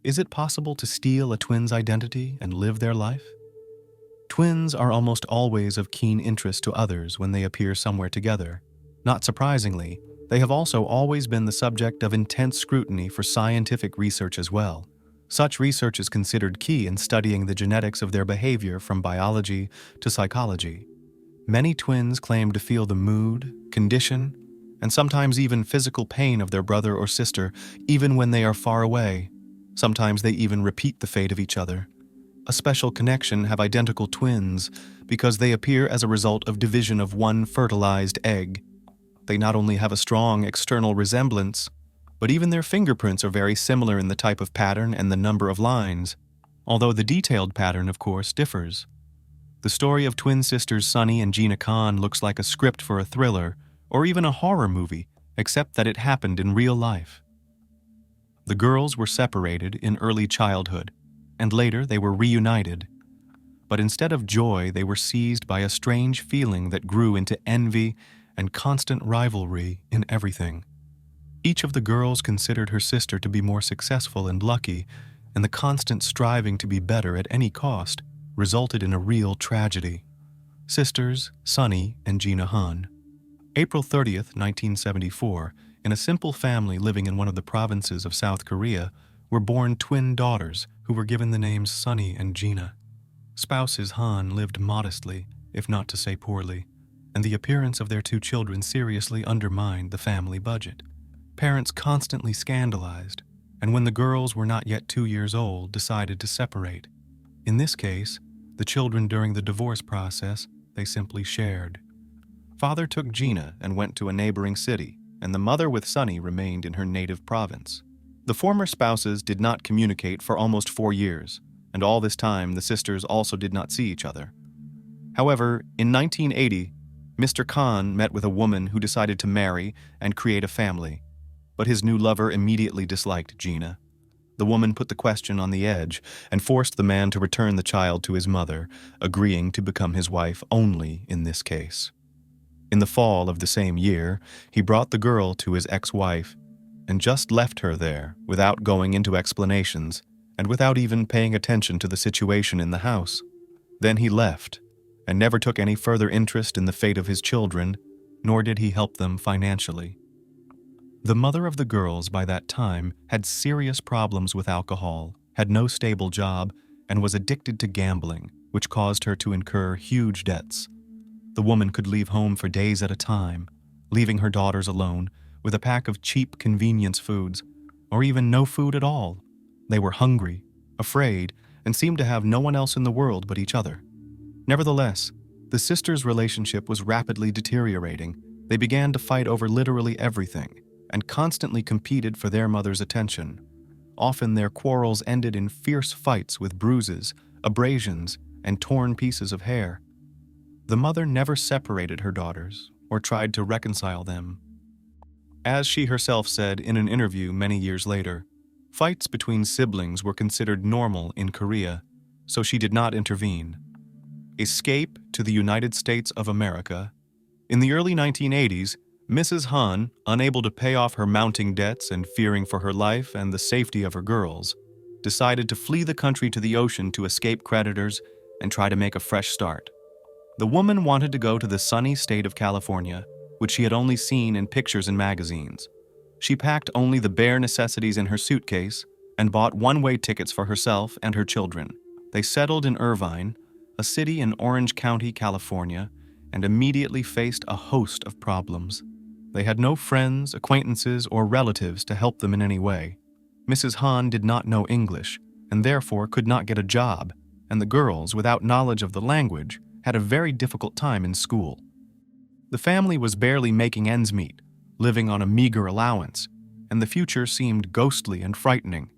Is it possible to steal a twin's identity and live their life? Twins are almost always of keen interest to others when they appear somewhere together. Not surprisingly, they have also always been the subject of intense scrutiny for scientific research as well. Such research is considered key in studying the genetics of their behavior from biology to psychology. Many twins claim to feel the mood, condition, and sometimes even physical pain of their brother or sister even when they are far away. Sometimes they even repeat the fate of each other. A special connection have identical twins because they appear as a result of division of one fertilized egg. They not only have a strong external resemblance, but even their fingerprints are very similar in the type of pattern and the number of lines, although the detailed pattern, of course, differs. The story of twin sisters Sunny and Gina Khan looks like a script for a thriller or even a horror movie, except that it happened in real life. The girls were separated in early childhood, and later they were reunited. But instead of joy, they were seized by a strange feeling that grew into envy and constant rivalry in everything. Each of the girls considered her sister to be more successful and lucky, and the constant striving to be better at any cost resulted in a real tragedy. Sisters Sunny and Gina Han. April 30th, 1974, in a simple family living in one of the provinces of South Korea, were born twin daughters who were given the names Sunny and Gina. Spouses Han lived modestly, if not to say poorly, and the appearance of their two children seriously undermined the family budget. Parents constantly scandalized, and when the girls were not yet 2 years old, decided to separate. In this case, the children during the divorce process, they simply shared. Father took Gina and went to a neighboring city, and the mother with Sunny remained in her native province. The former spouses did not communicate for almost 4 years, and all this time the sisters also did not see each other. However, in 1980, Mr. Khan met with a woman who decided to marry and create a family, but his new lover immediately disliked Gina. The woman put the question on the edge and forced the man to return the child to his mother, agreeing to become his wife only in this case. In the fall of the same year, he brought the girl to his ex-wife and just left her there without going into explanations and without even paying attention to the situation in the house. Then he left and never took any further interest in the fate of his children, nor did he help them financially. The mother of the girls by that time had serious problems with alcohol, had no stable job, and was addicted to gambling, which caused her to incur huge debts. The woman could leave home for days at a time, leaving her daughters alone with a pack of cheap convenience foods, or even no food at all. They were hungry, afraid, and seemed to have no one else in the world but each other. Nevertheless, the sisters' relationship was rapidly deteriorating. They began to fight over literally everything, and constantly competed for their mother's attention. Often their quarrels ended in fierce fights with bruises, abrasions, and torn pieces of hair. The mother never separated her daughters or tried to reconcile them. As she herself said in an interview many years later, fights between siblings were considered normal in Korea, so she did not intervene. Escape to the United States of America. In the early 1980s, Mrs. Han, unable to pay off her mounting debts and fearing for her life and the safety of her girls, decided to flee the country to the ocean to escape creditors and try to make a fresh start. The woman wanted to go to the sunny state of California, which she had only seen in pictures and magazines. She packed only the bare necessities in her suitcase and bought one-way tickets for herself and her children. They settled in Irvine, a city in Orange County, California, and immediately faced a host of problems. They had no friends, acquaintances, or relatives to help them in any way. Mrs. Han did not know English, and therefore could not get a job, and the girls, without knowledge of the language, had a very difficult time in school. The family was barely making ends meet, living on a meager allowance, and the future seemed ghostly and frightening.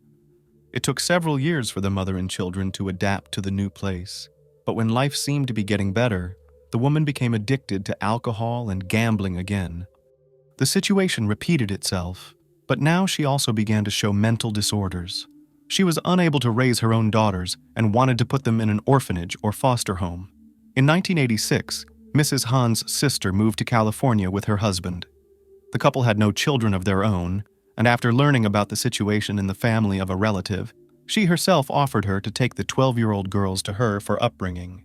It took several years for the mother and children to adapt to the new place, but when life seemed to be getting better, the woman became addicted to alcohol and gambling again. The situation repeated itself, but now she also began to show mental disorders. She was unable to raise her own daughters and wanted to put them in an orphanage or foster home. In 1986, Mrs. Han's sister moved to California with her husband. The couple had no children of their own, and after learning about the situation in the family of a relative, She herself offered her to take the 12-year-old girls to her for upbringing.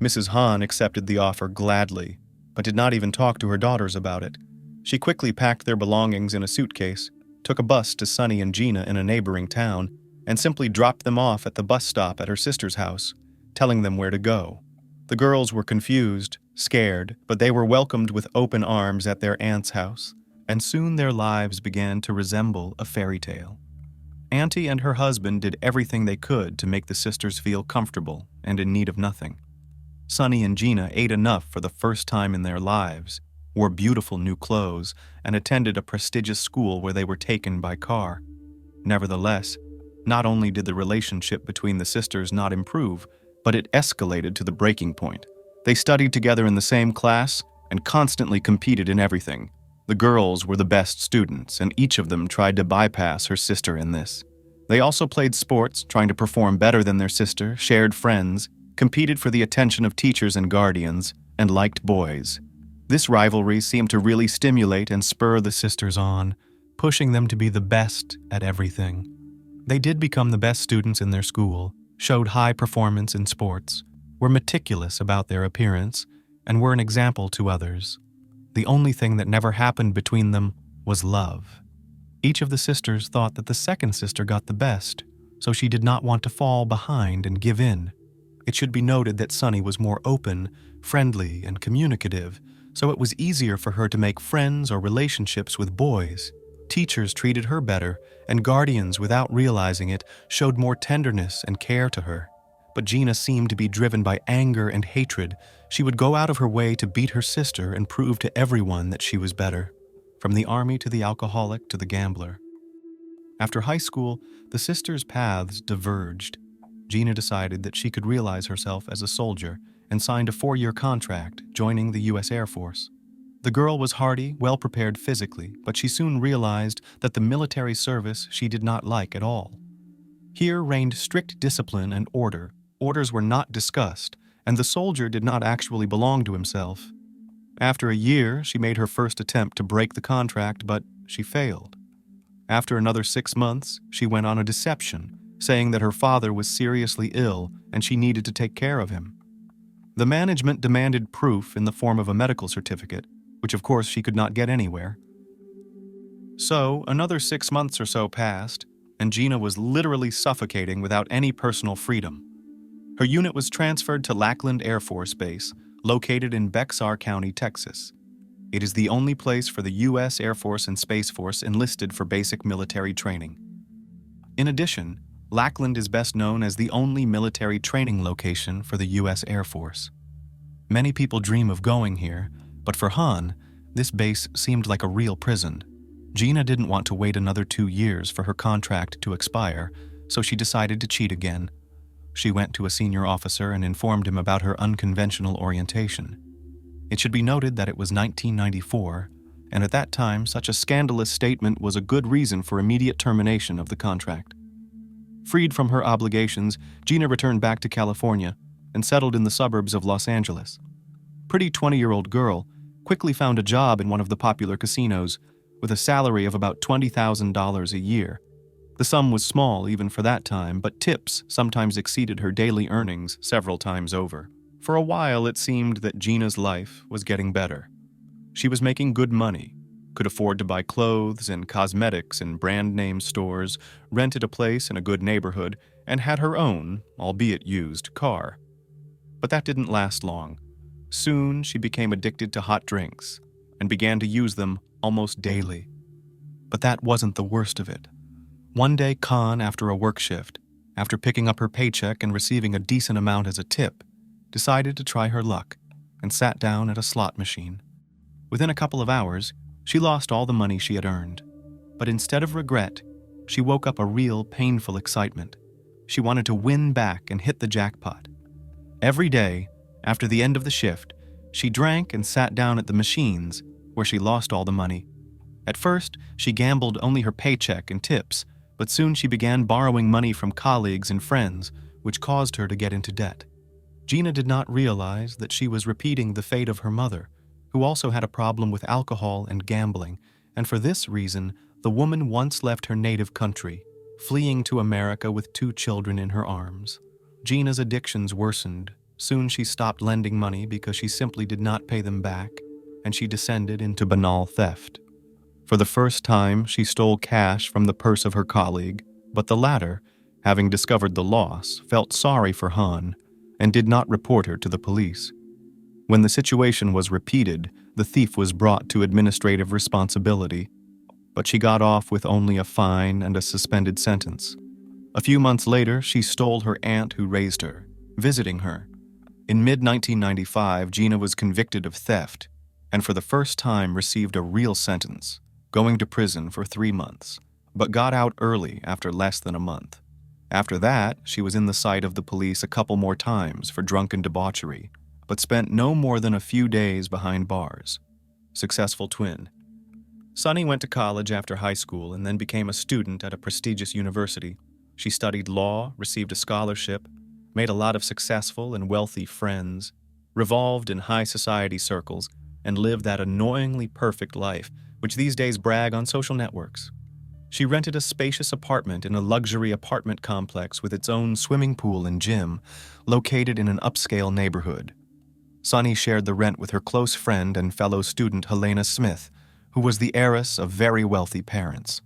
Mrs. Hahn accepted the offer gladly, but did not even talk to her daughters about it. She quickly packed their belongings in a suitcase, took a bus to Sunny and Gina in a neighboring town, and simply dropped them off at the bus stop at her sister's house, telling them where to go. The girls were confused, scared, but they were welcomed with open arms at their aunt's house, and soon their lives began to resemble a fairy tale. Auntie and her husband did everything they could to make the sisters feel comfortable and in need of nothing. Sunny and Gina ate enough for the first time in their lives, wore beautiful new clothes, and attended a prestigious school where they were taken by car. Nevertheless, not only did the relationship between the sisters not improve, but it escalated to the breaking point. They studied together in the same class and constantly competed in everything. The girls were the best students, and each of them tried to bypass her sister in this. They also played sports, trying to perform better than their sister, shared friends, competed for the attention of teachers and guardians, and liked boys. This rivalry seemed to really stimulate and spur the sisters on, pushing them to be the best at everything. They did become the best students in their school, showed high performance in sports, were meticulous about their appearance, and were an example to others. The only thing that never happened between them was love. Each of the sisters thought that the second sister got the best, so she did not want to fall behind and give in. It should be noted that Sunny was more open, friendly, and communicative, so it was easier for her to make friends or relationships with boys. Teachers treated her better, and guardians, without realizing it, showed more tenderness and care to her. But Gina seemed to be driven by anger and hatred. She would go out of her way to beat her sister and prove to everyone that she was better, from the army to the alcoholic to the gambler. After high school, the sisters' paths diverged. Gina decided that she could realize herself as a soldier and signed a 4-year contract, joining the U.S. Air Force. The girl was hardy, well-prepared physically, but she soon realized that the military service she did not like at all. Here reigned strict discipline and order. Orders were not discussed, and the soldier did not actually belong to himself. After a year, she made her first attempt to break the contract, but she failed. After another 6 months, she went on a deception, saying that her father was seriously ill and she needed to take care of him. The management demanded proof in the form of a medical certificate, which of course she could not get anywhere. So, another 6 months or so passed, and Gina was literally suffocating without any personal freedom. Her unit was transferred to Lackland Air Force Base, located in Bexar County, Texas. It is the only place for the U.S. Air Force and Space Force enlisted for basic military training. In addition, Lackland is best known as the only military training location for the U.S. Air Force. Many people dream of going here, but for Hahn, this base seemed like a real prison. Gina didn't want to wait another 2 years for her contract to expire, so she decided to cheat again. She went to a senior officer and informed him about her unconventional orientation. It should be noted that it was 1994, and at that time, such a scandalous statement was a good reason for immediate termination of the contract. Freed from her obligations, Gina returned back to California and settled in the suburbs of Los Angeles. Pretty 20-year-old girl quickly found a job in one of the popular casinos with a salary of about $20,000 a year. The sum was small even for that time, but tips sometimes exceeded her daily earnings several times over. For a while, it seemed that Gina's life was getting better. She was making good money, could afford to buy clothes and cosmetics in brand-name stores, rented a place in a good neighborhood, and had her own, albeit used, car. But that didn't last long. Soon, she became addicted to hot drinks and began to use them almost daily. But that wasn't the worst of it. One day, Khan, after a work shift, after picking up her paycheck and receiving a decent amount as a tip, decided to try her luck and sat down at a slot machine. Within a couple of hours, she lost all the money she had earned. But instead of regret, she woke up a real painful excitement. She wanted to win back and hit the jackpot. Every day, after the end of the shift, she drank and sat down at the machines where she lost all the money. At first, she gambled only her paycheck and tips, but soon she began borrowing money from colleagues and friends, which caused her to get into debt. Gina did not realize that she was repeating the fate of her mother, who also had a problem with alcohol and gambling, and for this reason, the woman once left her native country, fleeing to America with 2 children in her arms. Gina's addictions worsened. Soon she stopped lending money because she simply did not pay them back, and she descended into banal theft. For the first time, she stole cash from the purse of her colleague, but the latter, having discovered the loss, felt sorry for Han and did not report her to the police. When the situation was repeated, the thief was brought to administrative responsibility, but she got off with only a fine and a suspended sentence. A few months later, she stole her aunt who raised her, visiting her. In mid-1995, Gina was convicted of theft and for the first time received a real sentence, going to prison for 3 months, but got out early after less than a month. After that, she was in the sight of the police a couple more times for drunken debauchery, but spent no more than a few days behind bars. Successful twin. Sunny went to college after high school and then became a student at a prestigious university. She studied law, received a scholarship, made a lot of successful and wealthy friends, revolved in high society circles, and lived that annoyingly perfect life, which these days brag on social networks. She rented a spacious apartment in a luxury apartment complex with its own swimming pool and gym, located in an upscale neighborhood. Sunny shared the rent with her close friend and fellow student Helena Smith, who was the heiress of very wealthy parents.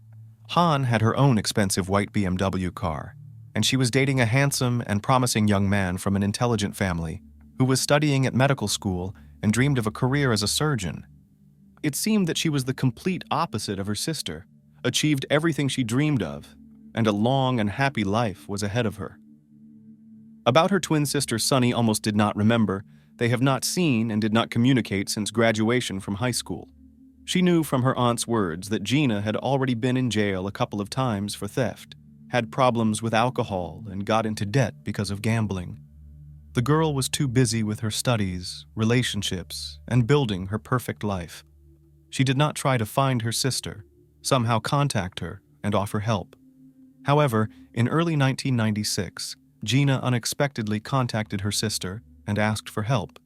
Han had her own expensive white BMW car, and she was dating a handsome and promising young man from an intelligent family who was studying at medical school and dreamed of a career as a surgeon. It seemed that she was the complete opposite of her sister, achieved everything she dreamed of, and a long and happy life was ahead of her. About her twin sister, Sunny almost did not remember. They have not seen and did not communicate since graduation from high school. She knew from her aunt's words that Gina had already been in jail a couple of times for theft, had problems with alcohol, and got into debt because of gambling. The girl was too busy with her studies, relationships, and building her perfect life. She did not try to find her sister, somehow contact her, and offer help. However, in early 1996, Gina unexpectedly contacted her sister and asked for help.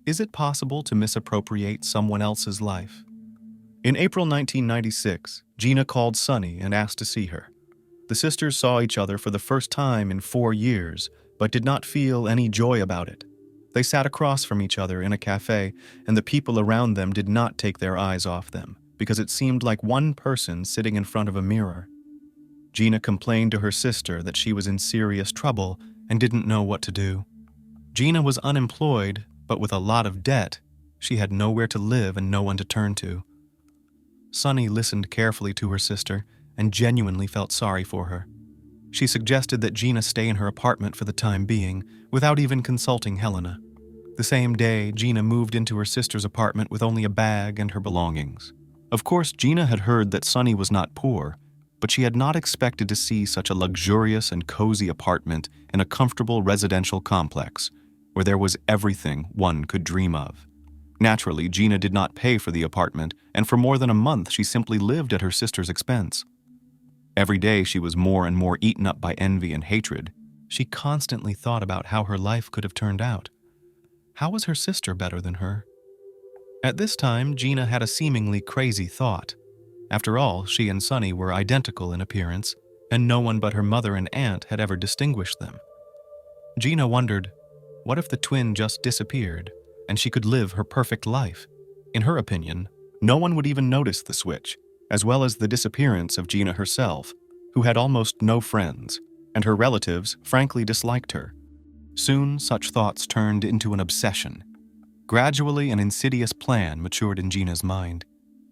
Is it possible to misappropriate someone else's life? In April 1996, Gina called Sunny and asked to see her. The sisters saw each other for the first time in 4 years, but did not feel any joy about it. They sat across from each other in a cafe, and the people around them did not take their eyes off them, because it seemed like one person sitting in front of a mirror. Gina complained to her sister that she was in serious trouble and didn't know what to do. Gina was unemployed, but with a lot of debt. She had nowhere to live and no one to turn to. Sunny listened carefully to her sister and genuinely felt sorry for her. She suggested that Gina stay in her apartment for the time being, without even consulting Helena. The same day, Gina moved into her sister's apartment with only a bag and her belongings. Of course, Gina had heard that Sunny was not poor, but she had not expected to see such a luxurious and cozy apartment in a comfortable residential complex, where there was everything one could dream of. Naturally, Gina did not pay for the apartment, and for more than a month she simply lived at her sister's expense. Every day she was more and more eaten up by envy and hatred. She constantly thought about how her life could have turned out. How was her sister better than her? At this time, Gina had a seemingly crazy thought. After all, she and Sunny were identical in appearance, and no one but her mother and aunt had ever distinguished them. Gina wondered, what if the twin just disappeared, and she could live her perfect life? In her opinion, no one would even notice the switch, as well as the disappearance of Gina herself, who had almost no friends, and her relatives frankly disliked her. Soon, such thoughts turned into an obsession. Gradually, an insidious plan matured in Gina's mind.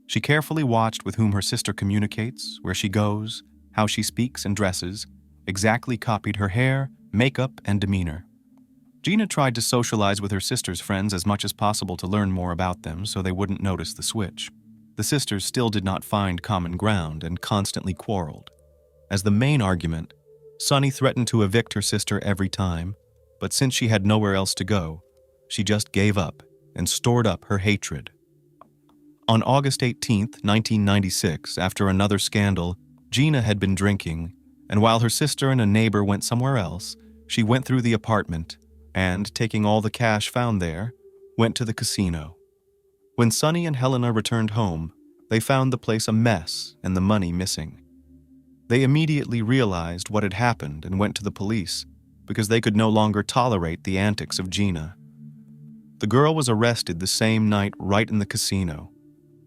She carefully watched with whom her sister communicates, where she goes, how she speaks and dresses, exactly copied her hair, makeup, and demeanor. Gina tried to socialize with her sister's friends as much as possible to learn more about them so they wouldn't notice the switch. The sisters still did not find common ground and constantly quarreled. As the main argument, Sunny threatened to evict her sister every time, but since she had nowhere else to go, she just gave up and stored up her hatred. On August 18, 1996, after another scandal, Gina had been drinking, and while her sister and a neighbor went somewhere else, she went through the apartment and, taking all the cash found there, went to the casino. When Sunny and Helena returned home, they found the place a mess and the money missing. They immediately realized what had happened and went to the police because they could no longer tolerate the antics of Gina. The girl was arrested the same night right in the casino.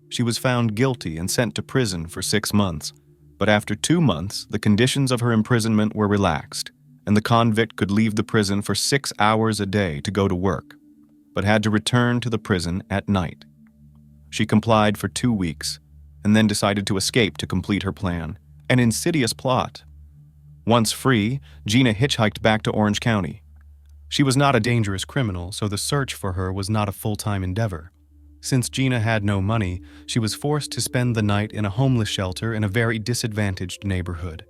She was found guilty and sent to prison for 6 months, but after 2 months, the conditions of her imprisonment were relaxed, and the convict could leave the prison for 6 hours a day to go to work, but had to return to the prison at night. She complied for 2 weeks, and then decided to escape to complete her plan, an insidious plot. Once free, Gina hitchhiked back to Orange County. She was not a dangerous criminal, so the search for her was not a full-time endeavor. Since Gina had no money, she was forced to spend the night in a homeless shelter in a very disadvantaged neighborhood.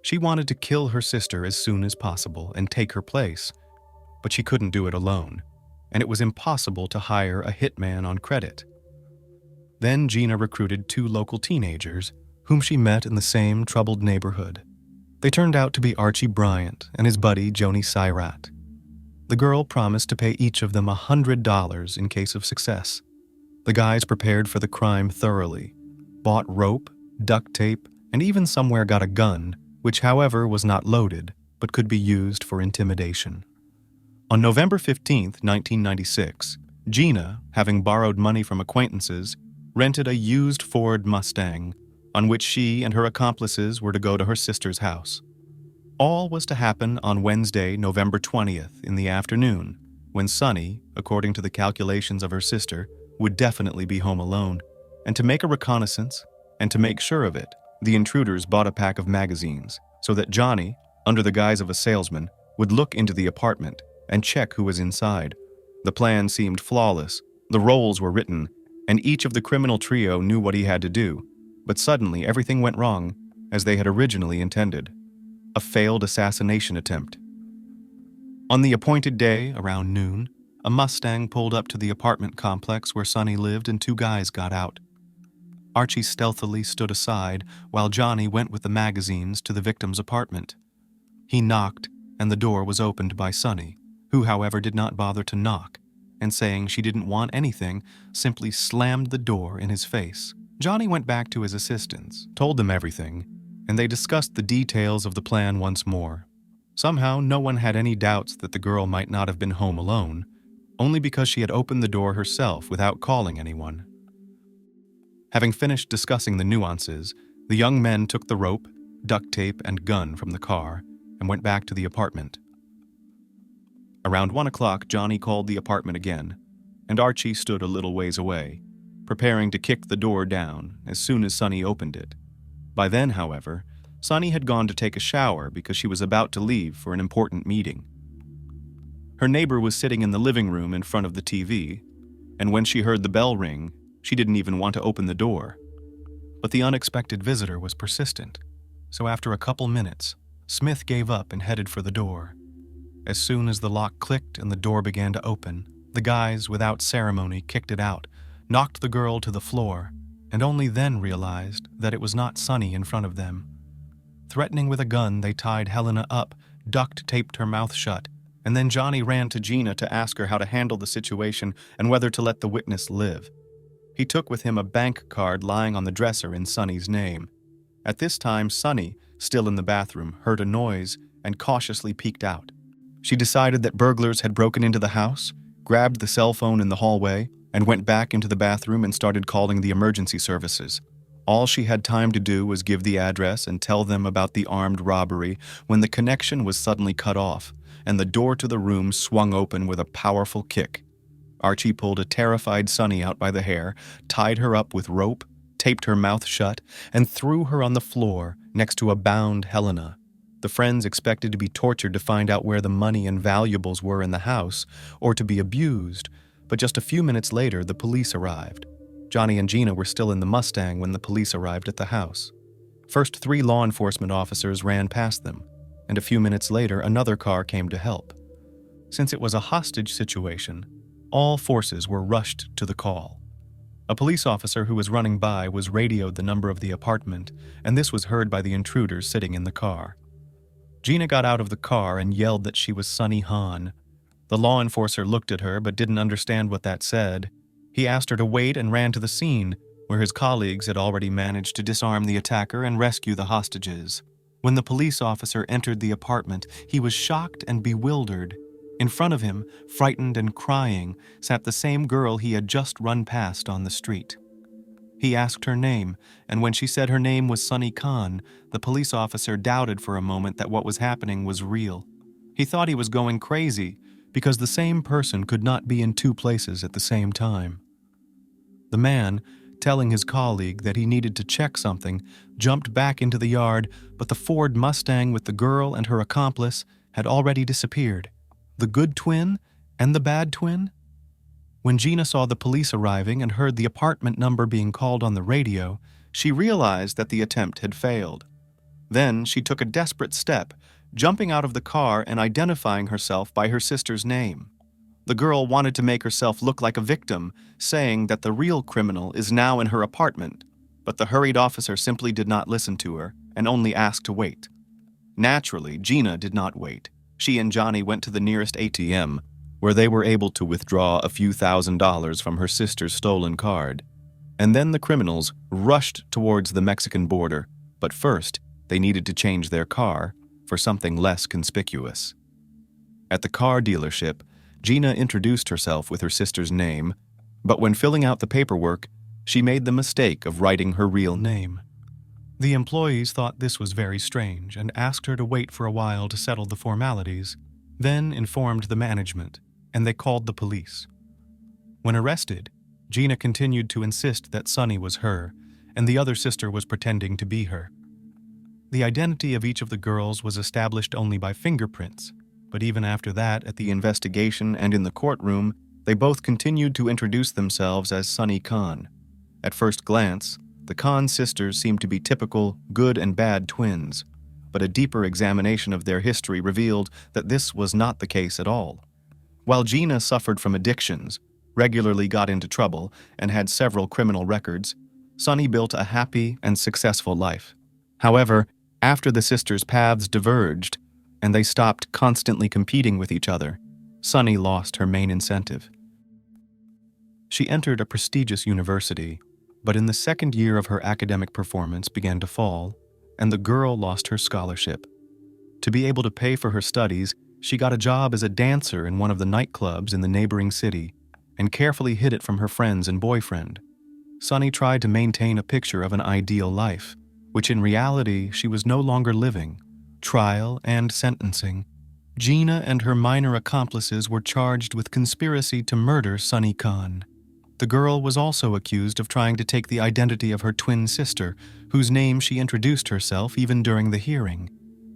She wanted to kill her sister as soon as possible and take her place, but she couldn't do it alone, and it was impossible to hire a hitman on credit. Then Gina recruited 2 local teenagers, whom she met in the same troubled neighborhood. They turned out to be Archie Bryant and his buddy Joni Syrat. The girl promised to pay each of them $100 in case of success. The guys prepared for the crime thoroughly, bought rope, duct tape, and even somewhere got a gun, which however was not loaded, but could be used for intimidation. On November 15, 1996, Gina, having borrowed money from acquaintances, rented a used Ford Mustang, on which she and her accomplices were to go to her sister's house. All was to happen on Wednesday, November 20th, in the afternoon, when Sunny, according to the calculations of her sister, would definitely be home alone. And to make a reconnaissance, and to make sure of it, the intruders bought a pack of magazines, so that Johnny, under the guise of a salesman, would look into the apartment and check who was inside. The plan seemed flawless, the roles were written, and each of the criminal trio knew what he had to do. But suddenly everything went wrong, as they had originally intended. A failed assassination attempt. On the appointed day, around noon, a Mustang pulled up to the apartment complex where Sonny lived and 2 guys got out. Archie stealthily stood aside while Johnny went with the magazines to the victim's apartment. He knocked, and the door was opened by Sonny, who, however, did not bother to knock, and saying she didn't want anything, simply slammed the door in his face. Johnny went back to his assistants, told them everything, and they discussed the details of the plan once more. Somehow, no one had any doubts that the girl might not have been home alone, only because she had opened the door herself without calling anyone. Having finished discussing the nuances, the young men took the rope, duct tape, and gun from the car and went back to the apartment. Around 1 o'clock, Johnny called the apartment again, and Archie stood a little ways away, preparing to kick the door down as soon as Sonny opened it. By then, however, Sonny had gone to take a shower because she was about to leave for an important meeting. Her neighbor was sitting in the living room in front of the TV, and when she heard the bell ring, she didn't even want to open the door. But the unexpected visitor was persistent, so after a couple minutes, Smith gave up and headed for the door. As soon as the lock clicked and the door began to open, the guys, without ceremony, kicked it out, knocked the girl to the floor, and only then realized that it was not Sonny in front of them. Threatening with a gun, they tied Helena up, duct taped her mouth shut, and then Johnny ran to Gina to ask her how to handle the situation and whether to let the witness live. He took with him a bank card lying on the dresser in Sonny's name. At this time, Sonny, still in the bathroom, heard a noise and cautiously peeked out. She decided that burglars had broken into the house, grabbed the cell phone in the hallway, and went back into the bathroom and started calling the emergency services. All she had time to do was give the address and tell them about the armed robbery when the connection was suddenly cut off, and the door to the room swung open with a powerful kick. Archie pulled a terrified Sonny out by the hair, tied her up with rope, taped her mouth shut, and threw her on the floor next to a bound Helena. The friends expected to be tortured to find out where the money and valuables were in the house, or to be abused, but just a few minutes later, the police arrived. Johnny and Gina were still in the Mustang when the police arrived at the house. First, 3 law enforcement officers ran past them, and a few minutes later, another car came to help. Since it was a hostage situation, all forces were rushed to the call. A police officer who was running by was radioed the number of the apartment, and this was heard by the intruders sitting in the car. Gina got out of the car and yelled that she was Sonny Hahn. The law enforcer looked at her but didn't understand what that said. He asked her to wait and ran to the scene, where his colleagues had already managed to disarm the attacker and rescue the hostages. When the police officer entered the apartment, he was shocked and bewildered. In front of him, frightened and crying, sat the same girl he had just run past on the street. He asked her name, and when she said her name was Sunny Khan, the police officer doubted for a moment that what was happening was real. He thought he was going crazy, because the same person could not be in two places at the same time. The man, telling his colleague that he needed to check something, jumped back into the yard, but the Ford Mustang with the girl and her accomplice had already disappeared. The good twin and the bad twin? When Gina saw the police arriving and heard the apartment number being called on the radio, she realized that the attempt had failed. Then she took a desperate step, jumping out of the car and identifying herself by her sister's name. The girl wanted to make herself look like a victim, saying that the real criminal is now in her apartment, but the hurried officer simply did not listen to her and only asked to wait. Naturally, Gina did not wait. She and Johnny went to the nearest ATM, where they were able to withdraw a few $1,000s from her sister's stolen card. And then the criminals rushed towards the Mexican border, but first they needed to change their car for something less conspicuous. At the car dealership, Gina introduced herself with her sister's name, but when filling out the paperwork, she made the mistake of writing her real name. The employees thought this was very strange and asked her to wait for a while to settle the formalities, then informed the management, and they called the police. When arrested, Gina continued to insist that Sunny was her, and the other sister was pretending to be her. The identity of each of the girls was established only by fingerprints, but even after that, at the investigation and in the courtroom, they both continued to introduce themselves as Sunny Khan. At first glance, the Khan sisters seemed to be typical good and bad twins, but a deeper examination of their history revealed that this was not the case at all. While Gina suffered from addictions, regularly got into trouble, and had several criminal records, Sunny built a happy and successful life. However, after the sisters' paths diverged, and they stopped constantly competing with each other, Sunny lost her main incentive. She entered a prestigious university, but in the second year of her academic performance began to fall, and the girl lost her scholarship. To be able to pay for her studies, she got a job as a dancer in one of the nightclubs in the neighboring city, and carefully hid it from her friends and boyfriend. Sunny tried to maintain a picture of an ideal life, which in reality she was no longer living. Trial and sentencing. Gina and her minor accomplices were charged with conspiracy to murder Sunny Khan. The girl was also accused of trying to take the identity of her twin sister, whose name she introduced herself even during the hearing.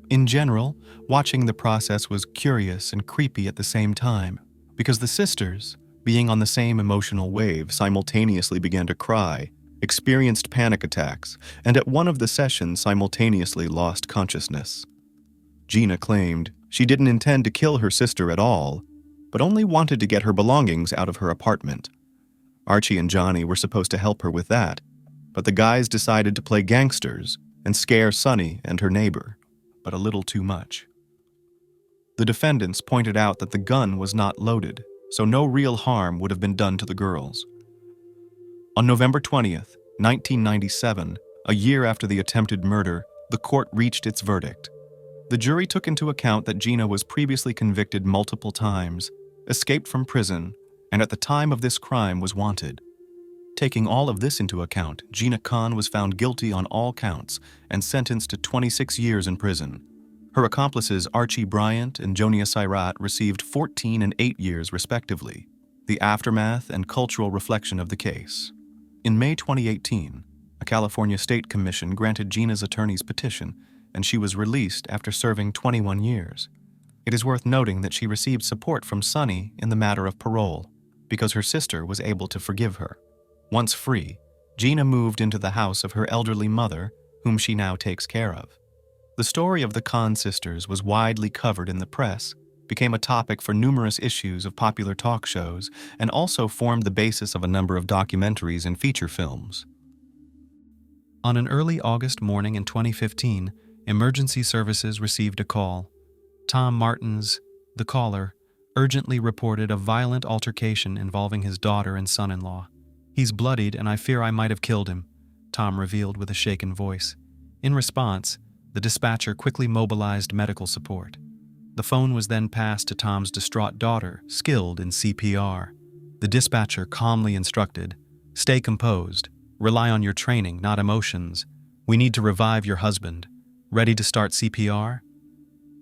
In general, watching the process was curious and creepy at the same time, because the sisters, being on the same emotional wave, simultaneously began to cry, experienced panic attacks, and at one of the sessions simultaneously lost consciousness. Gina claimed she didn't intend to kill her sister at all, but only wanted to get her belongings out of her apartment. Archie and Johnny were supposed to help her with that, but the guys decided to play gangsters and scare Sunny and her neighbor, but a little too much. The defendants pointed out that the gun was not loaded, so no real harm would have been done to the girls. On November 20th, 1997, a year after the attempted murder, the court reached its verdict. The jury took into account that Gina was previously convicted multiple times, escaped from prison, and at the time of this crime was wanted. Taking all of this into account, Gina Khan was found guilty on all counts and sentenced to 26 years in prison. Her accomplices Archie Bryant and Jonia Sairat received 14 and 8 years respectively, the aftermath and cultural reflection of the case. In May 2018, a California state commission granted Gina's attorney's petition, and she was released after serving 21 years. It is worth noting that she received support from Sunny in the matter of parole, because her sister was able to forgive her. Once free, Gina moved into the house of her elderly mother, whom she now takes care of. The story of the Khan sisters was widely covered in the press, became a topic for numerous issues of popular talk shows, and also formed the basis of a number of documentaries and feature films. On an early August morning in 2015, emergency services received a call. Tom Martins, the caller, urgently reported a violent altercation involving his daughter and son-in-law. "He's bloodied, and I fear I might have killed him," Tom revealed with a shaken voice. In response, the dispatcher quickly mobilized medical support. The phone was then passed to Tom's distraught daughter, skilled in CPR. The dispatcher calmly instructed, "Stay composed. Rely on your training, not emotions. We need to revive your husband. Ready to start CPR?"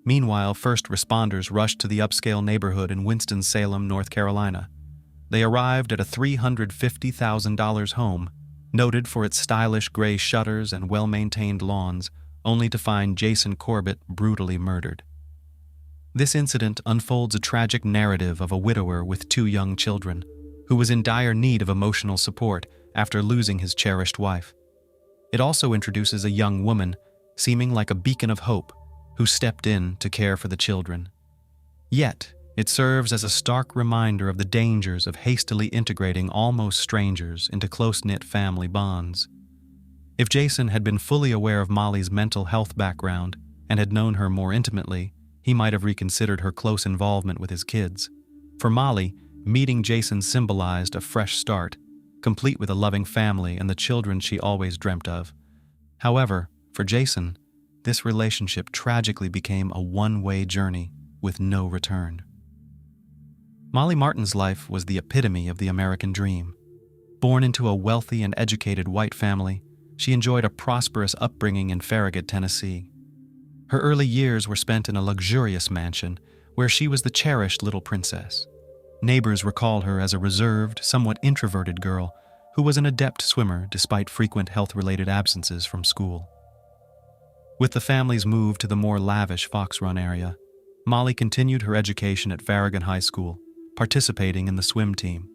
Meanwhile, first responders rushed to the upscale neighborhood in Winston-Salem, North Carolina. They arrived at a $350,000 home, noted for its stylish gray shutters and well-maintained lawns, only to find Jason Corbett brutally murdered. This incident unfolds a tragic narrative of a widower with 2 young children, who was in dire need of emotional support after losing his cherished wife. It also introduces a young woman, seeming like a beacon of hope, who stepped in to care for the children. Yet, it serves as a stark reminder of the dangers of hastily integrating almost strangers into close-knit family bonds. If Jason had been fully aware of Molly's mental health background and had known her more intimately, he might have reconsidered her close involvement with his kids. For Molly, meeting Jason symbolized a fresh start, complete with a loving family and the children she always dreamt of. However, for Jason, this relationship tragically became a one-way journey with no return. Molly Martin's life was the epitome of the American dream. Born into a wealthy and educated white family, she enjoyed a prosperous upbringing in Farragut, Tennessee. Her early years were spent in a luxurious mansion where she was the cherished little princess. Neighbors recall her as a reserved, somewhat introverted girl who was an adept swimmer despite frequent health-related absences from school. With the family's move to the more lavish Fox Run area, Molly continued her education at Farragut High School, participating in the swim team.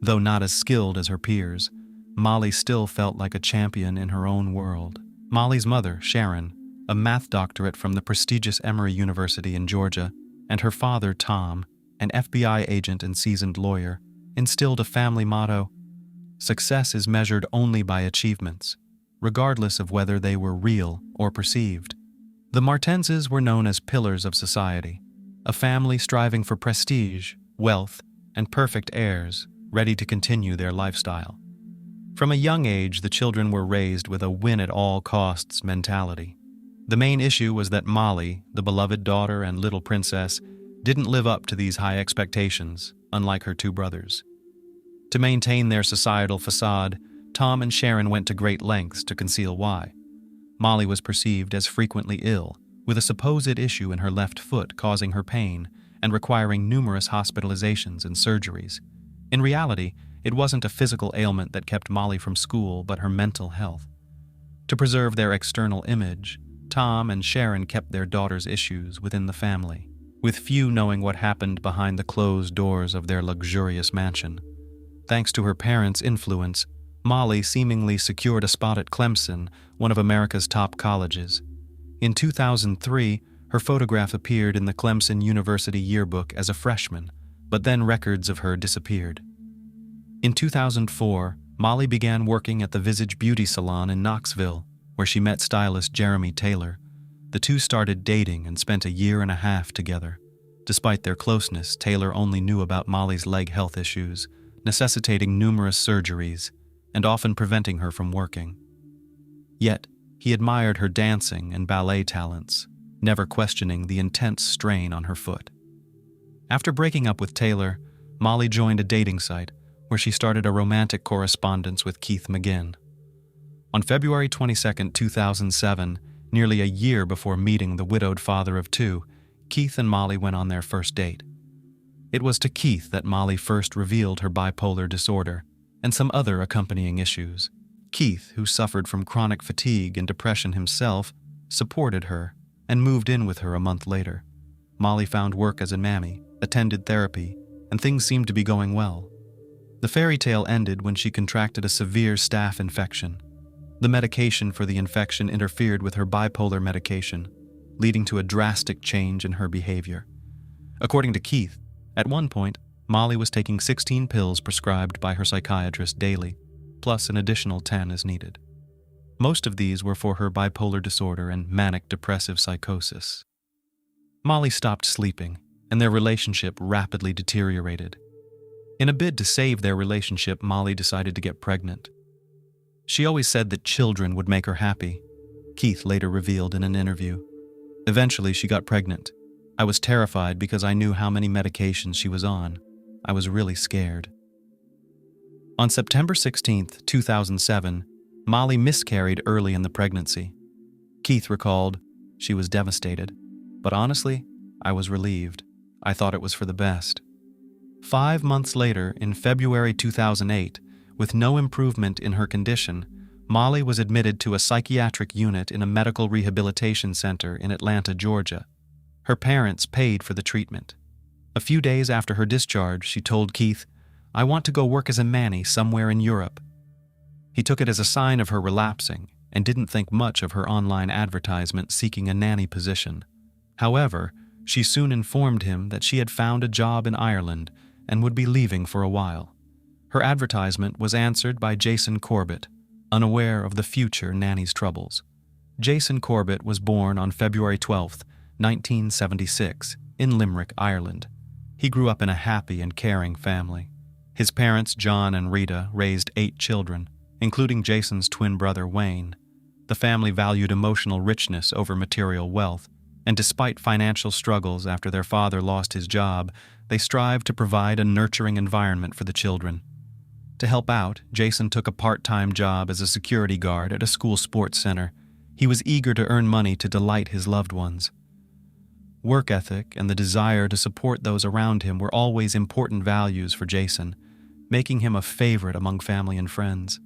Though not as skilled as her peers, Molly still felt like a champion in her own world. Molly's mother, Sharon, a math doctorate from the prestigious Emory University in Georgia, and her father, Tom, an FBI agent and seasoned lawyer, instilled a family motto: "Success is measured only by achievements, regardless of whether they were real or perceived." The Martenses were known as pillars of society, a family striving for prestige, wealth, and perfect heirs, ready to continue their lifestyle. From a young age, the children were raised with a win-at-all-costs mentality. The main issue was that Molly, the beloved daughter and little princess, didn't live up to these high expectations, unlike her 2 brothers. To maintain their societal facade, Tom and Sharon went to great lengths to conceal why. Molly was perceived as frequently ill, with a supposed issue in her left foot causing her pain and requiring numerous hospitalizations and surgeries. In reality, it wasn't a physical ailment that kept Molly from school, but her mental health. To preserve their external image, Tom and Sharon kept their daughter's issues within the family, with few knowing what happened behind the closed doors of their luxurious mansion. Thanks to her parents' influence, Molly seemingly secured a spot at Clemson, one of America's top colleges. In 2003, her photograph appeared in the Clemson University yearbook as a freshman, but then records of her disappeared. In 2004, Molly began working at the Visage Beauty Salon in Knoxville, where she met stylist Jeremy Taylor. The 2 started dating and spent a year and a half together. Despite their closeness, Taylor only knew about Molly's leg health issues, necessitating numerous surgeries and often preventing her from working. Yet, he admired her dancing and ballet talents, never questioning the intense strain on her foot. After breaking up with Taylor, Molly joined a dating site where she started a romantic correspondence with Keith McGinn. On February 22, 2007, nearly a year before meeting the widowed father of 2, Keith and Molly went on their first date. It was to Keith that Molly first revealed her bipolar disorder and some other accompanying issues. Keith, who suffered from chronic fatigue and depression himself, supported her and moved in with her a month later. Molly found work as a mammy, attended therapy, and things seemed to be going well. The fairy tale ended when she contracted a severe staph infection. The medication for the infection interfered with her bipolar medication, leading to a drastic change in her behavior. According to Keith, at one point, Molly was taking 16 pills prescribed by her psychiatrist daily, plus an additional 10 as needed. Most of these were for her bipolar disorder and manic depressive psychosis. Molly stopped sleeping, and their relationship rapidly deteriorated. In a bid to save their relationship, Molly decided to get pregnant. She always said that children would make her happy, Keith later revealed in an interview. Eventually, she got pregnant. I was terrified because I knew how many medications she was on. I was really scared. On September 16, 2007, Molly miscarried early in the pregnancy. Keith recalled, "She was devastated. But honestly, I was relieved. I thought it was for the best." 5 months later, in February 2008, with no improvement in her condition, Molly was admitted to a psychiatric unit in a medical rehabilitation center in Atlanta, Georgia. Her parents paid for the treatment. A few days after her discharge, she told Keith, "I want to go work as a nanny somewhere in Europe." He took it as a sign of her relapsing and didn't think much of her online advertisement seeking a nanny position. However, she soon informed him that she had found a job in Ireland and would be leaving for a while. Her advertisement was answered by Jason Corbett, unaware of the future nanny's troubles. Jason Corbett was born on February 12, 1976, in Limerick, Ireland. He grew up in a happy and caring family. His parents, John and Rita, raised 8 children, including Jason's twin brother, Wayne. The family valued emotional richness over material wealth, and despite financial struggles after their father lost his job, they strived to provide a nurturing environment for the children. To help out, Jason took a part-time job as a security guard at a school sports center. He was eager to earn money to delight his loved ones. Work ethic and the desire to support those around him were always important values for Jason, making him a favorite among family and friends.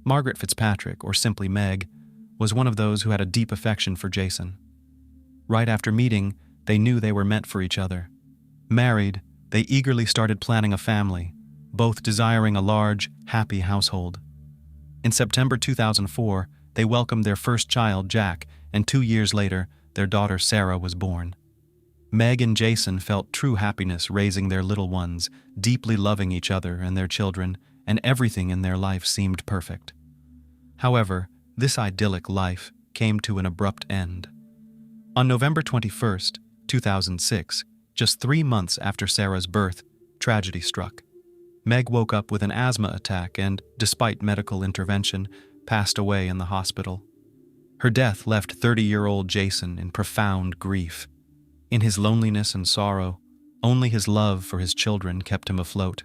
Margaret Fitzpatrick, or simply Meg, was one of those who had a deep affection for Jason. Right after meeting, they knew they were meant for each other. Married, they eagerly started planning a family, both desiring a large, happy household. In September 2004, they welcomed their first child, Jack, and 2 years later, their daughter Sarah was born. Meg and Jason felt true happiness raising their little ones, deeply loving each other and their children, and everything in their life seemed perfect. However, this idyllic life came to an abrupt end. On November 21, 2006, just 3 months after Sarah's birth, tragedy struck. Meg woke up with an asthma attack and, despite medical intervention, passed away in the hospital. Her death left 30-year-old Jason in profound grief. In his loneliness and sorrow, only his love for his children kept him afloat.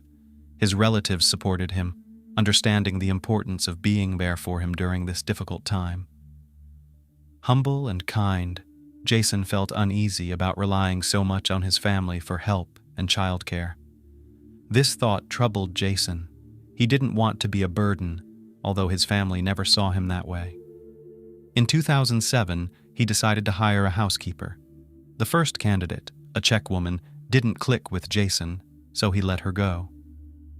His relatives supported him, understanding the importance of being there for him during this difficult time. Humble and kind, Jason felt uneasy about relying so much on his family for help and childcare. This thought troubled Jason. He didn't want to be a burden, although his family never saw him that way. In 2007, he decided to hire a housekeeper. The first candidate, a Czech woman, didn't click with Jason, so he let her go.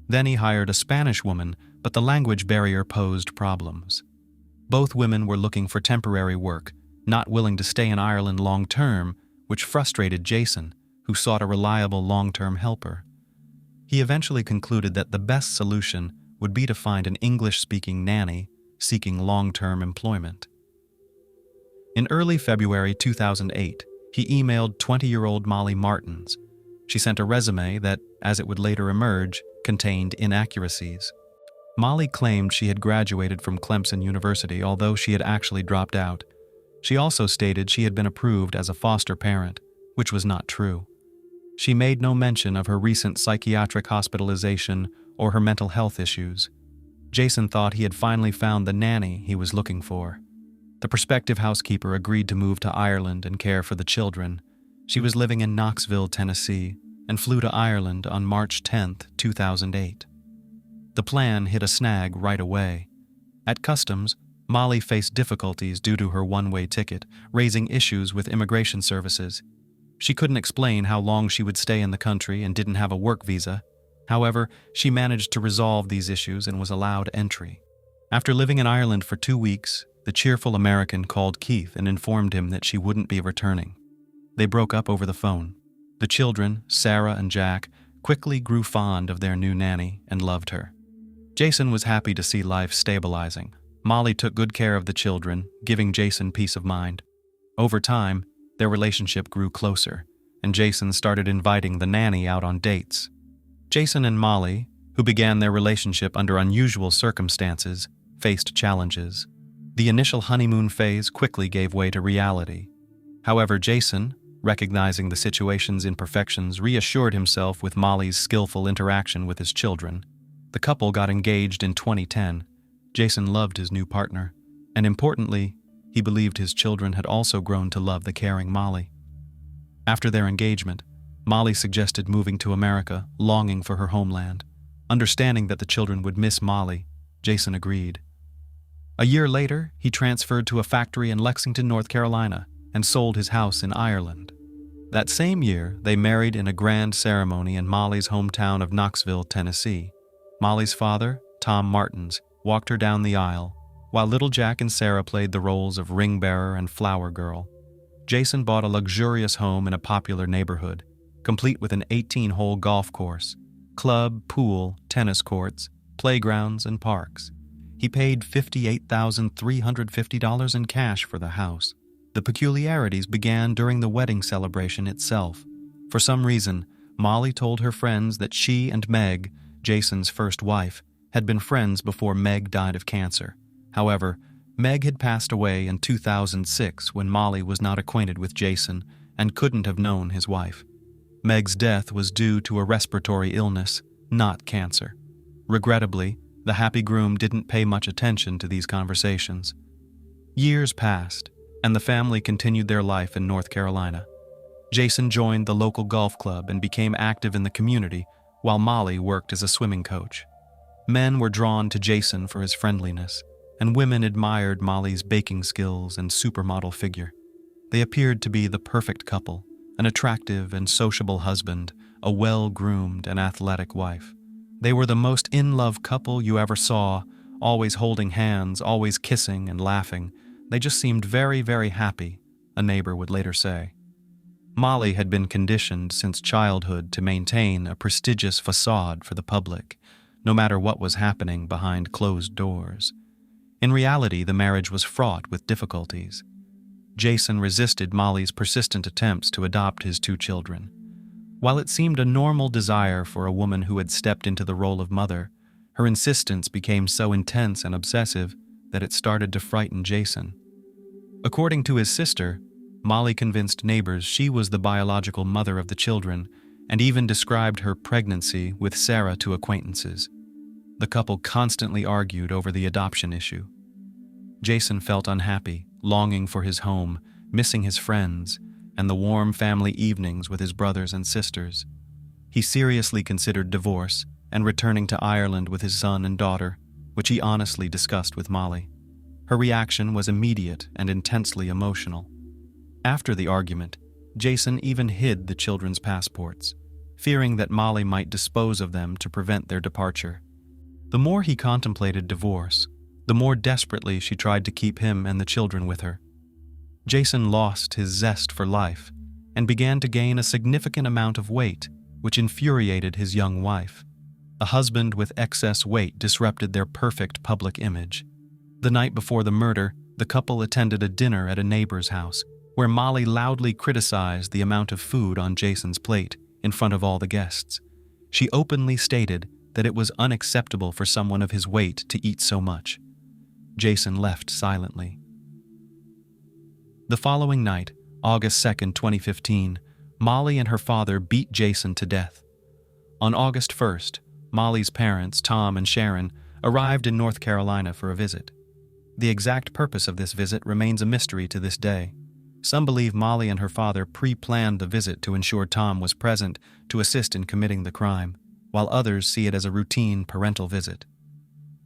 Then he hired a Spanish woman, but the language barrier posed problems. Both women were looking for temporary work, not willing to stay in Ireland long-term, which frustrated Jason, who sought a reliable long-term helper. He eventually concluded that the best solution would be to find an English-speaking nanny seeking long-term employment. In early February 2008, he emailed 20-year-old Molly Martins. She sent a resume that, as it would later emerge, contained inaccuracies. Molly claimed she had graduated from Clemson University, although she had actually dropped out. She also stated she had been approved as a foster parent, which was not true. She made no mention of her recent psychiatric hospitalization or her mental health issues. Jason thought he had finally found the nanny he was looking for. The prospective housekeeper agreed to move to Ireland and care for the children. She was living in Knoxville, Tennessee, and flew to Ireland on March 10, 2008. The plan hit a snag right away. At customs, Molly faced difficulties due to her one-way ticket, raising issues with immigration services. She couldn't explain how long she would stay in the country and didn't have a work visa. However, she managed to resolve these issues and was allowed entry. After living in Ireland for 2 weeks, the cheerful American called Keith and informed him that she wouldn't be returning. They broke up over the phone. The children, Sarah and Jack, quickly grew fond of their new nanny and loved her. Jason was happy to see life stabilizing. Molly took good care of the children, giving Jason peace of mind. Over time, their relationship grew closer, and Jason started inviting the nanny out on dates. Jason and Molly, who began their relationship under unusual circumstances, faced challenges. The initial honeymoon phase quickly gave way to reality. However, Jason, recognizing the situation's imperfections, reassured himself with Molly's skillful interaction with his children. The couple got engaged in 2010. Jason loved his new partner, and importantly, he believed his children had also grown to love the caring Molly. After their engagement, Molly suggested moving to America, longing for her homeland. Understanding that the children would miss Molly, Jason agreed. A year later, he transferred to a factory in Lexington, North Carolina, and sold his house in Ireland. That same year, they married in a grand ceremony in Molly's hometown of Knoxville, Tennessee. Molly's father, Tom Martins, walked her down the aisle, while little Jack and Sarah played the roles of ring bearer and flower girl. Jason bought a luxurious home in a popular neighborhood, complete with an 18-hole golf course, club, pool, tennis courts, playgrounds, and parks. He paid $58,350 in cash for the house. The peculiarities began during the wedding celebration itself. For some reason, Molly told her friends that she and Meg, Jason's first wife, had been friends before Meg died of cancer. However, Meg had passed away in 2006 when Molly was not acquainted with Jason and couldn't have known his wife. Meg's death was due to a respiratory illness, not cancer. Regrettably, the happy groom didn't pay much attention to these conversations. Years passed, and the family continued their life in North Carolina. Jason joined the local golf club and became active in the community, while Molly worked as a swimming coach. Men were drawn to Jason for his friendliness, and women admired Molly's baking skills and supermodel figure. They appeared to be the perfect couple, an attractive and sociable husband, a well-groomed and athletic wife. They were the most in-love couple you ever saw, always holding hands, always kissing and laughing. They just seemed very, very happy, a neighbor would later say. Molly had been conditioned since childhood to maintain a prestigious facade for the public, no matter what was happening behind closed doors. In reality, the marriage was fraught with difficulties. Jason resisted Molly's persistent attempts to adopt his two children. While it seemed a normal desire for a woman who had stepped into the role of mother, her insistence became so intense and obsessive that it started to frighten Jason. According to his sister, Molly convinced neighbors she was the biological mother of the children and even described her pregnancy with Sarah to acquaintances. The couple constantly argued over the adoption issue. Jason felt unhappy, longing for his home, missing his friends, and the warm family evenings with his brothers and sisters. He seriously considered divorce and returning to Ireland with his son and daughter, which he honestly discussed with Molly. Her reaction was immediate and intensely emotional. After the argument, Jason even hid the children's passports, fearing that Molly might dispose of them to prevent their departure. The more he contemplated divorce, the more desperately she tried to keep him and the children with her. Jason lost his zest for life and began to gain a significant amount of weight, which infuriated his young wife. A husband with excess weight disrupted their perfect public image. The night before the murder, the couple attended a dinner at a neighbor's house, where Molly loudly criticized the amount of food on Jason's plate in front of all the guests. She openly stated that it was unacceptable for someone of his weight to eat so much. Jason left silently. The following night, August 2nd, 2015, Molly and her father beat Jason to death. On August 1st, Molly's parents, Tom and Sharon, arrived in North Carolina for a visit. The exact purpose of this visit remains a mystery to this day. Some believe Molly and her father pre-planned the visit to ensure Tom was present to assist in committing the crime, while others see it as a routine parental visit.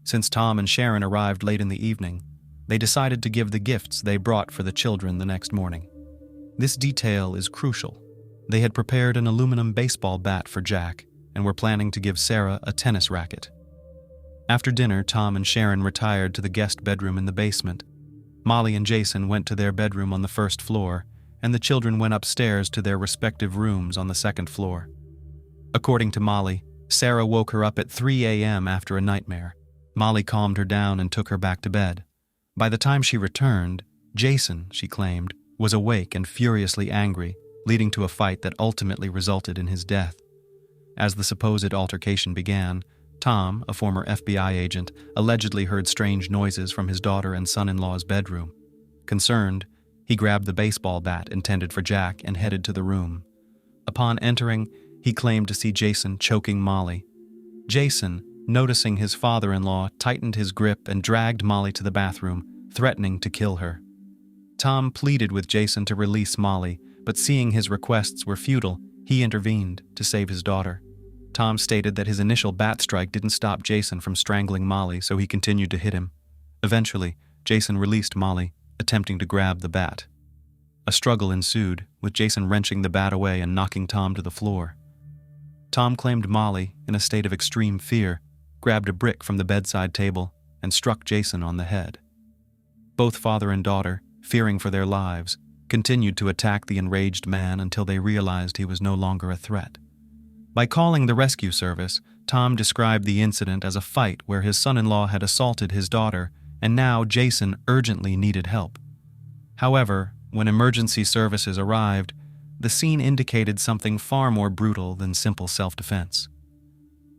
Since Tom and Sharon arrived late in the evening, they decided to give the gifts they brought for the children the next morning. This detail is crucial. They had prepared an aluminum baseball bat for Jack and were planning to give Sarah a tennis racket. After dinner, Tom and Sharon retired to the guest bedroom in the basement. Molly and Jason went to their bedroom on the first floor, and the children went upstairs to their respective rooms on the second floor. According to Molly, Sarah woke her up at 3 a.m. after a nightmare. Molly calmed her down and took her back to bed. By the time she returned, Jason, she claimed, was awake and furiously angry, leading to a fight that ultimately resulted in his death. As the supposed altercation began, Tom, a former FBI agent, allegedly heard strange noises from his daughter and son-in-law's bedroom. Concerned, he grabbed the baseball bat intended for Jack and headed to the room. Upon entering, he claimed to see Jason choking Molly. Jason, noticing his father-in-law, tightened his grip and dragged Molly to the bathroom, threatening to kill her. Tom pleaded with Jason to release Molly, but seeing his requests were futile, he intervened to save his daughter. Tom stated that his initial bat strike didn't stop Jason from strangling Molly, so he continued to hit him. Eventually, Jason released Molly, attempting to grab the bat. A struggle ensued, with Jason wrenching the bat away and knocking Tom to the floor. Tom claimed Molly, in a state of extreme fear, grabbed a brick from the bedside table and struck Jason on the head. Both father and daughter, fearing for their lives, continued to attack the enraged man until they realized he was no longer a threat. By calling the rescue service, Tom described the incident as a fight where his son-in-law had assaulted his daughter, and now Jason urgently needed help. However, when emergency services arrived, the scene indicated something far more brutal than simple self-defense.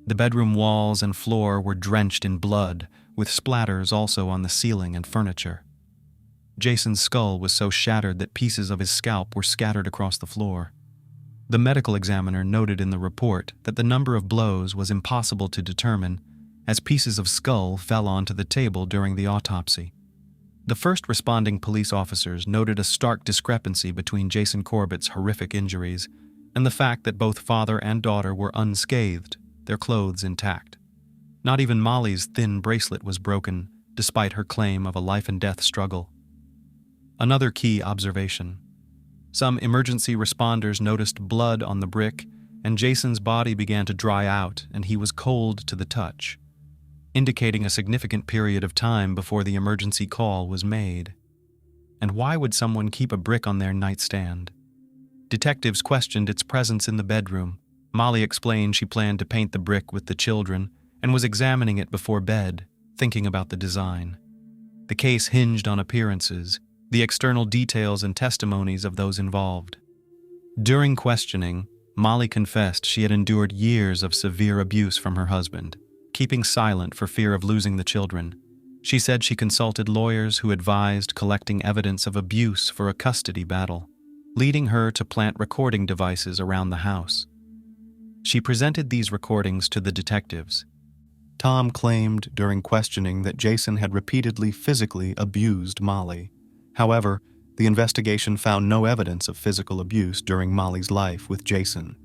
The bedroom walls and floor were drenched in blood, with splatters also on the ceiling and furniture. Jason's skull was so shattered that pieces of his scalp were scattered across the floor. The medical examiner noted in the report that the number of blows was impossible to determine, as pieces of skull fell onto the table during the autopsy. The first responding police officers noted a stark discrepancy between Jason Corbett's horrific injuries and the fact that both father and daughter were unscathed, their clothes intact. Not even Molly's thin bracelet was broken, despite her claim of a life-and-death struggle. Another key observation. Some emergency responders noticed blood on the brick, and Jason's body began to dry out and he was cold to the touch, indicating a significant period of time before the emergency call was made. And why would someone keep a brick on their nightstand? Detectives questioned its presence in the bedroom. Molly explained she planned to paint the brick with the children and was examining it before bed, thinking about the design. The case hinged on appearances, the external details and testimonies of those involved. During questioning, Molly confessed she had endured years of severe abuse from her husband, keeping silent for fear of losing the children. She said she consulted lawyers who advised collecting evidence of abuse for a custody battle, leading her to plant recording devices around the house. She presented these recordings to the detectives. Tom claimed during questioning that Jason had repeatedly physically abused Molly. However, the investigation found no evidence of physical abuse during Molly's life with Jason.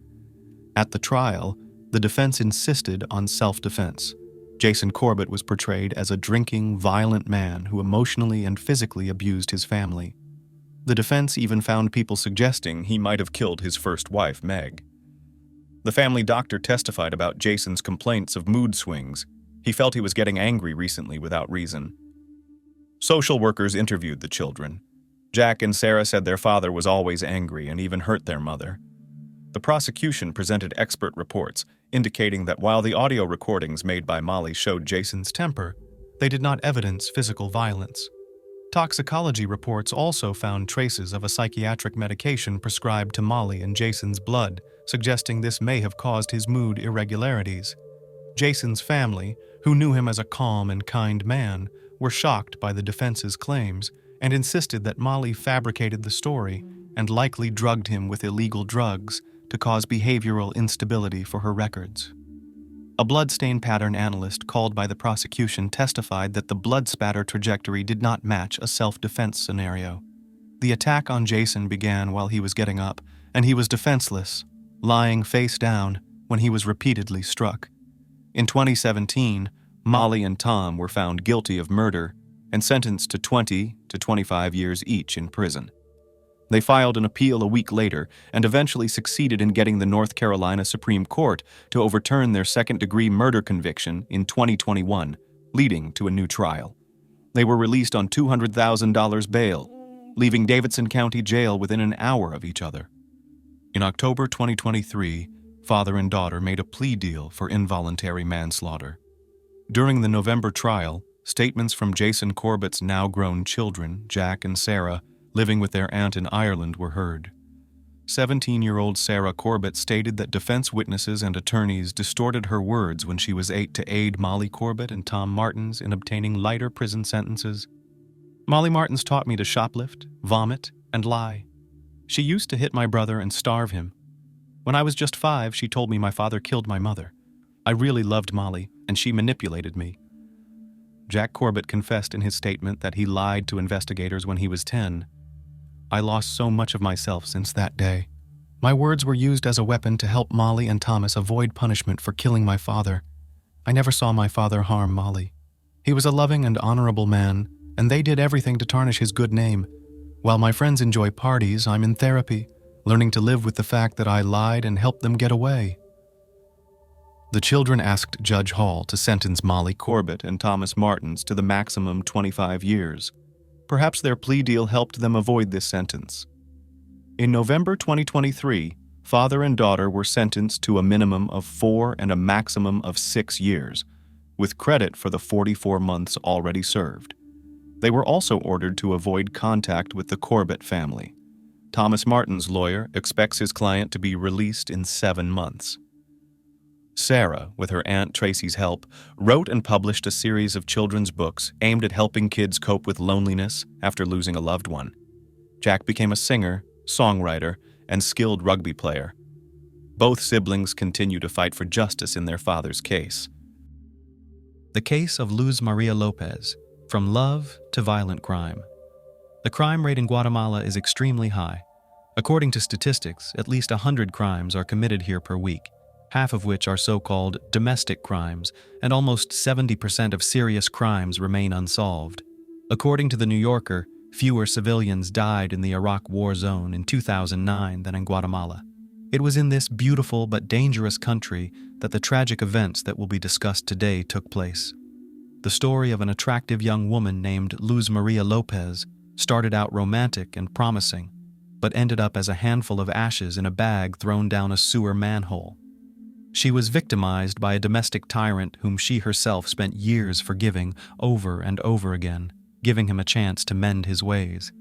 At the trial, the defense insisted on self-defense. Jason Corbett was portrayed as a drinking, violent man who emotionally and physically abused his family. The defense even found people suggesting he might have killed his first wife, Meg. The family doctor testified about Jason's complaints of mood swings. He felt he was getting angry recently without reason. Social workers interviewed the children. Jack and Sarah said their father was always angry and even hurt their mother. The prosecution presented expert reports indicating that while the audio recordings made by Molly showed Jason's temper, they did not evidence physical violence. Toxicology reports also found traces of a psychiatric medication prescribed to Molly in Jason's blood, suggesting this may have caused his mood irregularities. Jason's family, who knew him as a calm and kind man, were shocked by the defense's claims and insisted that Molly fabricated the story and likely drugged him with illegal drugs to cause behavioral instability for her records. A bloodstain pattern analyst called by the prosecution testified that the blood spatter trajectory did not match a self-defense scenario. The attack on Jason began while he was getting up, and he was defenseless, lying face down when he was repeatedly struck. In 2017, Molly and Tom were found guilty of murder and sentenced to 20 to 25 years each in prison. They filed an appeal a week later and eventually succeeded in getting the North Carolina Supreme Court to overturn their second-degree murder conviction in 2021, leading to a new trial. They were released on $200,000 bail, leaving Davidson County Jail within an hour of each other. In October 2023, father and daughter made a plea deal for involuntary manslaughter. During the November trial, statements from Jason Corbett's now-grown children, Jack and Sarah, living with their aunt in Ireland, were heard. 17-year-old Sarah Corbett stated that defense witnesses and attorneys distorted her words when she was 8 to aid Molly Corbett and Tom Martins in obtaining lighter prison sentences. Molly Martins taught me to shoplift, vomit, and lie. She used to hit my brother and starve him. When I was just 5, she told me my father killed my mother. I really loved Molly, and she manipulated me. Jack Corbett confessed in his statement that he lied to investigators when he was 10. I lost so much of myself since that day. My words were used as a weapon to help Molly and Thomas avoid punishment for killing my father. I never saw my father harm Molly. He was a loving and honorable man, and they did everything to tarnish his good name. While my friends enjoy parties, I'm in therapy, learning to live with the fact that I lied and helped them get away. The children asked Judge Hall to sentence Molly Corbett and Thomas Martins to the maximum 25 years. Perhaps their plea deal helped them avoid this sentence. In November 2023, father and daughter were sentenced to a minimum of 4 and a maximum of 6 years, with credit for the 44 months already served. They were also ordered to avoid contact with the Corbett family. Thomas Martin's lawyer expects his client to be released in 7 months. Sarah, with her Aunt Tracy's help, wrote and published a series of children's books aimed at helping kids cope with loneliness after losing a loved one. Jack became a singer, songwriter, and skilled rugby player. Both siblings continue to fight for justice in their father's case. The case of Luz Maria Lopez, from love to violent crime. The crime rate in Guatemala is extremely high. According to statistics, at least 100 crimes are committed here per week, half of which are so-called domestic crimes, and almost 70% of serious crimes remain unsolved. According to The New Yorker, fewer civilians died in the Iraq war zone in 2009 than in Guatemala. It was in this beautiful but dangerous country that the tragic events that will be discussed today took place. The story of an attractive young woman named Luz Maria Lopez started out romantic and promising, but ended up as a handful of ashes in a bag thrown down a sewer manhole. She was victimized by a domestic tyrant whom she herself spent years forgiving over and over again, giving him a chance to mend his ways.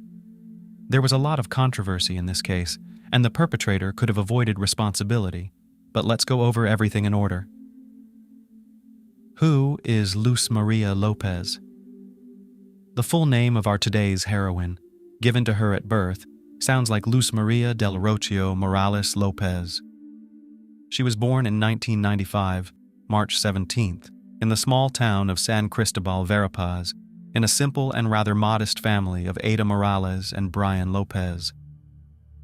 There was a lot of controversy in this case, and the perpetrator could have avoided responsibility, but let's go over everything in order. Who is Luz Maria Lopez? The full name of our today's heroine, given to her at birth, sounds like Luz Maria del Rocio Morales Lopez. She was born in 1995, March 17th, in the small town of San Cristobal Verapaz, in a simple and rather modest family of Ada Morales and Brian Lopez.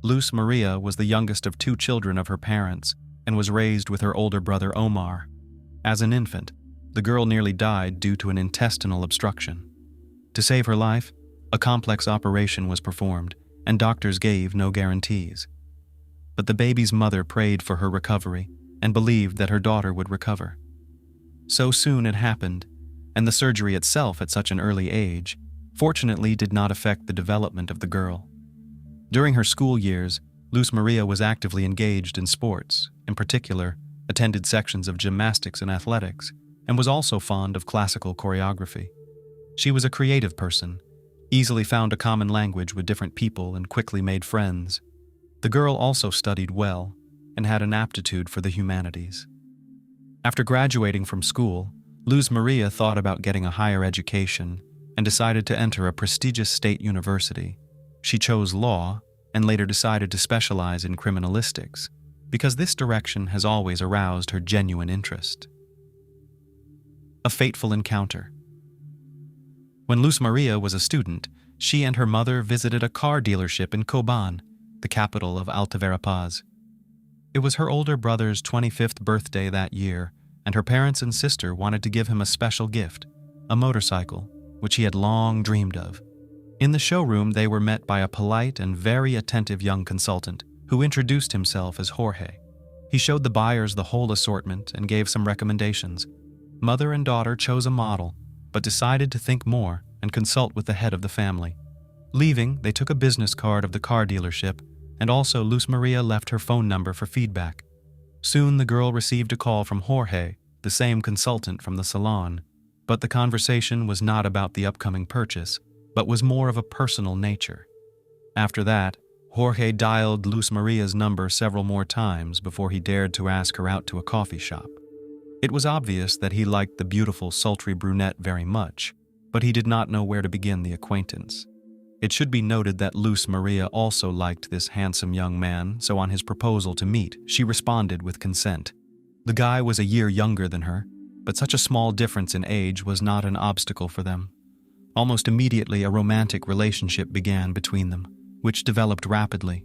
Luz Maria was the youngest of 2 children of her parents and was raised with her older brother Omar. As an infant, the girl nearly died due to an intestinal obstruction. To save her life, a complex operation was performed, and doctors gave no guarantees. But the baby's mother prayed for her recovery and believed that her daughter would recover. So soon it happened, and the surgery itself at such an early age fortunately did not affect the development of the girl. During her school years, Luz Maria was actively engaged in sports, in particular, attended sections of gymnastics and athletics, and was also fond of classical choreography. She was a creative person, easily found a common language with different people and quickly made friends. The girl also studied well and had an aptitude for the humanities. After graduating from school, Luz Maria thought about getting a higher education and decided to enter a prestigious state university. She chose law and later decided to specialize in criminalistics because this direction has always aroused her genuine interest. A fateful encounter. When Luz Maria was a student, she and her mother visited a car dealership in Coban, the capital of Alta Verapaz. It was her older brother's 25th birthday that year, and her parents and sister wanted to give him a special gift, a motorcycle, which he had long dreamed of. In the showroom, they were met by a polite and very attentive young consultant who introduced himself as Jorge. He showed the buyers the whole assortment and gave some recommendations. Mother and daughter chose a model, but decided to think more and consult with the head of the family. Leaving, they took a business card of the car dealership, and also Luz Maria left her phone number for feedback. Soon the girl received a call from Jorge, the same consultant from the salon, but the conversation was not about the upcoming purchase, but was more of a personal nature. After that, Jorge dialed Luz Maria's number several more times before he dared to ask her out to a coffee shop. It was obvious that he liked the beautiful, sultry brunette very much, but he did not know where to begin the acquaintance. It should be noted that Luz Maria also liked this handsome young man, so on his proposal to meet, she responded with consent. The guy was a year younger than her, but such a small difference in age was not an obstacle for them. Almost immediately, a romantic relationship began between them, which developed rapidly.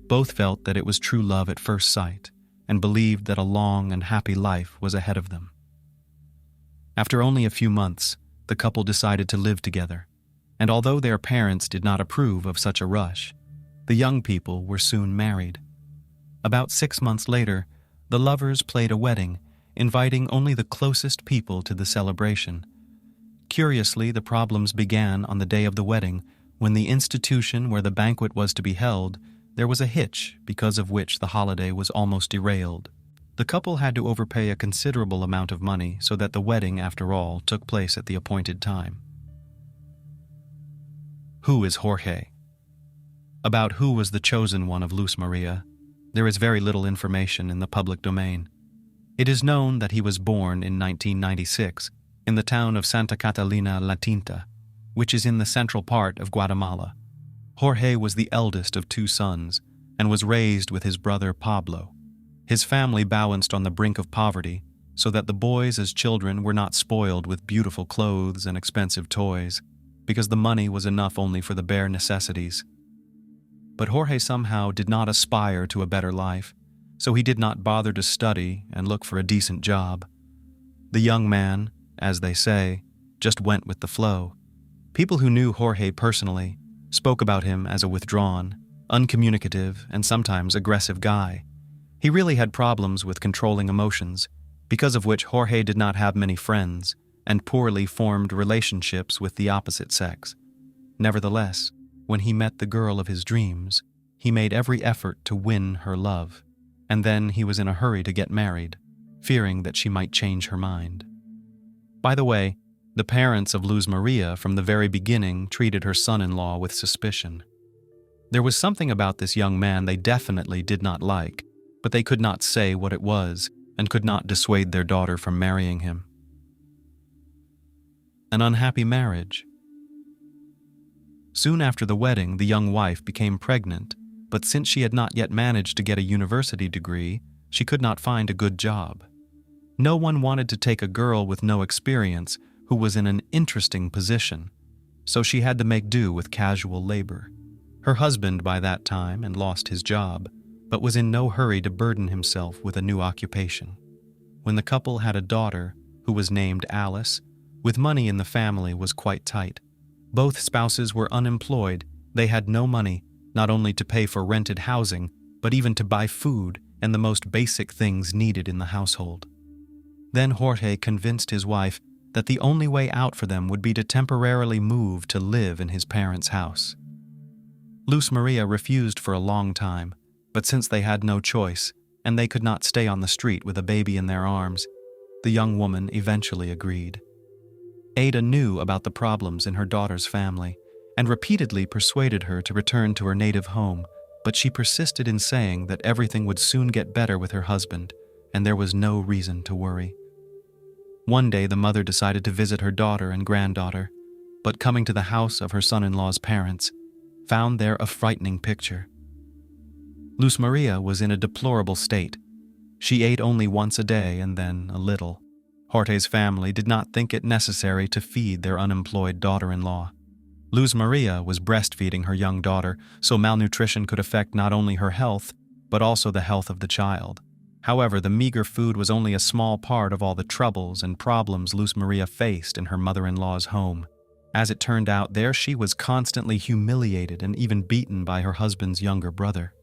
Both felt that it was true love at first sight and believed that a long and happy life was ahead of them. After only a few months, the couple decided to live together, and although their parents did not approve of such a rush, the young people were soon married. About 6 months later, the lovers played a wedding, inviting only the closest people to the celebration. Curiously, the problems began on the day of the wedding, when the institution where the banquet was to be held, there was a hitch because of which the holiday was almost derailed. The couple had to overpay a considerable amount of money so that the wedding, after all, took place at the appointed time. Who is Jorge? About who was the chosen one of Luz Maria, there is very little information in the public domain. It is known that he was born in 1996 in the town of Santa Catalina La Tinta, which is in the central part of Guatemala. Jorge was the eldest of 2 sons and was raised with his brother Pablo. His family balanced on the brink of poverty, so that the boys as children were not spoiled with beautiful clothes and expensive toys, because the money was enough only for the bare necessities. But Jorge somehow did not aspire to a better life, so he did not bother to study and look for a decent job. The young man, as they say, just went with the flow. People who knew Jorge personally spoke about him as a withdrawn, uncommunicative, and sometimes aggressive guy. He really had problems with controlling emotions, because of which Jorge did not have many friends and poorly formed relationships with the opposite sex. Nevertheless, when he met the girl of his dreams, he made every effort to win her love, and then he was in a hurry to get married, fearing that she might change her mind. By the way, the parents of Luz Maria from the very beginning treated her son-in-law with suspicion. There was something about this young man they definitely did not like, but they could not say what it was and could not dissuade their daughter from marrying him. An unhappy marriage. Soon after the wedding, the young wife became pregnant, but since she had not yet managed to get a university degree, she could not find a good job. No one wanted to take a girl with no experience who was in an interesting position, so she had to make do with casual labor. Her husband by that time had lost his job, but was in no hurry to burden himself with a new occupation. When the couple had a daughter, who was named Alice, with money in the family was quite tight. Both spouses were unemployed. They had no money, not only to pay for rented housing, but even to buy food and the most basic things needed in the household. Then Jorge convinced his wife that the only way out for them would be to temporarily move to live in his parents' house. Luz Maria refused for a long time, but since they had no choice, and they could not stay on the street with a baby in their arms, the young woman eventually agreed. Ada knew about the problems in her daughter's family, and repeatedly persuaded her to return to her native home, but she persisted in saying that everything would soon get better with her husband, and there was no reason to worry. One day the mother decided to visit her daughter and granddaughter, but coming to the house of her son-in-law's parents, found there a frightening picture. Luz Maria was in a deplorable state. She ate only once a day and then a little. Jorge's family did not think it necessary to feed their unemployed daughter-in-law. Luz Maria was breastfeeding her young daughter, so malnutrition could affect not only her health, but also the health of the child. However, the meager food was only a small part of all the troubles and problems Luz Maria faced in her mother-in-law's home. As it turned out, there she was constantly humiliated and even beaten by her husband's younger brother.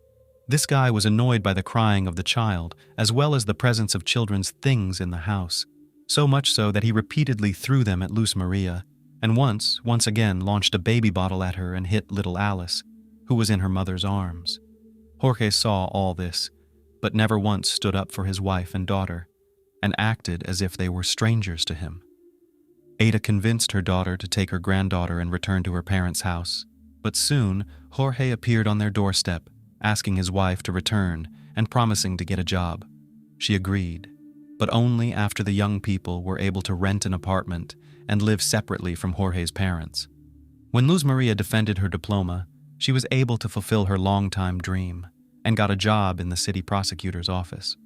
This guy was annoyed by the crying of the child, as well as the presence of children's things in the house, so much so that he repeatedly threw them at Luz Maria, and once again launched a baby bottle at her and hit little Alice, who was in her mother's arms. Jorge saw all this, but never once stood up for his wife and daughter, and acted as if they were strangers to him. Ada convinced her daughter to take her granddaughter and return to her parents' house, But soon, Jorge appeared on their doorstep, asking his wife to return and promising to get a job. She agreed, but only after the young people were able to rent an apartment and live separately from Jorge's parents. When Luz Maria defended her diploma, she was able to fulfill her longtime dream and got a job in the city prosecutor's office.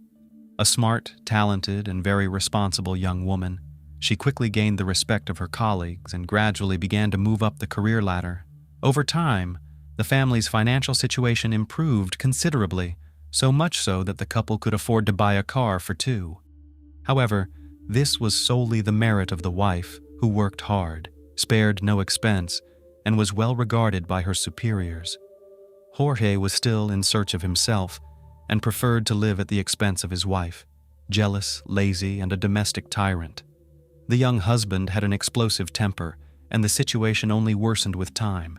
A smart, talented, and very responsible young woman, she quickly gained the respect of her colleagues and gradually began to move up the career ladder. Over time, the family's financial situation improved considerably, so much so that the couple could afford to buy a car for two. However, this was solely the merit of the wife, who worked hard, spared no expense, and was well regarded by her superiors. Jorge was still in search of himself and preferred to live at the expense of his wife, jealous, lazy, and a domestic tyrant. The young husband had an explosive temper, and the situation only worsened with time.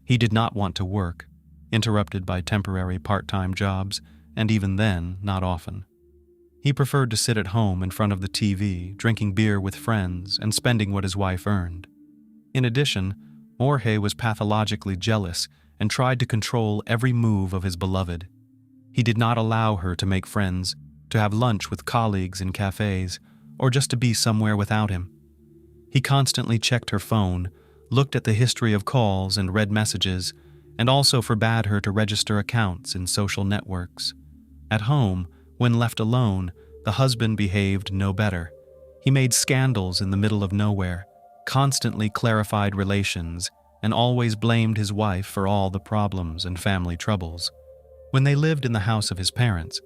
He did not want to work, interrupted by temporary part-time jobs, and even then, not often. He preferred to sit at home in front of the TV, drinking beer with friends and spending what his wife earned. In addition, Jorge was pathologically jealous and tried to control every move of his beloved. He did not allow her to make friends, to have lunch with colleagues in cafes, or just to be somewhere without him. He constantly checked her phone, looked at the history of calls and read messages, and also forbade her to register accounts in social networks. At home, when left alone, the husband behaved no better. He made scandals in the middle of nowhere, constantly clarified relations, and always blamed his wife for all the problems and family troubles. When they lived in the house of his parents,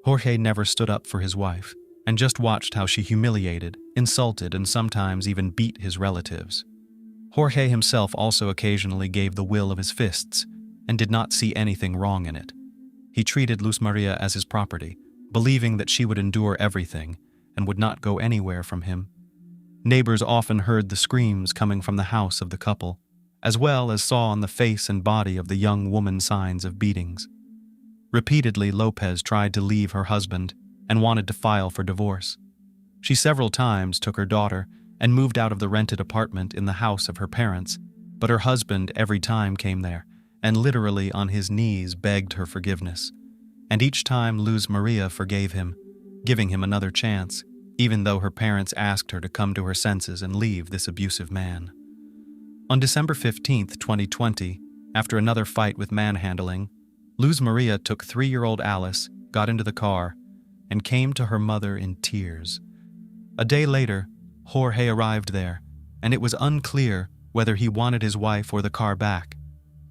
Jorge never stood up for his wife and just watched how she humiliated, insulted, and sometimes even beat his relatives. Jorge himself also occasionally gave the will of his fists and did not see anything wrong in it. He treated Luz Maria as his property, believing that she would endure everything and would not go anywhere from him. Neighbors often heard the screams coming from the house of the couple, as well as saw on the face and body of the young woman signs of beatings. Repeatedly, Lopez tried to leave her husband and wanted to file for divorce. She several times took her daughter and moved out of the rented apartment in the house of her parents, but her husband every time came there and literally on his knees begged her forgiveness. And each time Luz Maria forgave him, giving him another chance, even though her parents asked her to come to her senses and leave this abusive man. On December 15, 2020, after another fight with manhandling, Luz Maria took 3-year-old Alice, got into the car, and came to her mother in tears. A day later, Jorge arrived there, and it was unclear whether he wanted his wife or the car back.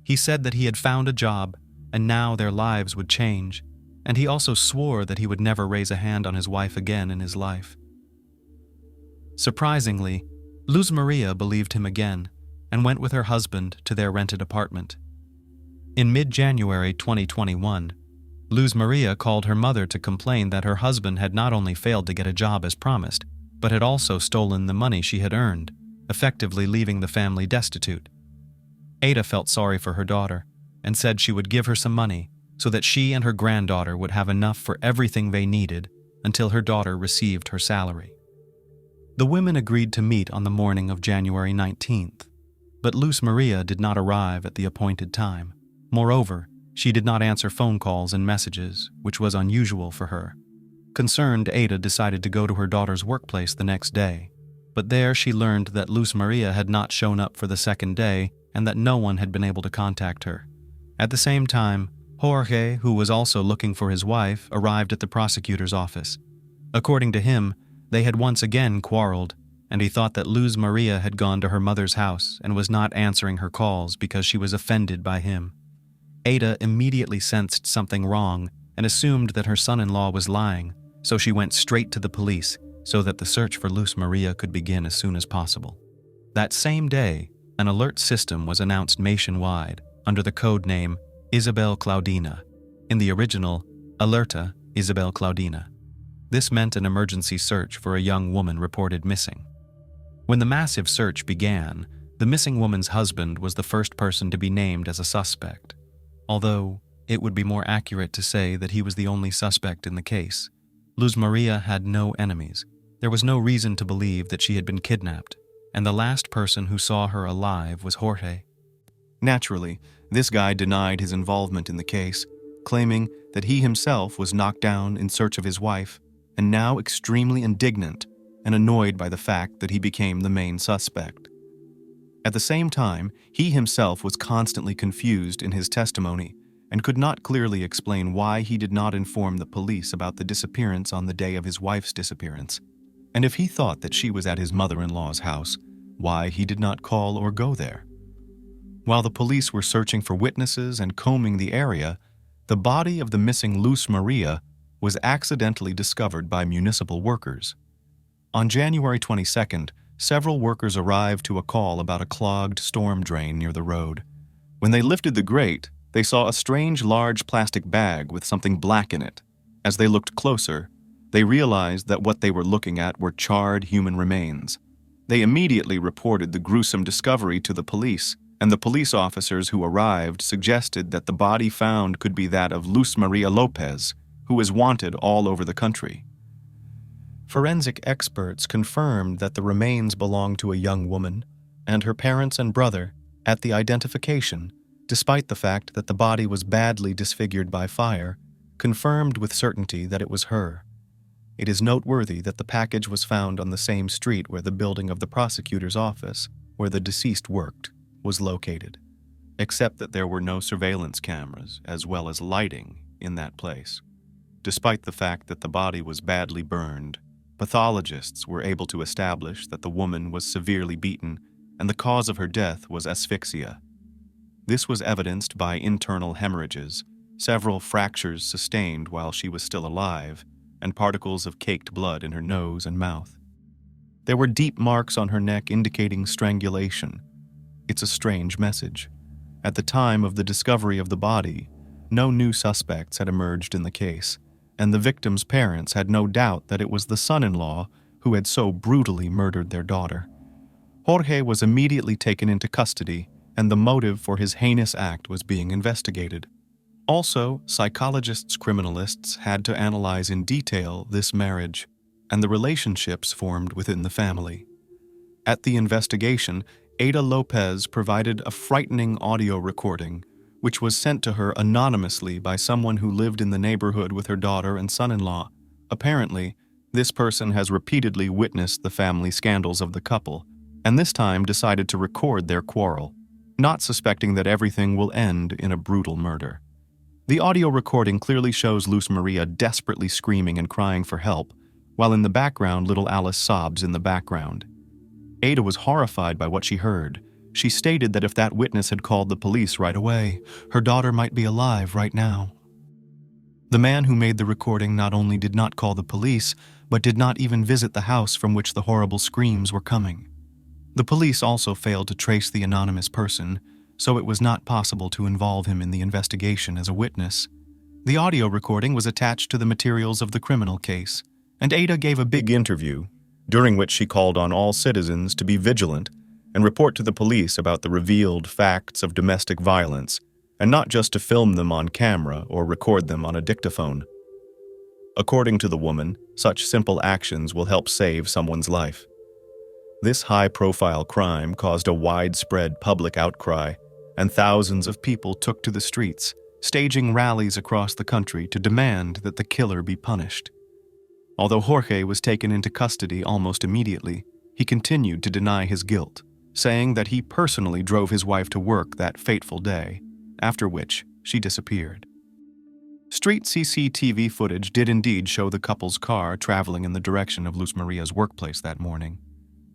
He said that he had found a job, and now their lives would change, and he also swore that he would never raise a hand on his wife again in his life. Surprisingly, Luz Maria believed him again and went with her husband to their rented apartment. In mid-January 2021, Luz Maria called her mother to complain that her husband had not only failed to get a job as promised, but had also stolen the money she had earned, effectively leaving the family destitute. Ada felt sorry for her daughter and said she would give her some money so that she and her granddaughter would have enough for everything they needed until her daughter received her salary. The women agreed to meet on the morning of January 19th, but Luz Maria did not arrive at the appointed time. Moreover, she did not answer phone calls and messages, which was unusual for her. Concerned, Ada decided to go to her daughter's workplace the next day, but there she learned that Luz Maria had not shown up for the second day and that no one had been able to contact her. At the same time, Jorge, who was also looking for his wife, arrived at the prosecutor's office. According to him, they had once again quarreled, and he thought that Luz Maria had gone to her mother's house and was not answering her calls because she was offended by him. Ada immediately sensed something wrong and assumed that her son-in-law was lying, so she went straight to the police so that the search for Luz Maria could begin as soon as possible. That same day, an alert system was announced nationwide under the code name Isabel Claudina, in the original Alerta Isabel Claudina. This meant an emergency search for a young woman reported missing. When the massive search began, the missing woman's husband was the first person to be named as a suspect, although it would be more accurate to say that he was the only suspect in the case. Luz Maria had no enemies. There was no reason to believe that she had been kidnapped, and the last person who saw her alive was Jorge. Naturally, this guy denied his involvement in the case, claiming that he himself was knocked down in search of his wife, and now extremely indignant and annoyed by the fact that he became the main suspect. At the same time, he himself was constantly confused in his testimony and could not clearly explain why he did not inform the police about the disappearance on the day of his wife's disappearance. And if he thought that she was at his mother-in-law's house, why he did not call or go there. While the police were searching for witnesses and combing the area, the body of the missing Luz Maria was accidentally discovered by municipal workers. On January 22nd, several workers arrived to a call about a clogged storm drain near the road. When they lifted the grate, they saw a strange large plastic bag with something black in it. As they looked closer, they realized that what they were looking at were charred human remains. They immediately reported the gruesome discovery to the police, and the police officers who arrived suggested that the body found could be that of Luz Lopez, who is wanted all over the country. Forensic experts confirmed that the remains belonged to a young woman and her parents and brother at the identification, despite the fact that the body was badly disfigured by fire, confirmed with certainty that it was her. It is noteworthy that the package was found on the same street where the building of the prosecutor's office, where the deceased worked, was located, except that there were no surveillance cameras as well as lighting in that place. Despite the fact that the body was badly burned, pathologists were able to establish that the woman was severely beaten and the cause of her death was asphyxia. This was evidenced by internal hemorrhages, several fractures sustained while she was still alive, and particles of caked blood in her nose and mouth. There were deep marks on her neck indicating strangulation. It's a strange message. At the time of the discovery of the body, no new suspects had emerged in the case, and the victim's parents had no doubt that it was the son-in-law who had so brutally murdered their daughter. Jorge was immediately taken into custody, and the motive for his heinous act was being investigated. Also, psychologists criminalists had to analyze in detail this marriage and the relationships formed within the family. At the investigation, Ada Lopez provided a frightening audio recording, which was sent to her anonymously by someone who lived in the neighborhood with her daughter and son-in-law. Apparently, this person has repeatedly witnessed the family scandals of the couple, and this time decided to record their quarrel, not suspecting that everything will end in a brutal murder. The audio recording clearly shows Luz Maria desperately screaming and crying for help, while in the background little Alice sobs in the background. Ada was horrified by what she heard. She stated that if that witness had called the police right away, her daughter might be alive right now. The man who made the recording not only did not call the police, but did not even visit the house from which the horrible screams were coming. The police also failed to trace the anonymous person, so it was not possible to involve him in the investigation as a witness. The audio recording was attached to the materials of the criminal case, and Ada gave a big interview, during which she called on all citizens to be vigilant and report to the police about the revealed facts of domestic violence, and not just to film them on camera or record them on a dictaphone. According to the woman, such simple actions will help save someone's life. This high-profile crime caused a widespread public outcry, and thousands of people took to the streets, staging rallies across the country to demand that the killer be punished. Although Jorge was taken into custody almost immediately, he continued to deny his guilt, saying that he personally drove his wife to work that fateful day, after which she disappeared. Street CCTV footage did indeed show the couple's car traveling in the direction of Luz Maria's workplace that morning.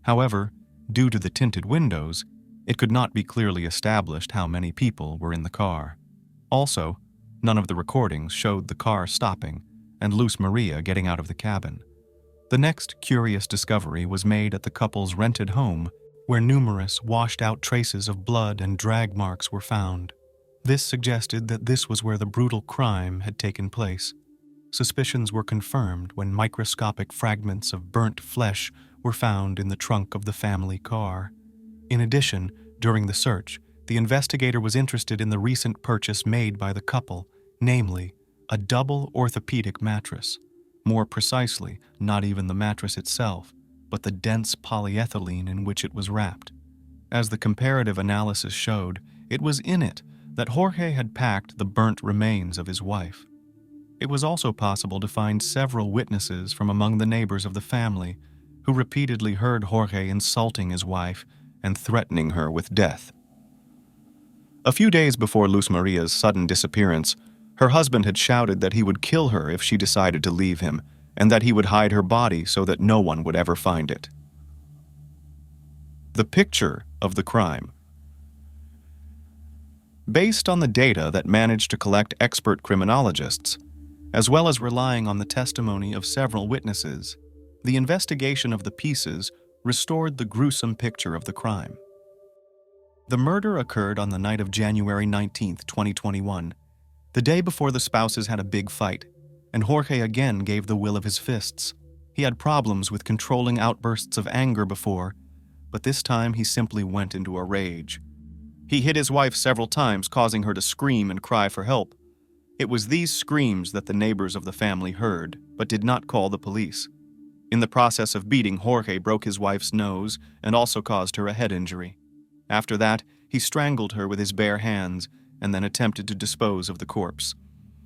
However, due to the tinted windows, it could not be clearly established how many people were in the car. Also, none of the recordings showed the car stopping and Luz Maria getting out of the cabin. The next curious discovery was made at the couple's rented home, where numerous washed-out traces of blood and drag marks were found. This suggested that this was where the brutal crime had taken place. Suspicions were confirmed when microscopic fragments of burnt flesh were found in the trunk of the family car. In addition, during the search, the investigator was interested in the recent purchase made by the couple, namely, a double orthopedic mattress. More precisely, not even the mattress itself, but the dense polyethylene in which it was wrapped. As the comparative analysis showed, it was in it that Jorge had packed the burnt remains of his wife. It was also possible to find several witnesses from among the neighbors of the family who repeatedly heard Jorge insulting his wife and threatening her with death. A few days before Luz Maria's sudden disappearance, her husband had shouted that he would kill her if she decided to leave him, and that he would hide her body so that no one would ever find it. The picture of the crime. Based on the data that managed to collect expert criminologists, as well as relying on the testimony of several witnesses, the investigation of the pieces restored the gruesome picture of the crime. The murder occurred on the night of January 19, 2021, the day before the spouses had a big fight, and Jorge again gave the will of his fists. He had problems with controlling outbursts of anger before, but this time he simply went into a rage. He hit his wife several times, causing her to scream and cry for help. It was these screams that the neighbors of the family heard, but did not call the police. In the process of beating, Jorge broke his wife's nose and also caused her a head injury. After that, he strangled her with his bare hands and then attempted to dispose of the corpse.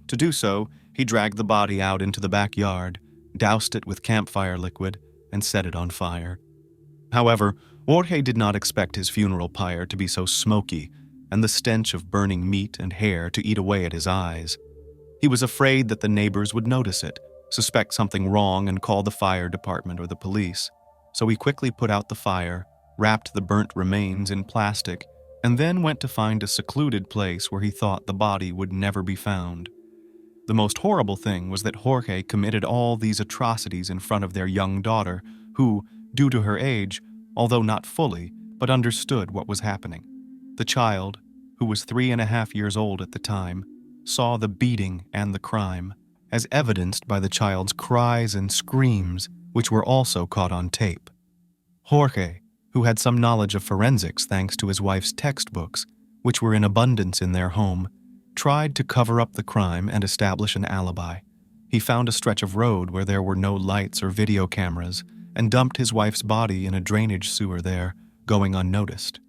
To do so, he dragged the body out into the backyard, doused it with campfire liquid, and set it on fire. However, Jorge did not expect his funeral pyre to be so smoky and the stench of burning meat and hair to eat away at his eyes. He was afraid that the neighbors would notice it, suspect something wrong, and call the fire department or the police. So he quickly put out the fire, wrapped the burnt remains in plastic, and then went to find a secluded place where he thought the body would never be found. The most horrible thing was that Jorge committed all these atrocities in front of their young daughter, who, due to her age, although not fully, but understood what was happening. The child, who was 3.5 years old at the time, saw the beating and the crime, as evidenced by the child's cries and screams, which were also caught on tape. Jorge, who had some knowledge of forensics thanks to his wife's textbooks, which were in abundance in their home, tried to cover up the crime and establish an alibi. He found a stretch of road where there were no lights or video cameras and dumped his wife's body in a drainage sewer there, going unnoticed.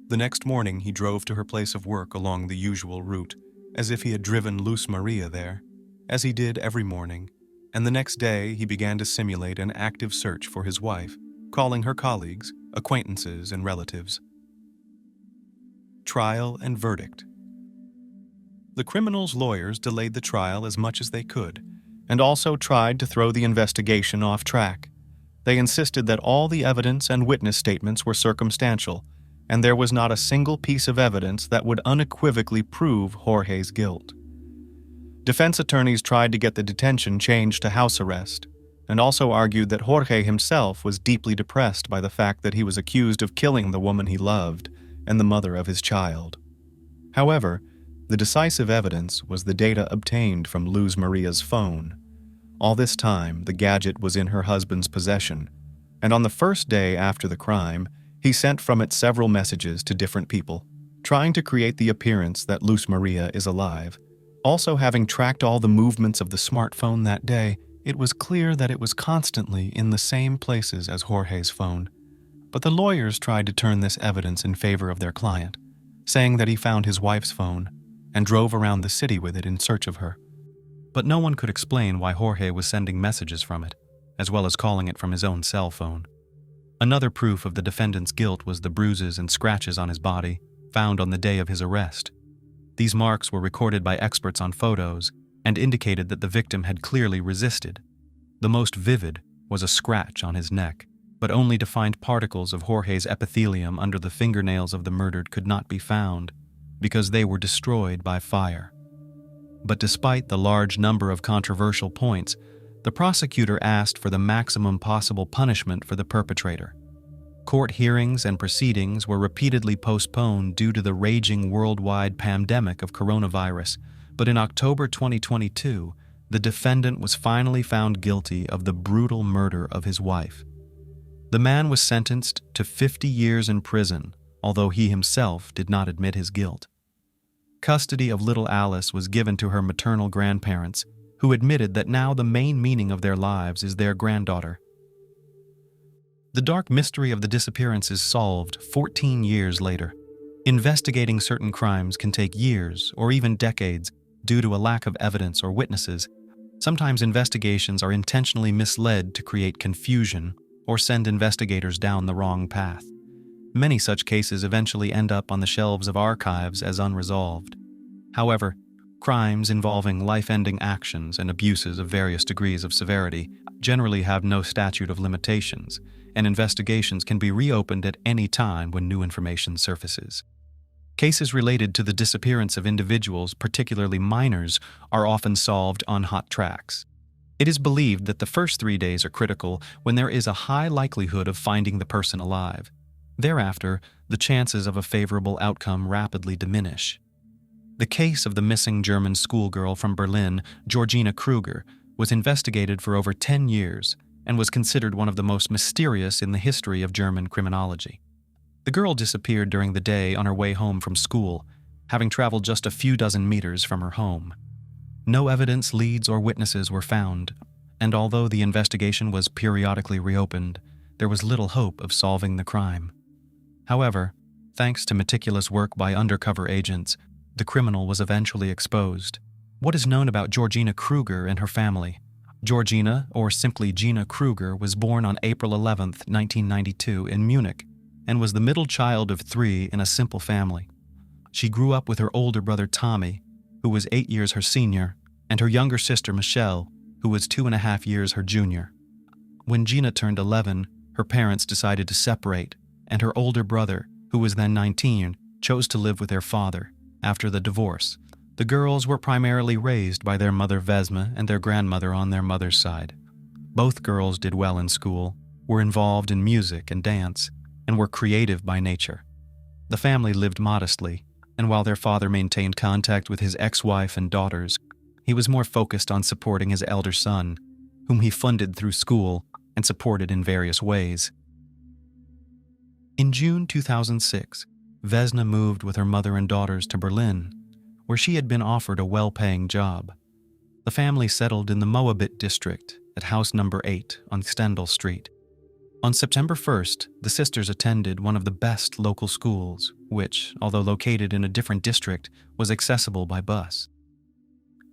The next morning, he drove to her place of work along the usual route, as if he had driven Luz Maria there, as he did every morning, and the next day he began to simulate an active search for his wife, calling her colleagues, acquaintances, and relatives. Trial and verdict. The criminal's lawyers delayed the trial as much as they could, and also tried to throw the investigation off track. They insisted that all the evidence and witness statements were circumstantial, and there was not a single piece of evidence that would unequivocally prove Jorge's guilt. Defense attorneys tried to get the detention changed to house arrest, and also argued that Jorge himself was deeply depressed by the fact that he was accused of killing the woman he loved and the mother of his child. However, the decisive evidence was the data obtained from Luz Maria's phone. All this time, the gadget was in her husband's possession, and on the first day after the crime, he sent from it several messages to different people, trying to create the appearance that Luz Maria is alive. Also, having tracked all the movements of the smartphone that day, it was clear that it was constantly in the same places as Jorge's phone. But the lawyers tried to turn this evidence in favor of their client, saying that he found his wife's phone and drove around the city with it in search of her. But no one could explain why Jorge was sending messages from it, as well as calling it from his own cell phone. Another proof of the defendant's guilt was the bruises and scratches on his body found on the day of his arrest. These marks were recorded by experts on photos and indicated that the victim had clearly resisted. The most vivid was a scratch on his neck, but only to find particles of Jorge's epithelium under the fingernails of the murdered could not be found because they were destroyed by fire. But despite the large number of controversial points, the prosecutor asked for the maximum possible punishment for the perpetrator. Court hearings and proceedings were repeatedly postponed due to the raging worldwide pandemic of coronavirus, but in October 2022, the defendant was finally found guilty of the brutal murder of his wife. The man was sentenced to 50 years in prison, although he himself did not admit his guilt. Custody of little Alice was given to her maternal grandparents, who admitted that now the main meaning of their lives is their granddaughter. The dark mystery of the disappearance is solved 14 years later. Investigating certain crimes can take years or even decades due to a lack of evidence or witnesses. Sometimes investigations are intentionally misled to create confusion or send investigators down the wrong path. Many such cases eventually end up on the shelves of archives as unresolved. However, crimes involving life-ending actions and abuses of various degrees of severity generally have no statute of limitations, and investigations can be reopened at any time when new information surfaces. Cases related to the disappearance of individuals, particularly minors, are often solved on hot tracks. It is believed that the first 3 days are critical when there is a high likelihood of finding the person alive. Thereafter, the chances of a favorable outcome rapidly diminish. The case of the missing German schoolgirl from Berlin, Georgina Kruger, was investigated for over 10 years and was considered one of the most mysterious in the history of German criminology. The girl disappeared during the day on her way home from school, having traveled just a few dozen meters from her home. No evidence, leads, or witnesses were found, and although the investigation was periodically reopened, there was little hope of solving the crime. However, thanks to meticulous work by undercover agents, the criminal was eventually exposed. What is known about Georgina Kruger and her family? Georgina, or simply Gina Kruger, was born on April 11, 1992, in Munich, and was the middle child of 3 in a simple family. She grew up with her older brother Tommy, who was 8 years her senior, and her younger sister Michelle, who was 2.5 years her junior. When Gina turned 11, her parents decided to separate, and her older brother, who was then 19, chose to live with their father. After the divorce, the girls were primarily raised by their mother Vesma and their grandmother on their mother's side. Both girls did well in school, were involved in music and dance, and were creative by nature. The family lived modestly, and while their father maintained contact with his ex-wife and daughters, he was more focused on supporting his elder son, whom he funded through school and supported in various ways. In June 2006, Vesna moved with her mother and daughters to Berlin, where she had been offered a well-paying job. The family settled in the Moabit district at house number 8 on Stendal Street. On September 1st, the sisters attended one of the best local schools, which, although located in a different district, was accessible by bus.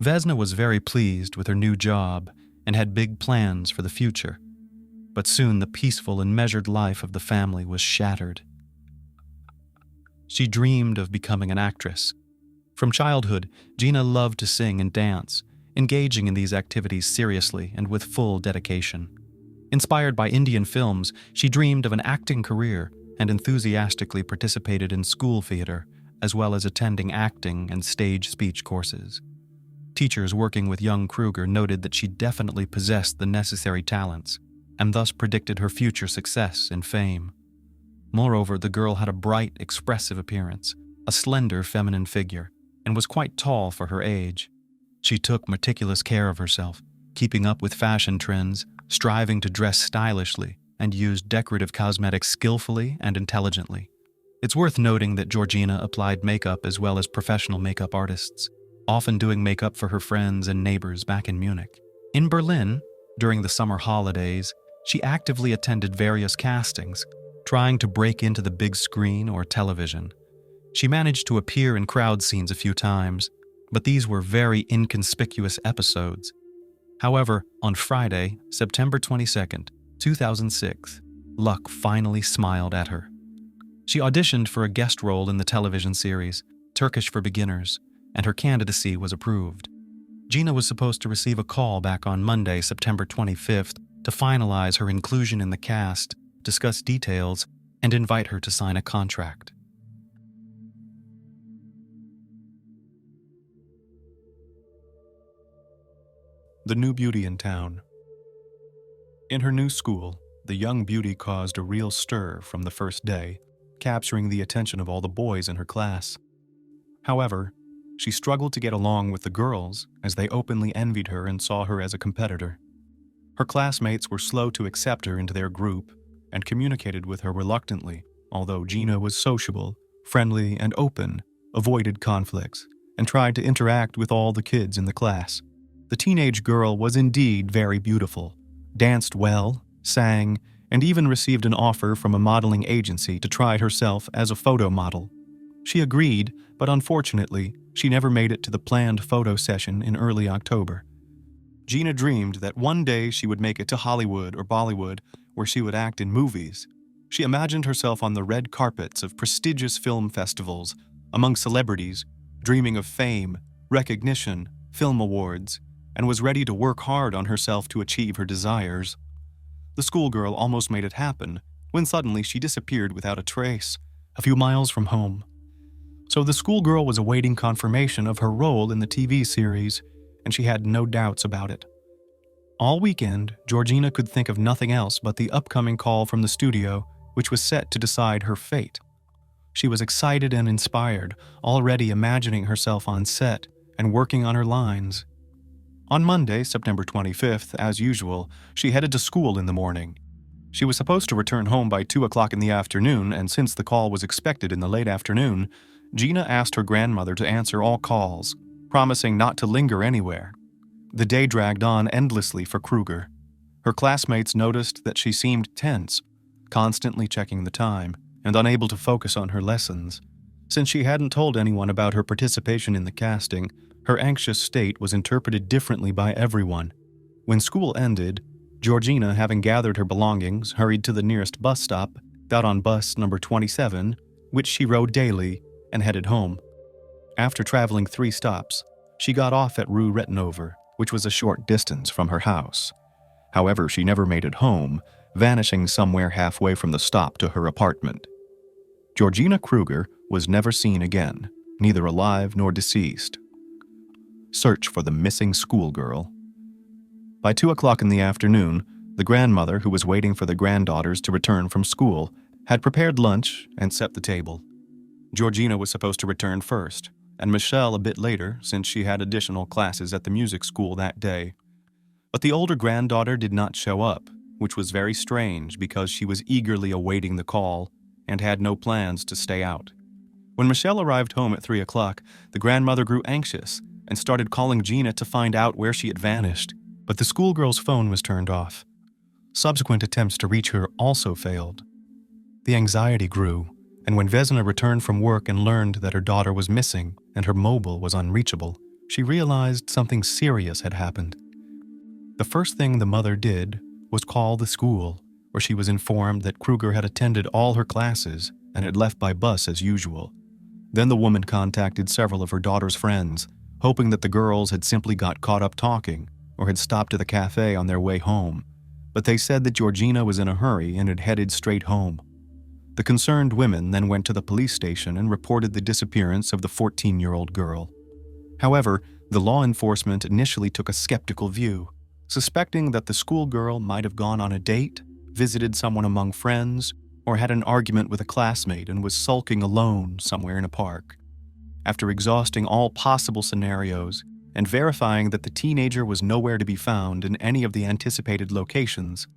Vesna was very pleased with her new job and had big plans for the future. But soon the peaceful and measured life of the family was shattered. She dreamed of becoming an actress. From childhood, Gina loved to sing and dance, engaging in these activities seriously and with full dedication. Inspired by Indian films, she dreamed of an acting career and enthusiastically participated in school theater, as well as attending acting and stage speech courses. Teachers working with young Kruger noted that she definitely possessed the necessary talents, and thus predicted her future success and fame. Moreover, the girl had a bright, expressive appearance, a slender feminine figure, and was quite tall for her age. She took meticulous care of herself, keeping up with fashion trends, striving to dress stylishly, and used decorative cosmetics skillfully and intelligently. It's worth noting that Georgina applied makeup as well as professional makeup artists, often doing makeup for her friends and neighbors back in Munich. In Berlin, during the summer holidays, she actively attended various castings, trying to break into the big screen or television. She managed to appear in crowd scenes a few times, but these were very inconspicuous episodes. However, on Friday, September 22nd, 2006, luck finally smiled at her. She auditioned for a guest role in the television series, Turkish for Beginners, and her candidacy was approved. Gina was supposed to receive a call back on Monday, September 25th, to finalize her inclusion in the cast, discuss details, and invite her to sign a contract. The new beauty in town. In her new school, the young beauty caused a real stir from the first day, capturing the attention of all the boys in her class. However, she struggled to get along with the girls as they openly envied her and saw her as a competitor. Her classmates were slow to accept her into their group and communicated with her reluctantly, although Gina was sociable, friendly, and open, avoided conflicts, and tried to interact with all the kids in the class. The teenage girl was indeed very beautiful, danced well, sang, and even received an offer from a modeling agency to try herself as a photo model. She agreed, but unfortunately, she never made it to the planned photo session in early October. Gina dreamed that one day she would make it to Hollywood or Bollywood, where she would act in movies. She imagined herself on the red carpets of prestigious film festivals, among celebrities, dreaming of fame, recognition, film awards, and was ready to work hard on herself to achieve her desires. The schoolgirl almost made it happen, when suddenly she disappeared without a trace, a few miles from home. So the schoolgirl was awaiting confirmation of her role in the TV series, and she had no doubts about it. All weekend, Georgina could think of nothing else but the upcoming call from the studio, which was set to decide her fate. She was excited and inspired, already imagining herself on set and working on her lines. On Monday, September 25th, as usual, she headed to school in the morning. She was supposed to return home by 2 o'clock in the afternoon, and since the call was expected in the late afternoon, Gina asked her grandmother to answer all calls, promising not to linger anywhere. The day dragged on endlessly for Kruger. Her classmates noticed that she seemed tense, constantly checking the time, and unable to focus on her lessons. Since she hadn't told anyone about her participation in the casting, her anxious state was interpreted differently by everyone. When school ended, Georgina, having gathered her belongings, hurried to the nearest bus stop, got on bus number 27, which she rode daily, and headed home. After traveling 3 stops, she got off at Rue Retenover, which was a short distance from her house. However, she never made it home, vanishing somewhere halfway from the stop to her apartment. Georgina Kruger was never seen again, neither alive nor deceased. Search for the missing schoolgirl. By 2 o'clock in the afternoon, the grandmother, who was waiting for the granddaughters to return from school, had prepared lunch and set the table. Georgina was supposed to return first, and Michelle a bit later, since she had additional classes at the music school that day. But the older granddaughter did not show up, which was very strange because she was eagerly awaiting the call and had no plans to stay out. When Michelle arrived home at 3 o'clock, the grandmother grew anxious and started calling Gina to find out where she had vanished, but the schoolgirl's phone was turned off. Subsequent attempts to reach her also failed. The anxiety grew, and when Vesna returned from work and learned that her daughter was missing and her mobile was unreachable, she realized something serious had happened. The first thing the mother did was call the school, where she was informed that Kruger had attended all her classes and had left by bus as usual. Then the woman contacted several of her daughter's friends, hoping that the girls had simply got caught up talking or had stopped at the cafe on their way home, but they said that Georgina was in a hurry and had headed straight home. The concerned women then went to the police station and reported the disappearance of the 14-year-old girl. However, the law enforcement initially took a skeptical view, suspecting that the schoolgirl might have gone on a date, visited someone among friends, or had an argument with a classmate and was sulking alone somewhere in a park. After exhausting all possible scenarios and verifying that the teenager was nowhere to be found in any of the anticipated locations,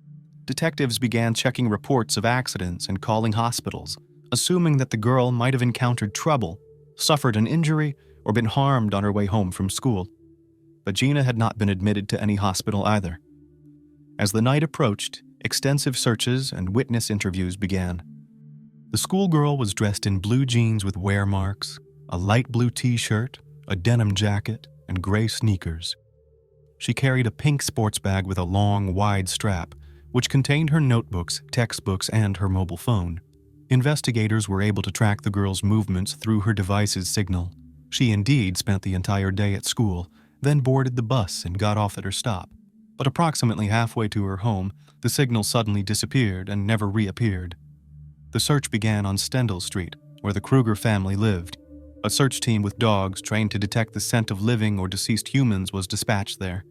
detectives began checking reports of accidents and calling hospitals, assuming that the girl might have encountered trouble, suffered an injury, or been harmed on her way home from school. But Gina had not been admitted to any hospital either. As the night approached, extensive searches and witness interviews began. The schoolgirl was dressed in blue jeans with wear marks, a light blue t-shirt, a denim jacket, and gray sneakers. She carried a pink sports bag with a long, wide strap, which contained her notebooks, textbooks, and her mobile phone. Investigators were able to track the girl's movements through her device's signal. She indeed spent the entire day at school, then boarded the bus and got off at her stop. But approximately halfway to her home, the signal suddenly disappeared and never reappeared. The search began on Stendhal Street, where the Kruger family lived. A search team with dogs trained to detect the scent of living or deceased humans was dispatched there.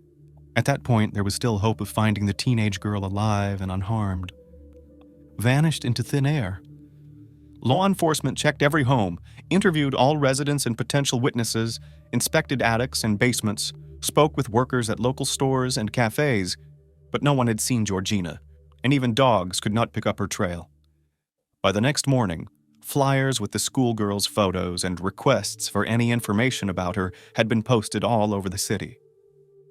At that point, there was still hope of finding the teenage girl alive and unharmed. Vanished into thin air. Law enforcement checked every home, interviewed all residents and potential witnesses, inspected attics and basements, spoke with workers at local stores and cafes, but no one had seen Georgina, and even dogs could not pick up her trail. By the next morning, flyers with the schoolgirl's photos and requests for any information about her had been posted all over the city.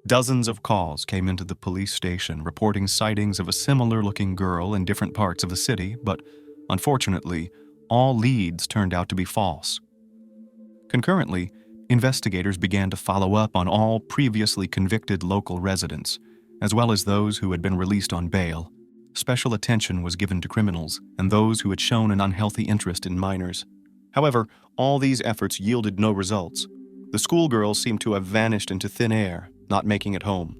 Dozens of calls came into the police station reporting sightings of a similar-looking girl in different parts of the city, but unfortunately, all leads turned out to be false. Concurrently, investigators began to follow up on all previously convicted local residents, as well as those who had been released on bail. Special attention was given to criminals and those who had shown an unhealthy interest in minors. However, all these efforts yielded no results. The schoolgirl seemed to have vanished into thin air, not making it home.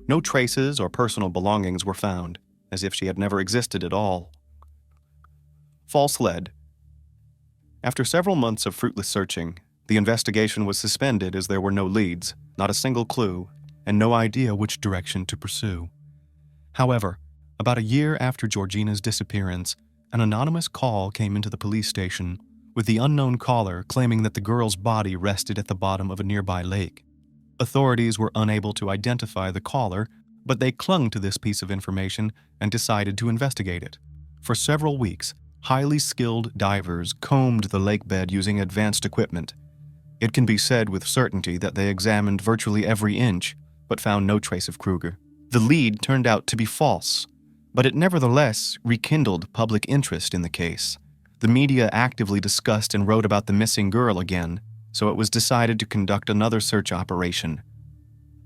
No traces or personal belongings were found, as if she had never existed at all. False lead. After several months of fruitless searching, the investigation was suspended as there were no leads, not a single clue, and no idea which direction to pursue. However, about a year after Georgina's disappearance, an anonymous call came into the police station, with the unknown caller claiming that the girl's body rested at the bottom of a nearby lake. Authorities were unable to identify the caller, but they clung to this piece of information and decided to investigate it. For several weeks, highly skilled divers combed the lake bed using advanced equipment. It can be said with certainty that they examined virtually every inch, but found no trace of Kruger. The lead turned out to be false, but it nevertheless rekindled public interest in the case. The media actively discussed and wrote about the missing girl again, so it was decided to conduct another search operation.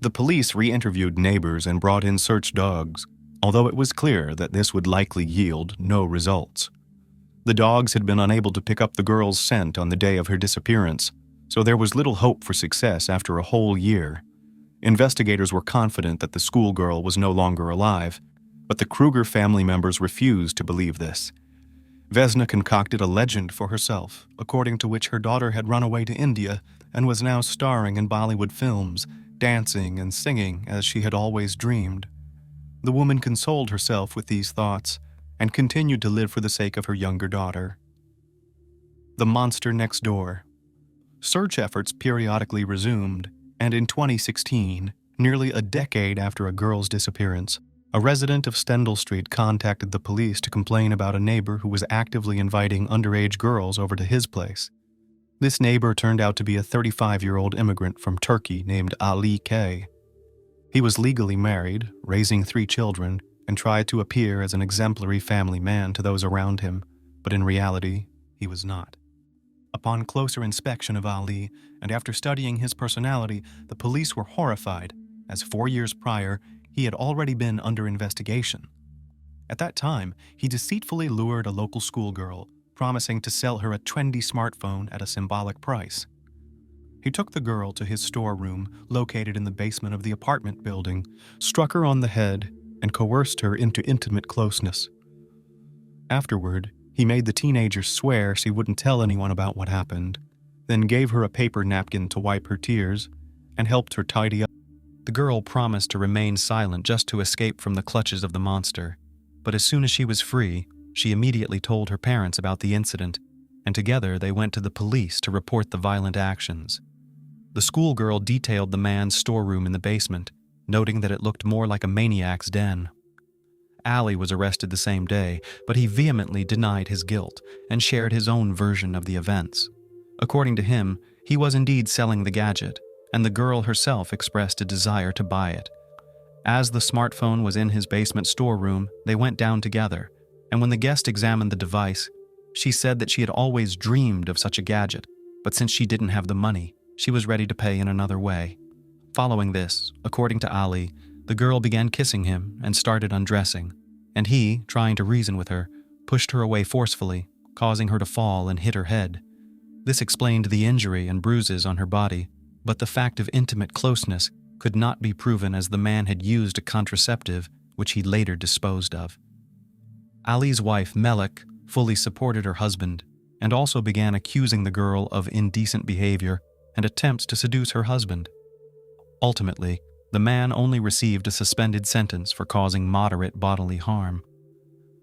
The police re-interviewed neighbors and brought in search dogs, although it was clear that this would likely yield no results. The dogs had been unable to pick up the girl's scent on the day of her disappearance, so there was little hope for success after a whole year. Investigators were confident that the schoolgirl was no longer alive, but the Kruger family members refused to believe this. Vesna concocted a legend for herself, according to which her daughter had run away to India and was now starring in Bollywood films, dancing and singing as she had always dreamed. The woman consoled herself with these thoughts and continued to live for the sake of her younger daughter. The monster next door. Search efforts periodically resumed, and in 2016, nearly a decade after a girl's disappearance, a resident of Stendhal Street contacted the police to complain about a neighbor who was actively inviting underage girls over to his place. This neighbor turned out to be a 35-year-old immigrant from Turkey named Ali K. He was legally married, raising 3 children, and tried to appear as an exemplary family man to those around him, but in reality, he was not. Upon closer inspection of Ali, and after studying his personality, the police were horrified, as 4 years prior, he had already been under investigation. At that time, he deceitfully lured a local schoolgirl, promising to sell her a trendy smartphone at a symbolic price. He took the girl to his storeroom, located in the basement of the apartment building, struck her on the head, and coerced her into intimate closeness. Afterward, he made the teenager swear she wouldn't tell anyone about what happened, then gave her a paper napkin to wipe her tears, and helped her tidy up. The girl promised to remain silent just to escape from the clutches of the monster, but as soon as she was free, she immediately told her parents about the incident, and together they went to the police to report the violent actions. The schoolgirl detailed the man's storeroom in the basement, noting that it looked more like a maniac's den. Ali was arrested the same day, but he vehemently denied his guilt and shared his own version of the events. According to him, he was indeed selling the gadget, and the girl herself expressed a desire to buy it. As the smartphone was in his basement storeroom, they went down together, and when the guest examined the device, she said that she had always dreamed of such a gadget, but since she didn't have the money, she was ready to pay in another way. Following this, according to Ali, the girl began kissing him and started undressing, and he, trying to reason with her, pushed her away forcefully, causing her to fall and hit her head. This explained the injury and bruises on her body, but the fact of intimate closeness could not be proven as the man had used a contraceptive, which he later disposed of. Ali's wife, Melik, fully supported her husband and also began accusing the girl of indecent behavior and attempts to seduce her husband. Ultimately, the man only received a suspended sentence for causing moderate bodily harm.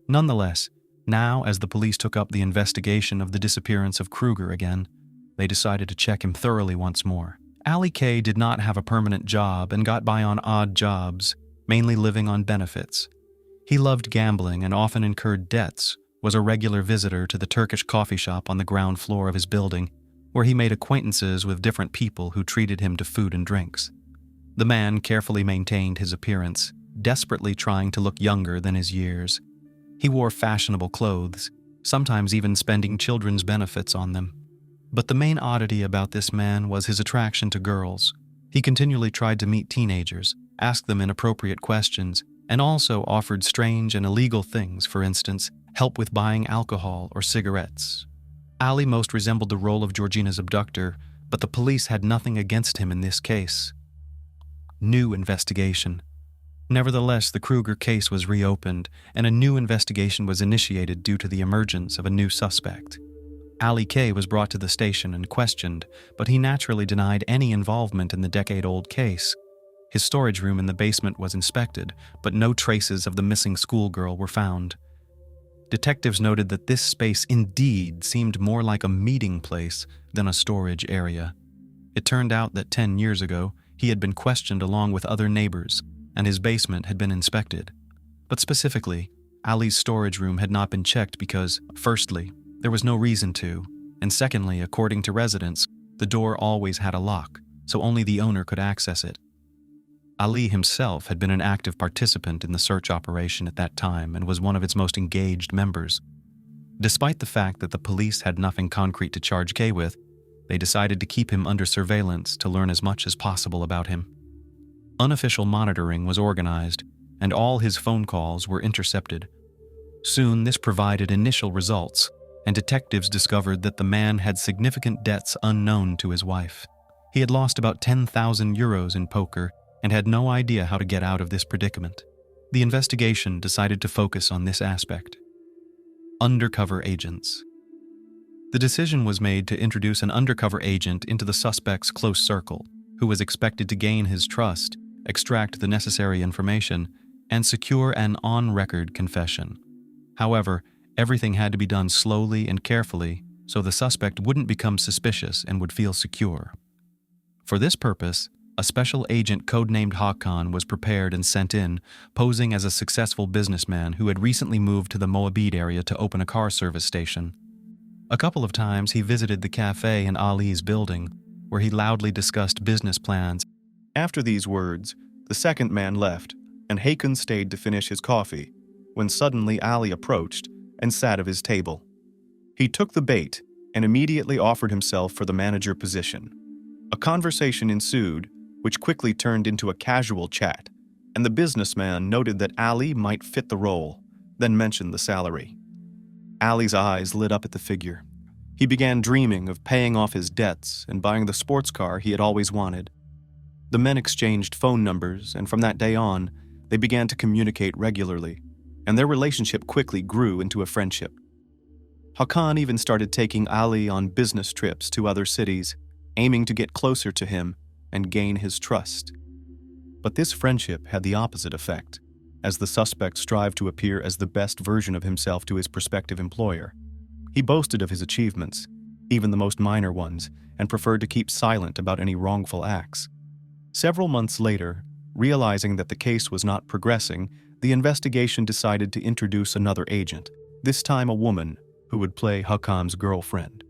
Nonetheless, now as the police took up the investigation of the disappearance of Kruger again, they decided to check him thoroughly once more. Ali K did not have a permanent job and got by on odd jobs, mainly living on benefits. He loved gambling and often incurred debts, was a regular visitor to the Turkish coffee shop on the ground floor of his building, where he made acquaintances with different people who treated him to food and drinks. The man carefully maintained his appearance, desperately trying to look younger than his years. He wore fashionable clothes, sometimes even spending children's benefits on them. But the main oddity about this man was his attraction to girls. He continually tried to meet teenagers, ask them inappropriate questions, and also offered strange and illegal things, for instance, help with buying alcohol or cigarettes. Ali most resembled the role of Georgina's abductor, but the police had nothing against him in this case. New investigation. Nevertheless, the Kruger case was reopened, and a new investigation was initiated due to the emergence of a new suspect. Ali K. was brought to the station and questioned, but he naturally denied any involvement in the decade-old case. His storage room in the basement was inspected, but no traces of the missing schoolgirl were found. Detectives noted that this space indeed seemed more like a meeting place than a storage area. It turned out that 10 years ago, he had been questioned along with other neighbors, and his basement had been inspected. But specifically, Ali's storage room had not been checked because, firstly, there was no reason to, and secondly, according to residents, the door always had a lock, so only the owner could access it. Ali himself had been an active participant in the search operation at that time and was one of its most engaged members. Despite the fact that the police had nothing concrete to charge Kay with, they decided to keep him under surveillance to learn as much as possible about him. Unofficial monitoring was organized, and all his phone calls were intercepted. Soon, this provided initial results, and detectives discovered that the man had significant debts unknown to his wife. He had lost about 10,000 euros in poker and had no idea how to get out of this predicament. The investigation decided to focus on this aspect. Undercover agents. The decision was made to introduce an undercover agent into the suspect's close circle, who was expected to gain his trust, extract the necessary information, and secure an on-record confession. However, everything had to be done slowly and carefully so the suspect wouldn't become suspicious and would feel secure. For this purpose, a special agent codenamed Hakan was prepared and sent in, posing as a successful businessman who had recently moved to the Moabit area to open a car service station. A couple of times he visited the cafe in Ali's building, where he loudly discussed business plans. After these words, the second man left, and Hakan stayed to finish his coffee, when suddenly Ali approached and sat at his table. He took the bait and immediately offered himself for the manager position. A conversation ensued, which quickly turned into a casual chat, and the businessman noted that Ali might fit the role, then mentioned the salary. Ali's eyes lit up at the figure. He began dreaming of paying off his debts and buying the sports car he had always wanted. The men exchanged phone numbers, and from that day on, they began to communicate regularly, and their relationship quickly grew into a friendship. Hakan even started taking Ali on business trips to other cities, aiming to get closer to him and gain his trust. But this friendship had the opposite effect, as the suspect strived to appear as the best version of himself to his prospective employer. He boasted of his achievements, even the most minor ones, and preferred to keep silent about any wrongful acts. Several months later, realizing that the case was not progressing, the investigation decided to introduce another agent, this time a woman, who would play Hakam's girlfriend.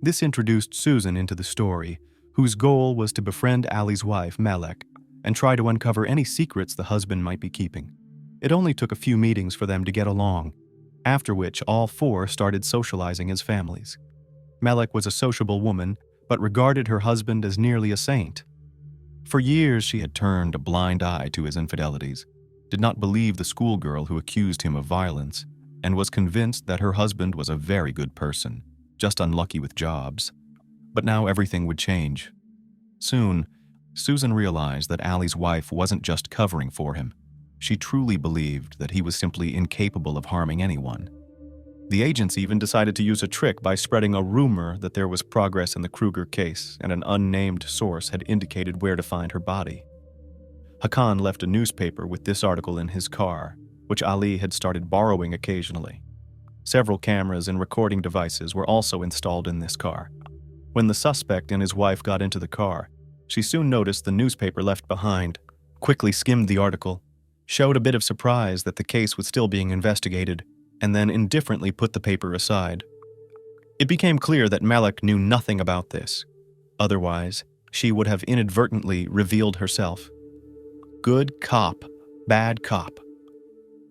This introduced Susan into the story, whose goal was to befriend Ali's wife, Malek, and try to uncover any secrets the husband might be keeping. It only took a few meetings for them to get along, after which all four started socializing as families. Malek was a sociable woman, but regarded her husband as nearly a saint. For years she had turned a blind eye to his infidelities, did not believe the schoolgirl who accused him of violence, and was convinced that her husband was a very good person, just unlucky with jobs. But now everything would change. Soon, Susan realized that Ali's wife wasn't just covering for him. She truly believed that he was simply incapable of harming anyone. The agents even decided to use a trick by spreading a rumor that there was progress in the Kruger case and an unnamed source had indicated where to find her body. Hakan left a newspaper with this article in his car, which Ali had started borrowing occasionally. Several cameras and recording devices were also installed in this car. When the suspect and his wife got into the car, she soon noticed the newspaper left behind, quickly skimmed the article, showed a bit of surprise that the case was still being investigated, and then indifferently put the paper aside. It became clear that Malek knew nothing about this. Otherwise, she would have inadvertently revealed herself. Good cop, bad cop.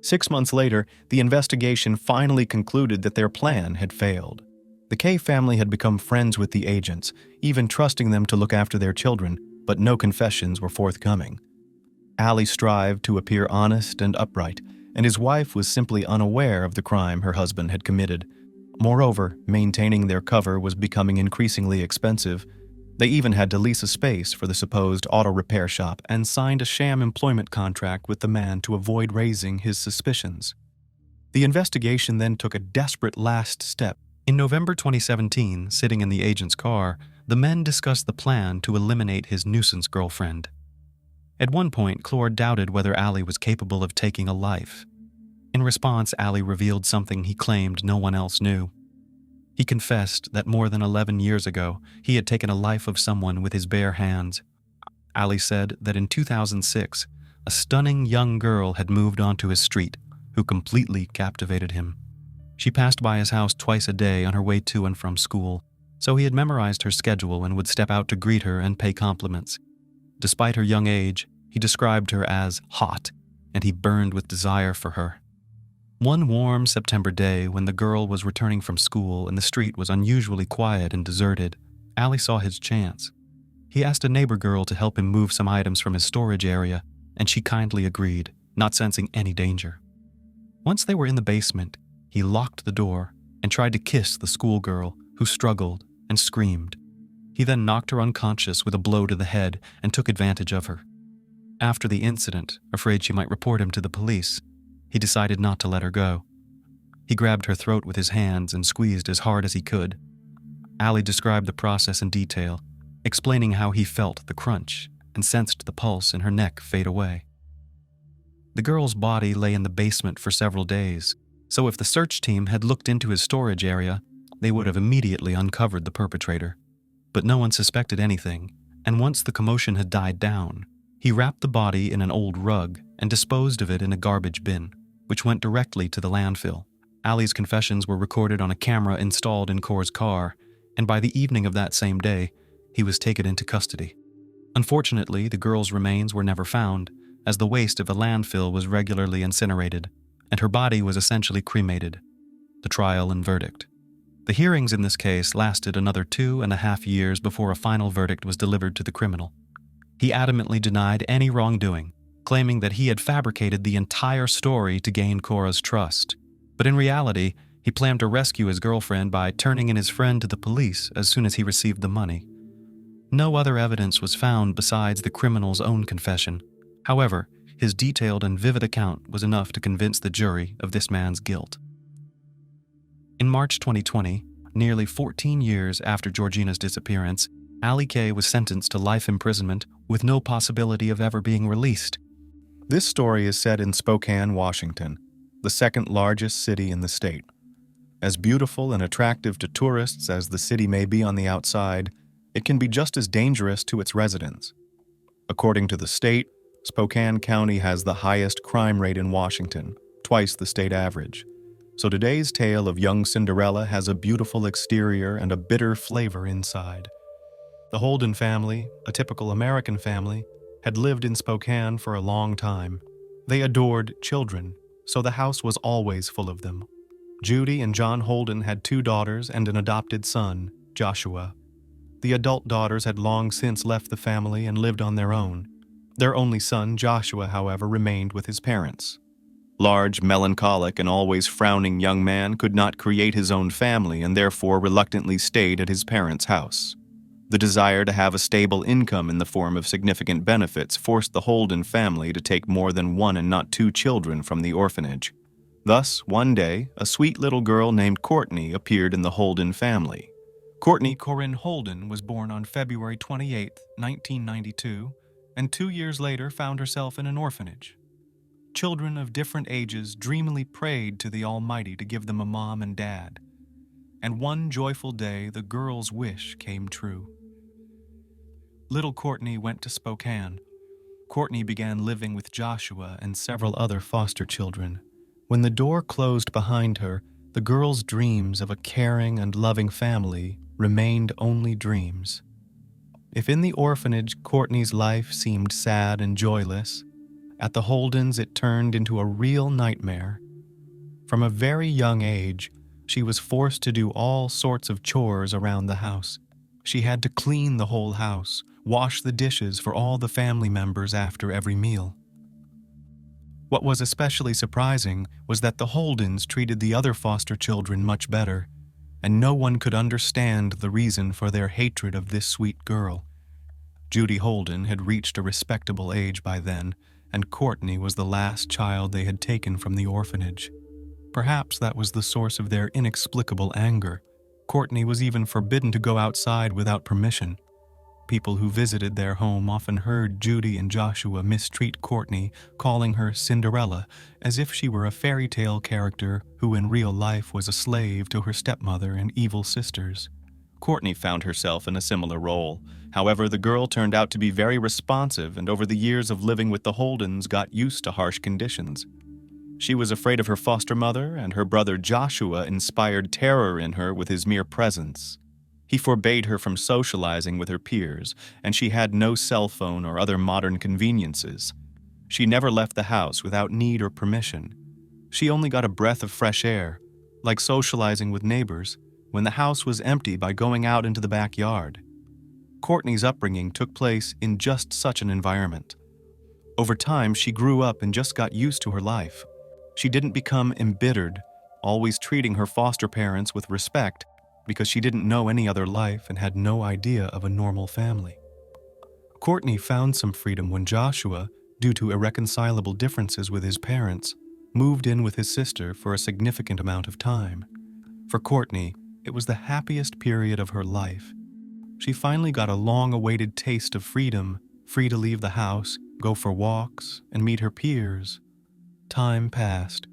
6 months later, the investigation finally concluded that their plan had failed. The Kay family had become friends with the agents, even trusting them to look after their children, but no confessions were forthcoming. Allie strived to appear honest and upright, and his wife was simply unaware of the crime her husband had committed. Moreover, maintaining their cover was becoming increasingly expensive. They even had to lease a space for the supposed auto repair shop and signed a sham employment contract with the man to avoid raising his suspicions. The investigation then took a desperate last step. In November 2017, sitting in the agent's car, the men discussed the plan to eliminate his nuisance girlfriend. At one point, Clore doubted whether Allie was capable of taking a life. In response, Allie revealed something he claimed no one else knew. He confessed that more than 11 years ago, he had taken a life of someone with his bare hands. Allie said that in 2006, a stunning young girl had moved onto his street, who completely captivated him. She passed by his house twice a day on her way to and from school, so he had memorized her schedule and would step out to greet her and pay compliments. Despite her young age, he described her as hot, and he burned with desire for her. One warm September day, when the girl was returning from school and the street was unusually quiet and deserted, Allie saw his chance. He asked a neighbor girl to help him move some items from his storage area, and she kindly agreed, not sensing any danger. Once they were in the basement, he locked the door and tried to kiss the schoolgirl, who struggled and screamed. He then knocked her unconscious with a blow to the head and took advantage of her. After the incident, afraid she might report him to the police, he decided not to let her go. He grabbed her throat with his hands and squeezed as hard as he could. Allie described the process in detail, explaining how he felt the crunch and sensed the pulse in her neck fade away. The girl's body lay in the basement for several days, so if the search team had looked into his storage area, they would have immediately uncovered the perpetrator. But no one suspected anything, and once the commotion had died down, he wrapped the body in an old rug and disposed of it in a garbage bin, which went directly to the landfill. Allie's confessions were recorded on a camera installed in Core's car, and by the evening of that same day, he was taken into custody. Unfortunately, the girl's remains were never found, as the waste of the landfill was regularly incinerated, and her body was essentially cremated. The trial and verdict. The hearings in this case lasted another 2.5 years before a final verdict was delivered to the criminal. He adamantly denied any wrongdoing, claiming that he had fabricated the entire story to gain Cora's trust. But in reality, he planned to rescue his girlfriend by turning in his friend to the police as soon as he received the money. No other evidence was found besides the criminal's own confession. However, his detailed and vivid account was enough to convince the jury of this man's guilt. In March 2020, nearly 14 years after Georgina's disappearance, Allie Kay was sentenced to life imprisonment with no possibility of ever being released. This story is set in Spokane, Washington, the second largest city in the state. As beautiful and attractive to tourists as the city may be on the outside, it can be just as dangerous to its residents. According to the state, Spokane County has the highest crime rate in Washington, twice the state average. So today's tale of young Cinderella has a beautiful exterior and a bitter flavor inside. The Holden family, a typical American family, had lived in Spokane for a long time. They adored children, so the house was always full of them. Judy and John Holden had 2 daughters and an adopted son, Joshua. The adult daughters had long since left the family and lived on their own. Their only son, Joshua, however, remained with his parents. Large, melancholic, and always frowning young man could not create his own family and therefore reluctantly stayed at his parents' house. The desire to have a stable income in the form of significant benefits forced the Holden family to take more than 1 and not 2 children from the orphanage. Thus, one day, a sweet little girl named Courtney appeared in the Holden family. Courtney Corinne Holden was born on February 28, 1992, and 2 years later found herself in an orphanage. Children of different ages dreamily prayed to the Almighty to give them a mom and dad. And one joyful day, the girl's wish came true. Little Courtney went to Spokane. Courtney began living with Joshua and several other foster children. When the door closed behind her, the girl's dreams of a caring and loving family remained only dreams. If in the orphanage Courtney's life seemed sad and joyless, at the Holdens it turned into a real nightmare. From a very young age, She was forced to do all sorts of chores around the house. She had to clean the whole house, wash the dishes for all the family members after every meal. What was especially surprising was that the Holdens treated the other foster children much better, and no one could understand the reason for their hatred of this sweet girl. Judy Holden had reached a respectable age by then, and Courtney was the last child they had taken from the orphanage. Perhaps that was the source of their inexplicable anger. Courtney was even forbidden to go outside without permission. People who visited their home often heard Judy and Joshua mistreat Courtney, calling her Cinderella, as if she were a fairy tale character who in real life was a slave to her stepmother and evil sisters. Courtney found herself in a similar role. However, the girl turned out to be very responsive and over the years of living with the Holdens got used to harsh conditions. She was afraid of her foster mother, and her brother Joshua inspired terror in her with his mere presence. He forbade her from socializing with her peers, and she had no cell phone or other modern conveniences. She never left the house without need or permission. She only got a breath of fresh air, like socializing with neighbors, when the house was empty by going out into the backyard. Courtney's upbringing took place in just such an environment. Over time, she grew up and just got used to her life. She didn't become embittered, always treating her foster parents with respect because she didn't know any other life and had no idea of a normal family. Courtney found some freedom when Joshua, due to irreconcilable differences with his parents, moved in with his sister for a significant amount of time. For Courtney, it was the happiest period of her life. She finally got a long-awaited taste of freedom, free to leave the house, go for walks, and meet her peers. Time passed.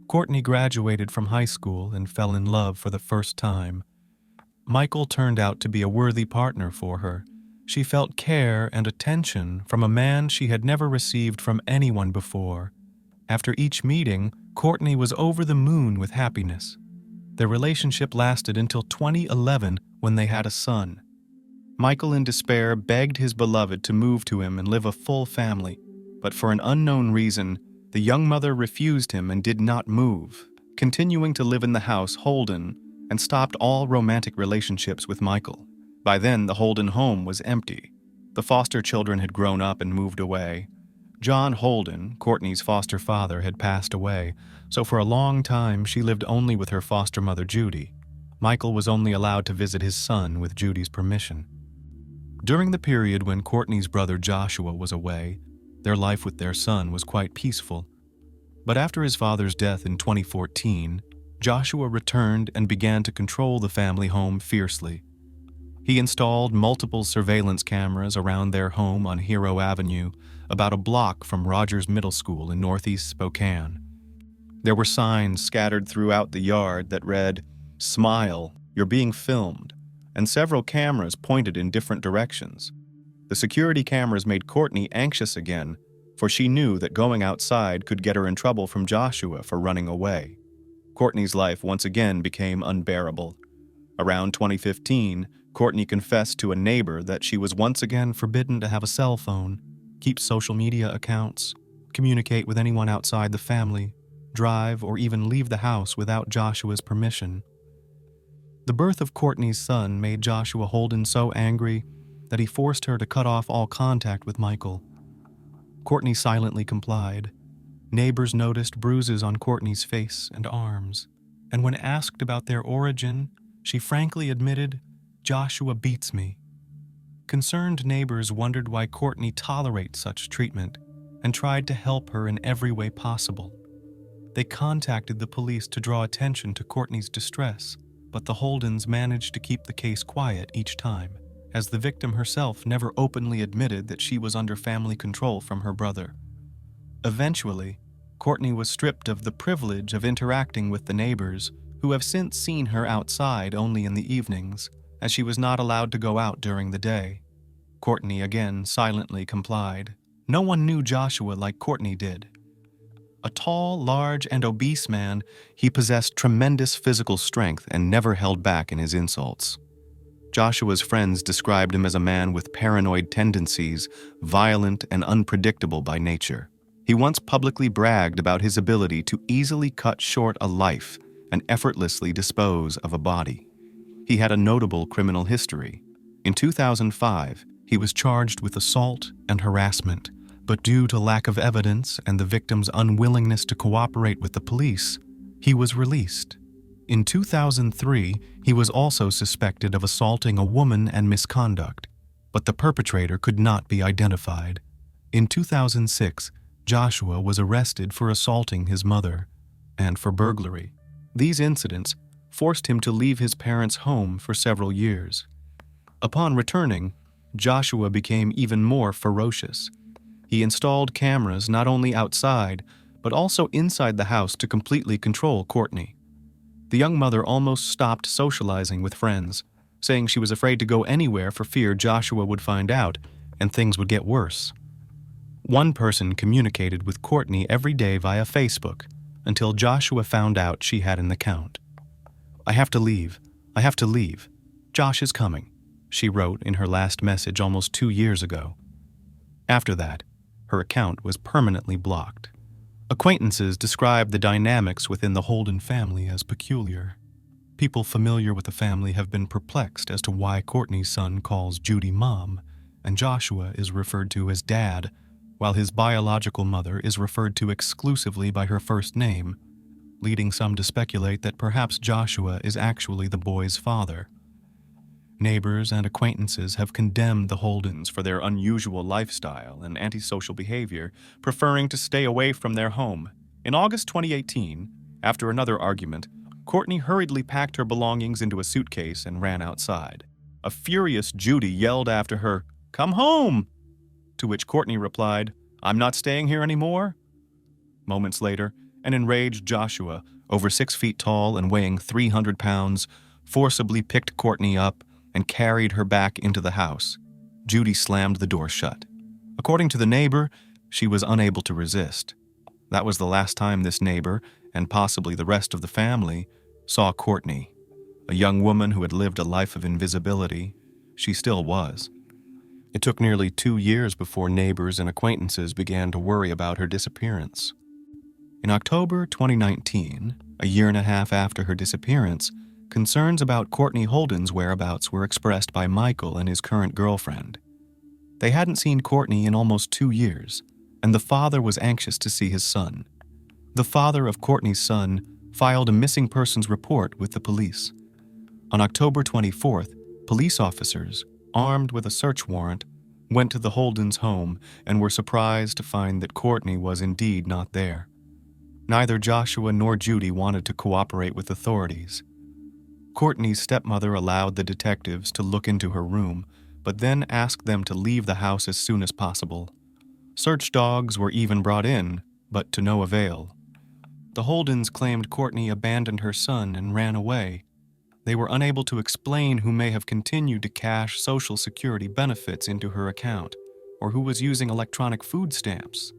Courtney graduated from high school and fell in love for the first time. Michael turned out to be a worthy partner for her. She felt care and attention from a man she had never received from anyone before. After each meeting, Courtney was over the moon with happiness. Their relationship lasted until 2011 when they had a son. Michael, in despair, begged his beloved to move to him and live a full family, but for an unknown reason, the young mother refused him and did not move, continuing to live in the house Holden, and stopped all romantic relationships with Michael. By then, the Holden home was empty. The foster children had grown up and moved away. John Holden, Courtney's foster father, had passed away, so for a long time she lived only with her foster mother Judy. Michael was only allowed to visit his son with Judy's permission. During the period when Courtney's brother Joshua was away, their life with their son was quite peaceful. But after his father's death in 2014, Joshua returned and began to control the family home fiercely. He installed multiple surveillance cameras around their home on Hero Avenue, about a block from Rogers Middle School in northeast Spokane. There were signs scattered throughout the yard that read, "Smile, you're being filmed," and several cameras pointed in different directions. The security cameras made Courtney anxious again, for she knew that going outside could get her in trouble from Joshua for running away. Courtney's life once again became unbearable. Around 2015, Courtney confessed to a neighbor that she was once again forbidden to have a cell phone, keep social media accounts, communicate with anyone outside the family, drive, or even leave the house without Joshua's permission. The birth of Courtney's son made Joshua Holden so angry that he forced her to cut off all contact with Michael. Courtney silently complied. Neighbors noticed bruises on Courtney's face and arms, and when asked about their origin, she frankly admitted, "Joshua beats me." Concerned neighbors wondered why Courtney tolerates such treatment and tried to help her in every way possible. They contacted the police to draw attention to Courtney's distress, but the Holdens managed to keep the case quiet each time, as the victim herself never openly admitted that she was under family control from her brother. Eventually, Courtney was stripped of the privilege of interacting with the neighbors, who have since seen her outside only in the evenings, as she was not allowed to go out during the day. Courtney again silently complied. No one knew Joshua like Courtney did. A tall, large, and obese man, he possessed tremendous physical strength and never held back in his insults. Joshua's friends described him as a man with paranoid tendencies, violent and unpredictable by nature. He once publicly bragged about his ability to easily cut short a life and effortlessly dispose of a body. He had a notable criminal history. In 2005, he was charged with assault and harassment, but due to lack of evidence and the victim's unwillingness to cooperate with the police, he was released. In 2003, he was also suspected of assaulting a woman and misconduct, but the perpetrator could not be identified. In 2006, Joshua was arrested for assaulting his mother and for burglary. These incidents forced him to leave his parents' home for several years. Upon returning, Joshua became even more ferocious. He installed cameras not only outside, but also inside the house to completely control Courtney. The young mother almost stopped socializing with friends, saying she was afraid to go anywhere for fear Joshua would find out and things would get worse. One person communicated with Courtney every day via Facebook until Joshua found out she had an account. "I have to leave. I have to leave. Josh is coming," she wrote in her last message almost 2 years ago. After that, her account was permanently blocked. Acquaintances describe the dynamics within the Holden family as peculiar. People familiar with the family have been perplexed as to why Courtney's son calls Judy Mom, and Joshua is referred to as Dad, while his biological mother is referred to exclusively by her first name, leading some to speculate that perhaps Joshua is actually the boy's father. Neighbors and acquaintances have condemned the Holdens for their unusual lifestyle and antisocial behavior, preferring to stay away from their home. In August 2018, after another argument, Courtney hurriedly packed her belongings into a suitcase and ran outside. A furious Judy yelled after her, "Come home!" To which Courtney replied, "I'm not staying here anymore." Moments later, an enraged Joshua, over 6 feet tall and weighing 300 pounds, forcibly picked Courtney up and carried her back into the house. Judy slammed the door shut. According to the neighbor, she was unable to resist. That was the last time this neighbor, and possibly the rest of the family, saw Courtney. A young woman who had lived a life of invisibility, she still was. It took nearly 2 years before neighbors and acquaintances began to worry about her disappearance. In October 2019, a year and a half after her disappearance, concerns about Courtney Holden's whereabouts were expressed by Michael and his current girlfriend. They hadn't seen Courtney in almost 2 years, and the father was anxious to see his son. The father of Courtney's son filed a missing persons report with the police. On October 24th, police officers, armed with a search warrant, went to the Holdens' home and were surprised to find that Courtney was indeed not there. Neither Joshua nor Judy wanted to cooperate with authorities. Courtney's stepmother allowed the detectives to look into her room, but then asked them to leave the house as soon as possible. Search dogs were even brought in, but to no avail. The Holdens claimed Courtney abandoned her son and ran away. They were unable to explain who may have continued to cash Social Security benefits into her account, or who was using electronic food stamps.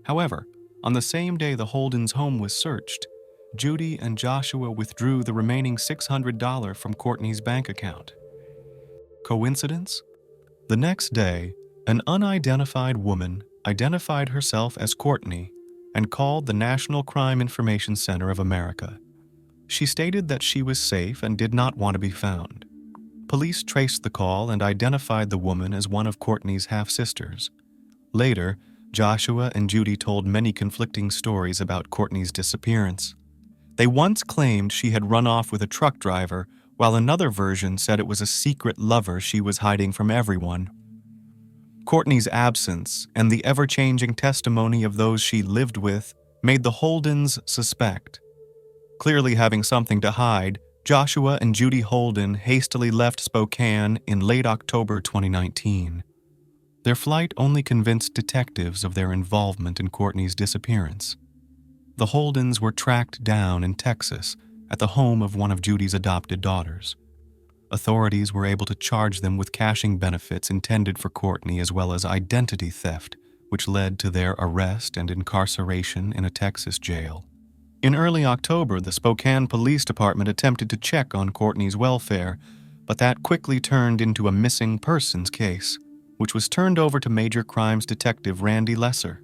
However, on the same day the Holdens' home was searched, Judy and Joshua withdrew the remaining $600 from Courtney's bank account. Coincidence? The next day, an unidentified woman identified herself as Courtney and called the National Crime Information Center of America. She stated that she was safe and did not want to be found. Police traced the call and identified the woman as one of Courtney's half-sisters. Later, Joshua and Judy told many conflicting stories about Courtney's disappearance. They once claimed she had run off with a truck driver, while another version said it was a secret lover she was hiding from everyone. Courtney's absence and the ever-changing testimony of those she lived with made the Holdens suspect. Clearly having something to hide, Joshua and Judy Holden hastily left Spokane in late October 2019. Their flight only convinced detectives of their involvement in Courtney's disappearance. The Holdens were tracked down in Texas at the home of one of Judy's adopted daughters. Authorities were able to charge them with cashing benefits intended for Courtney as well as identity theft, which led to their arrest and incarceration in a Texas jail. In early October, the Spokane Police Department attempted to check on Courtney's welfare, but that quickly turned into a missing persons case, which was turned over to Major Crimes Detective Randy Lesser.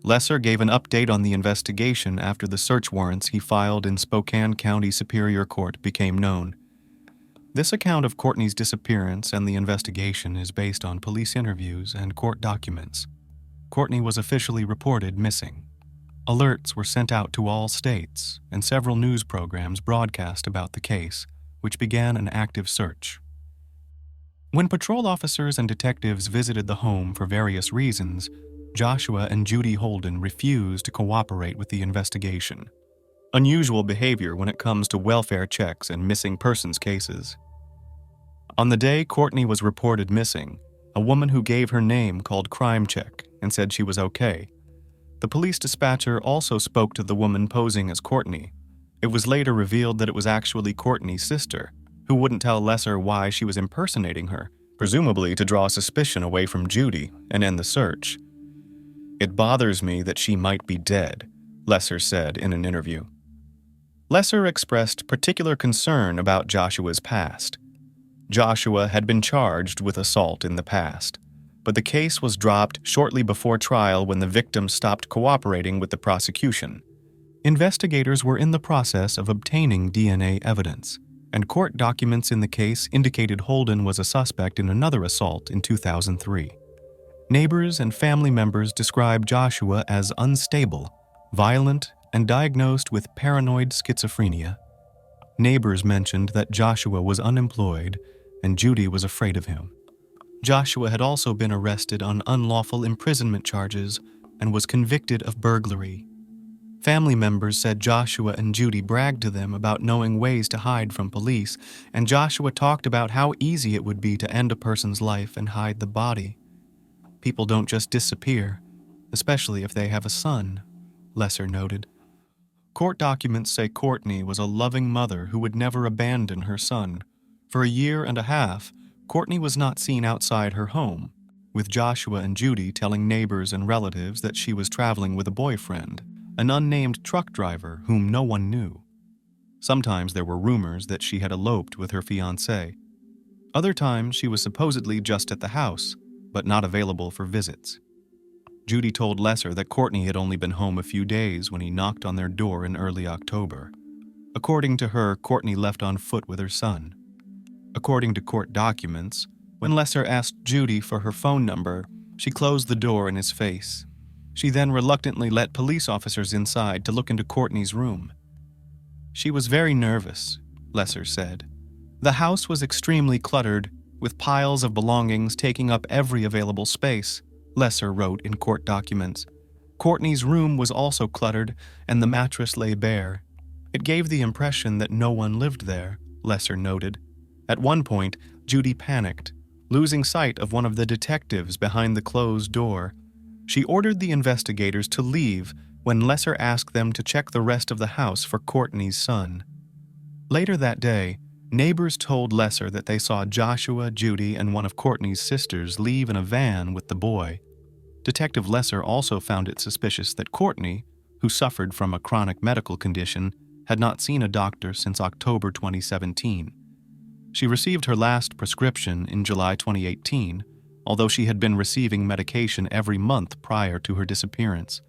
Lesser gave an update on the investigation after the search warrants he filed in Spokane County Superior Court became known. This account of Courtney's disappearance and the investigation is based on police interviews and court documents. Courtney was officially reported missing. Alerts were sent out to all states, and several news programs broadcast about the case, which began an active search. When patrol officers and detectives visited the home for various reasons, Joshua and Judy Holden refused to cooperate with the investigation. Unusual behavior when it comes to welfare checks and missing persons cases. On the day Courtney was reported missing, a woman who gave her name called Crime Check and said she was okay. The police dispatcher also spoke to the woman posing as Courtney. It was later revealed that it was actually Courtney's sister, who wouldn't tell Lesser why she was impersonating her, presumably to draw suspicion away from Judy and end the search. "It bothers me that she might be dead," Lesser said in an interview. Lesser expressed particular concern about Joshua's past. Joshua had been charged with assault in the past, but the case was dropped shortly before trial when the victim stopped cooperating with the prosecution. Investigators were in the process of obtaining DNA evidence, and court documents in the case indicated Holden was a suspect in another assault in 2003. Neighbors and family members described Joshua as unstable, violent, and diagnosed with paranoid schizophrenia. Neighbors mentioned that Joshua was unemployed and Judy was afraid of him. Joshua had also been arrested on unlawful imprisonment charges and was convicted of burglary. Family members said Joshua and Judy bragged to them about knowing ways to hide from police, and Joshua talked about how easy it would be to end a person's life and hide the body. "People don't just disappear, especially if they have a son," Lesser noted. Court documents say Courtney was a loving mother who would never abandon her son. For a year and a half, Courtney was not seen outside her home, with Joshua and Judy telling neighbors and relatives that she was traveling with a boyfriend, an unnamed truck driver whom no one knew. Sometimes there were rumors that she had eloped with her fiancé. Other times she was supposedly just at the house, but not available for visits. Judy told Lesser that Courtney had only been home a few days when he knocked on their door in early October. According to her, Courtney left on foot with her son. According to court documents, when Lesser asked Judy for her phone number, she closed the door in his face. She then reluctantly let police officers inside to look into Courtney's room. "She was very nervous," Lesser said. "The house was extremely cluttered, with piles of belongings taking up every available space," Lesser wrote in court documents. Courtney's room was also cluttered, and the mattress lay bare. "It gave the impression that no one lived there," Lesser noted. At one point, Judy panicked, losing sight of one of the detectives behind the closed door. She ordered the investigators to leave when Lesser asked them to check the rest of the house for Courtney's son. Later that day, neighbors told Lesser that they saw Joshua, Judy, and one of Courtney's sisters leave in a van with the boy. Detective Lesser also found it suspicious that Courtney, who suffered from a chronic medical condition, had not seen a doctor since October 2017. She received her last prescription in July 2018, although she had been receiving medication every month prior to her disappearance.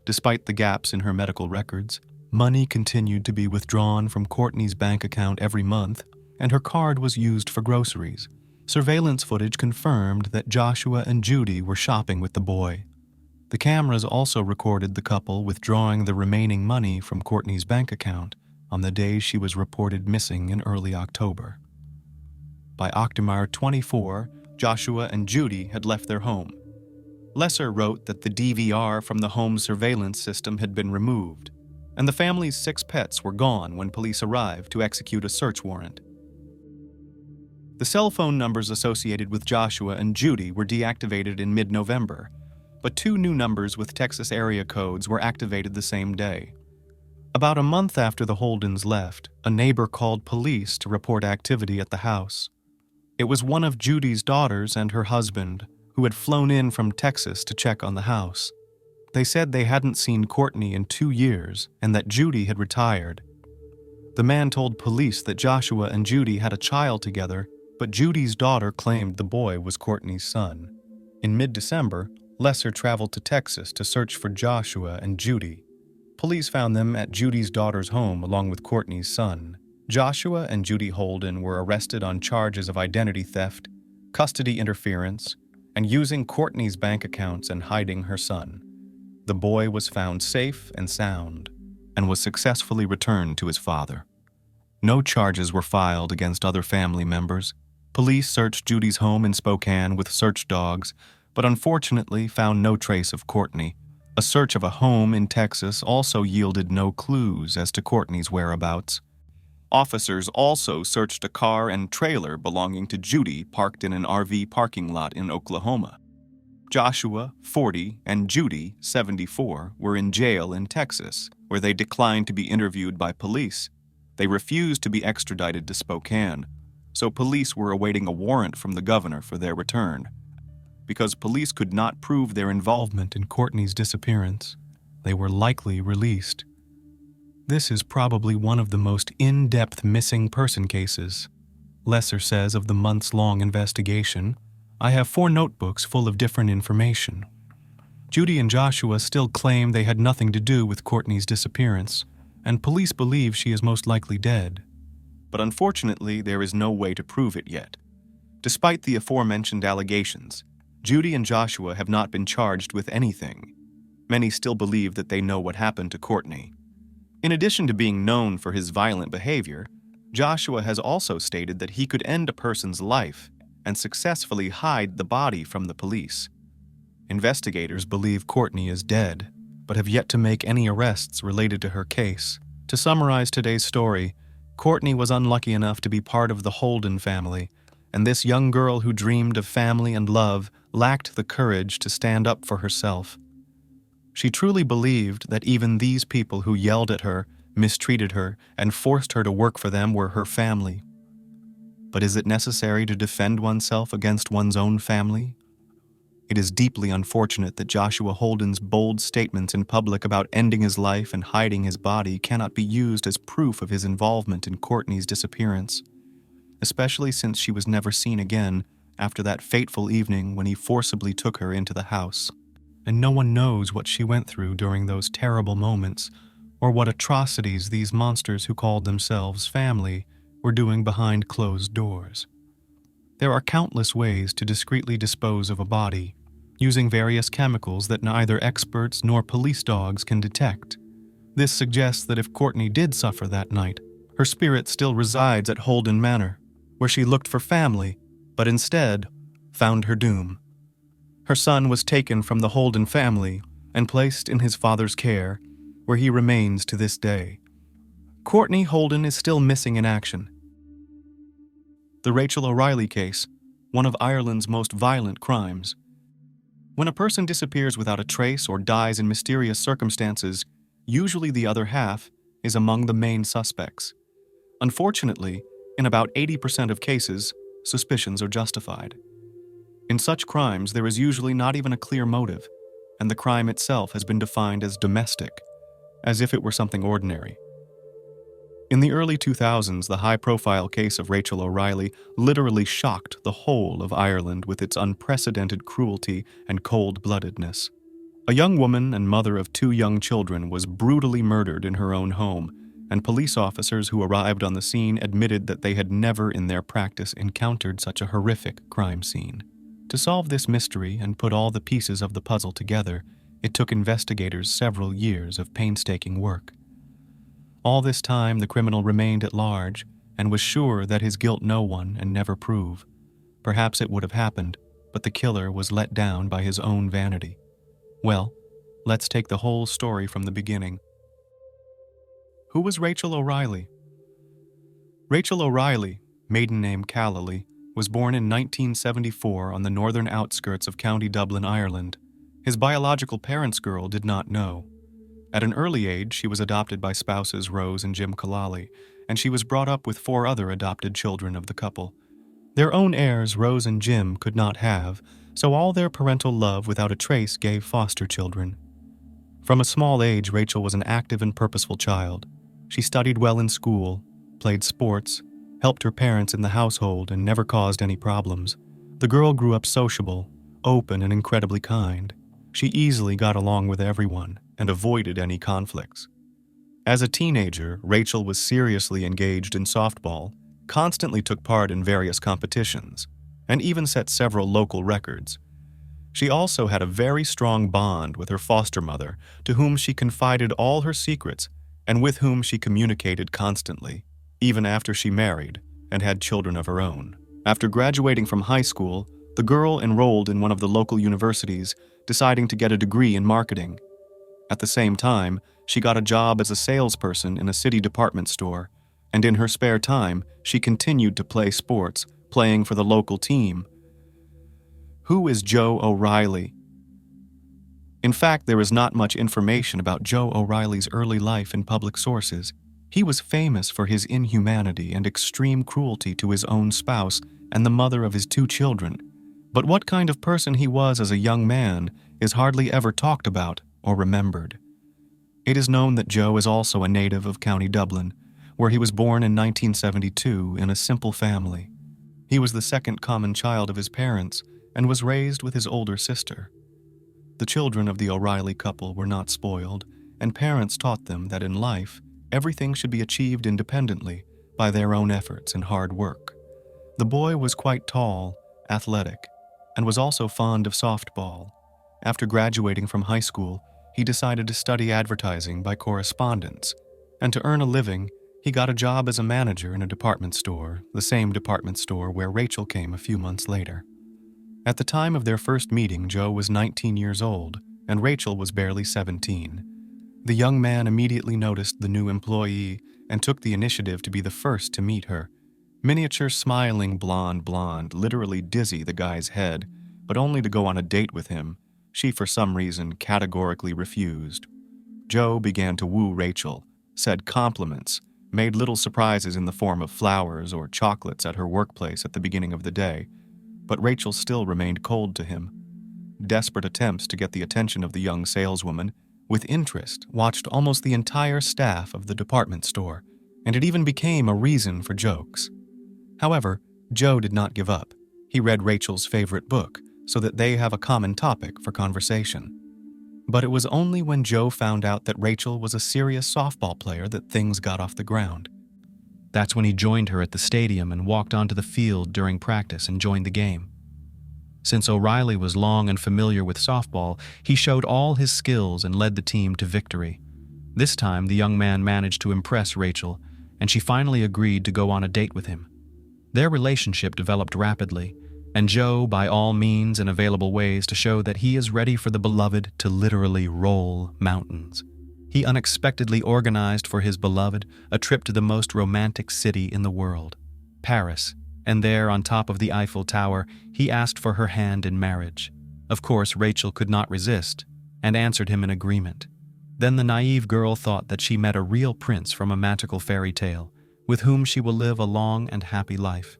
Despite the gaps in her medical records, money continued to be withdrawn from Courtney's bank account every month, and her card was used for groceries. Surveillance footage confirmed that Joshua and Judy were shopping with the boy. The cameras also recorded the couple withdrawing the remaining money from Courtney's bank account on the day she was reported missing in early October. By October 24, Joshua and Judy had left their home. Lesser wrote that the DVR from the home's surveillance system had been removed, and the family's 6 pets were gone when police arrived to execute a search warrant. The cell phone numbers associated with Joshua and Judy were deactivated in mid-November, but 2 new numbers with Texas area codes were activated the same day. About a month after the Holdens left, a neighbor called police to report activity at the house. It was one of Judy's daughters and her husband, who had flown in from Texas to check on the house. They said they hadn't seen Courtney in 2 years and that Judy had retired. The man told police that Joshua and Judy had a child together, but Judy's daughter claimed the boy was Courtney's son. In mid-December, Lesser traveled to Texas to search for Joshua and Judy. Police found them at Judy's daughter's home along with Courtney's son. Joshua and Judy Holden were arrested on charges of identity theft, custody interference, and using Courtney's bank accounts and hiding her son. The boy was found safe and sound and was successfully returned to his father. No charges were filed against other family members. Police searched Judy's home in Spokane with search dogs, but unfortunately found no trace of Courtney. A search of a home in Texas also yielded no clues as to Courtney's whereabouts. Officers also searched a car and trailer belonging to Judy parked in an RV parking lot in Oklahoma. Joshua, 40, and Judy, 74, were in jail in Texas, where they declined to be interviewed by police. They refused to be extradited to Spokane, so police were awaiting a warrant from the governor for their return. Because police could not prove their involvement in Courtney's disappearance, they were likely released. This is probably one of the most in-depth missing person cases. Lesser says of the months-long investigation, "I have 4 notebooks full of different information." Judy and Joshua still claim they had nothing to do with Courtney's disappearance, and police believe she is most likely dead. But unfortunately, there is no way to prove it yet. Despite the aforementioned allegations, Judy and Joshua have not been charged with anything. Many still believe that they know what happened to Courtney. In addition to being known for his violent behavior, Joshua has also stated that he could end a person's life and successfully hide the body from the police. Investigators believe Courtney is dead, but have yet to make any arrests related to her case. To summarize today's story, Courtney was unlucky enough to be part of the Holden family, and this young girl who dreamed of family and love lacked the courage to stand up for herself. She truly believed that even these people who yelled at her, mistreated her, and forced her to work for them were her family. But is it necessary to defend oneself against one's own family? It is deeply unfortunate that Joshua Holden's bold statements in public about ending his life and hiding his body cannot be used as proof of his involvement in Courtney's disappearance, especially since she was never seen again after that fateful evening when he forcibly took her into the house. And no one knows what she went through during those terrible moments, or what atrocities these monsters who called themselves family were doing behind closed doors. There are countless ways to discreetly dispose of a body, using various chemicals that neither experts nor police dogs can detect. This suggests that if Courtney did suffer that night, her spirit still resides at Holden Manor, where she looked for family, but instead found her doom. Her son was taken from the Holden family and placed in his father's care, where he remains to this day. Courtney Holden is still missing in action. The Rachel O'Reilly case, one of Ireland's most violent crimes. When a person disappears without a trace or dies in mysterious circumstances, usually the other half is among the main suspects. Unfortunately, in about 80% of cases, suspicions are justified. In such crimes, there is usually not even a clear motive, and the crime itself has been defined as domestic, as if it were something ordinary. In the early 2000s, the high-profile case of Rachel O'Reilly literally shocked the whole of Ireland with its unprecedented cruelty and cold-bloodedness. A young woman and mother of 2 young children was brutally murdered in her own home, and police officers who arrived on the scene admitted that they had never in their practice encountered such a horrific crime scene. To solve this mystery and put all the pieces of the puzzle together, it took investigators several years of painstaking work. All this time, the criminal remained at large and was sure that his guilt no one and never prove. Perhaps it would have happened, but the killer was let down by his own vanity. Well, let's take the whole story from the beginning. Who was Rachel O'Reilly? Rachel O'Reilly, maiden name Callally, was born in 1974 on the northern outskirts of County Dublin, Ireland. His biological parents' girl did not know. At an early age, she was adopted by spouses Rose and Jim Callally, and she was brought up with 4 other adopted children of the couple. Their own heirs Rose and Jim could not have, so all their parental love without a trace gave foster children. From a small age, Rachel was an active and purposeful child. She studied well in school, played sports, helped her parents in the household, and never caused any problems. The girl grew up sociable, open, and incredibly kind. She easily got along with everyone and avoided any conflicts. As a teenager, Rachel was seriously engaged in softball, constantly took part in various competitions, and even set several local records. She also had a very strong bond with her foster mother, to whom she confided all her secrets and with whom she communicated constantly, even after she married and had children of her own. After graduating from high school, the girl enrolled in one of the local universities, deciding to get a degree in marketing. At the same time, she got a job as a salesperson in a city department store, and in her spare time, she continued to play sports, playing for the local team. Who is Joe O'Reilly? In fact, there is not much information about Joe O'Reilly's early life in public sources. He was famous for his inhumanity and extreme cruelty to his own spouse and the mother of his 2 children. But what kind of person he was as a young man is hardly ever talked about or remembered. It is known that Joe is also a native of County Dublin, where he was born in 1972 in a simple family. He was the second common child of his parents and was raised with his older sister. The children of the O'Reilly couple were not spoiled, and parents taught them that in life, everything should be achieved independently by their own efforts and hard work. The boy was quite tall, athletic, and was also fond of softball. After graduating from high school, he decided to study advertising by correspondence, and to earn a living, he got a job as a manager in a department store, the same department store where Rachel came a few months later. At the time of their first meeting, Joe was 19 years old, and Rachel was barely 17. The young man immediately noticed the new employee and took the initiative to be the first to meet her. Miniature smiling blonde, literally dizzy the guy's head, but only to go on a date with him. She, for some reason, categorically refused. Joe began to woo Rachel, said compliments, made little surprises in the form of flowers or chocolates at her workplace at the beginning of the day, but Rachel still remained cold to him. Desperate attempts to get the attention of the young saleswoman, with interest, watched almost the entire staff of the department store, and it even became a reason for jokes. However, Joe did not give up. He read Rachel's favorite book, so that they have a common topic for conversation. But it was only when Joe found out that Rachel was a serious softball player that things got off the ground. That's when he joined her at the stadium and walked onto the field during practice and joined the game. Since O'Reilly was long and familiar with softball, he showed all his skills and led the team to victory. This time, the young man managed to impress Rachel, and she finally agreed to go on a date with him. Their relationship developed rapidly, and Joe, by all means and available ways to show that he is ready for the beloved to literally roll mountains. He unexpectedly organized for his beloved a trip to the most romantic city in the world, Paris, and there, on top of the Eiffel Tower, he asked for her hand in marriage. Of course, Rachel could not resist, and answered him in agreement. Then the naive girl thought that she met a real prince from a magical fairy tale, with whom she will live a long and happy life.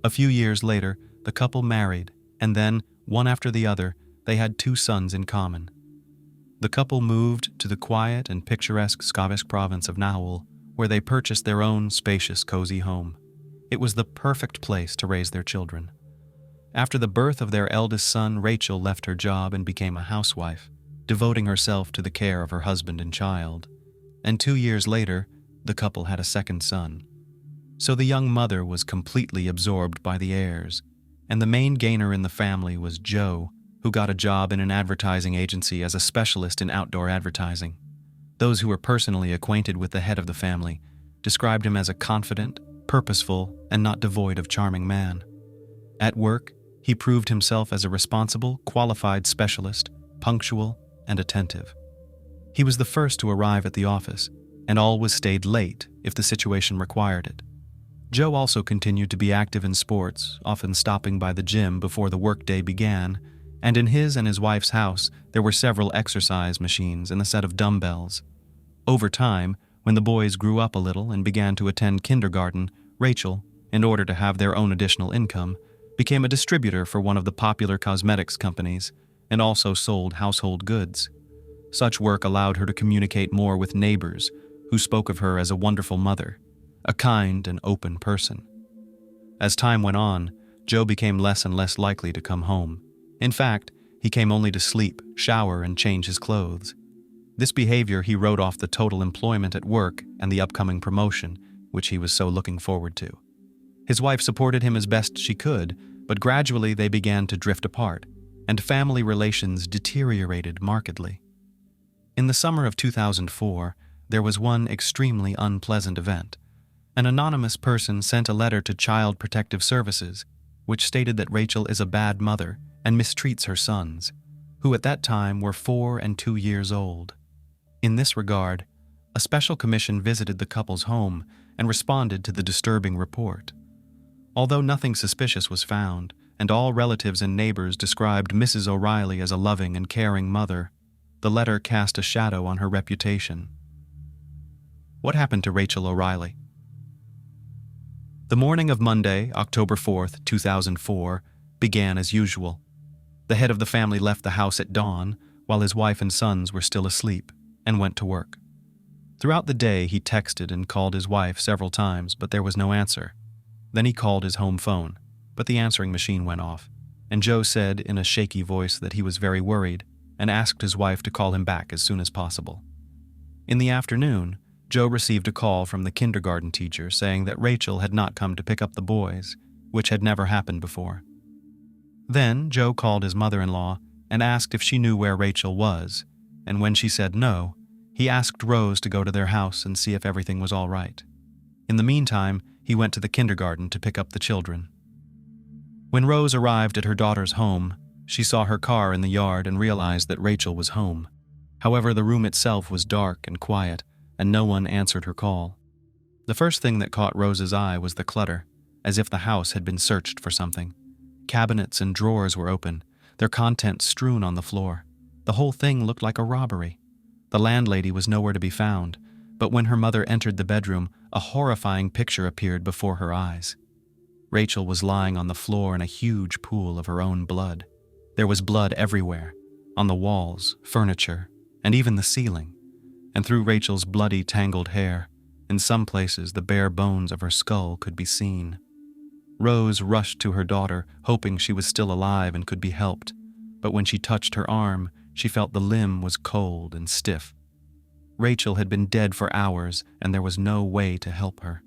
A few years later, the couple married, and then, one after the other, they had 2 sons in common. The couple moved to the quiet and picturesque Scottish province of Nahuel, where they purchased their own spacious, cozy home. It was the perfect place to raise their children. After the birth of their eldest son, Rachel left her job and became a housewife, devoting herself to the care of her husband and child. And 2 years later, the couple had a second son. So the young mother was completely absorbed by the heirs, and the main gainer in the family was Joe, who got a job in an advertising agency as a specialist in outdoor advertising. Those who were personally acquainted with the head of the family described him as a confident, purposeful, and not devoid of charming man. At work, he proved himself as a responsible, qualified specialist, punctual, and attentive. He was the first to arrive at the office, and always stayed late if the situation required it. Joe also continued to be active in sports, often stopping by the gym before the workday began, and in his and his wife's house, there were several exercise machines and a set of dumbbells. Over time, when the boys grew up a little and began to attend kindergarten, Rachel, in order to have their own additional income, became a distributor for one of the popular cosmetics companies and also sold household goods. Such work allowed her to communicate more with neighbors, who spoke of her as a wonderful mother, a kind and open person. As time went on, Joe became less and less likely to come home. In fact, he came only to sleep, shower, and change his clothes. This behavior he wrote off the total employment at work and the upcoming promotion, which he was so looking forward to. His wife supported him as best she could, but gradually they began to drift apart, and family relations deteriorated markedly. In the summer of 2004, there was one extremely unpleasant event. An anonymous person sent a letter to Child Protective Services, which stated that Rachel is a bad mother and mistreats her sons, who at that time were 4 and 2 years old. In this regard, a special commission visited the couple's home and responded to the disturbing report. Although nothing suspicious was found, and all relatives and neighbors described Mrs. O'Reilly as a loving and caring mother, the letter cast a shadow on her reputation. What happened to Rachel O'Reilly? The morning of Monday, October 4th, 2004, began as usual. The head of the family left the house at dawn, while his wife and sons were still asleep, and went to work. Throughout the day, he texted and called his wife several times, but there was no answer. Then he called his home phone, but the answering machine went off, and Joe said in a shaky voice that he was very worried and asked his wife to call him back as soon as possible. In the afternoon, Joe received a call from the kindergarten teacher saying that Rachel had not come to pick up the boys, which had never happened before. Then Joe called his mother-in-law and asked if she knew where Rachel was, and when she said no, he asked Rose to go to their house and see if everything was all right. In the meantime, he went to the kindergarten to pick up the children. When Rose arrived at her daughter's home, she saw her car in the yard and realized that Rachel was home. However, the room itself was dark and quiet, and no one answered her call. The first thing that caught Rose's eye was the clutter, as if the house had been searched for something. Cabinets and drawers were open, their contents strewn on the floor. The whole thing looked like a robbery. The landlady was nowhere to be found, but when her mother entered the bedroom, a horrifying picture appeared before her eyes. Rachel was lying on the floor in a huge pool of her own blood. There was blood everywhere, on the walls, furniture, and even the ceiling. And through Rachel's bloody, tangled hair, in some places the bare bones of her skull could be seen. Rose rushed to her daughter, hoping she was still alive and could be helped, but when she touched her arm, she felt the limb was cold and stiff. Rachel had been dead for hours, and there was no way to help her.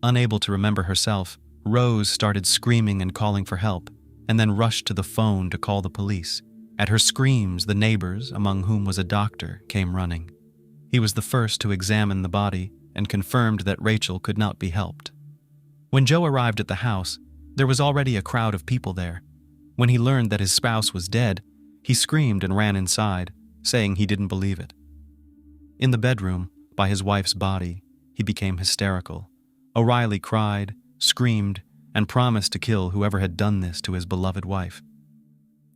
Unable to remember herself, Rose started screaming and calling for help, and then rushed to the phone to call the police. At her screams, the neighbors, among whom was a doctor, came running. He was the first to examine the body and confirmed that Rachel could not be helped. When Joe arrived at the house, there was already a crowd of people there. When he learned that his spouse was dead, he screamed and ran inside, saying he didn't believe it. In the bedroom, by his wife's body, he became hysterical. O'Reilly cried, screamed, and promised to kill whoever had done this to his beloved wife.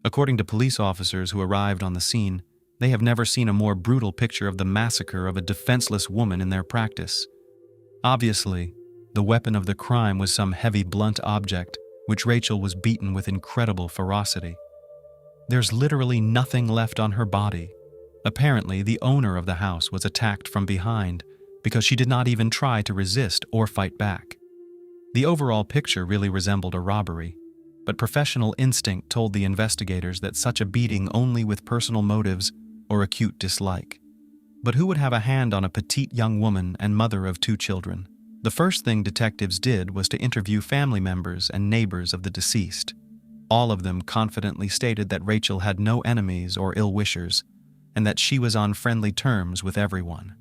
According to police officers who arrived on the scene, they have never seen a more brutal picture of the massacre of a defenseless woman in their practice. Obviously, the weapon of the crime was some heavy blunt object, which Rachel was beaten with incredible ferocity. There's literally nothing left on her body. Apparently, the owner of the house was attacked from behind because she did not even try to resist or fight back. The overall picture really resembled a robbery, but professional instinct told the investigators that such a beating only with personal motives or acute dislike. But who would have a hand on a petite young woman and mother of 2 children? The first thing detectives did was to interview family members and neighbors of the deceased. All of them confidently stated that Rachel had no enemies or ill-wishers, and that she was on friendly terms with everyone.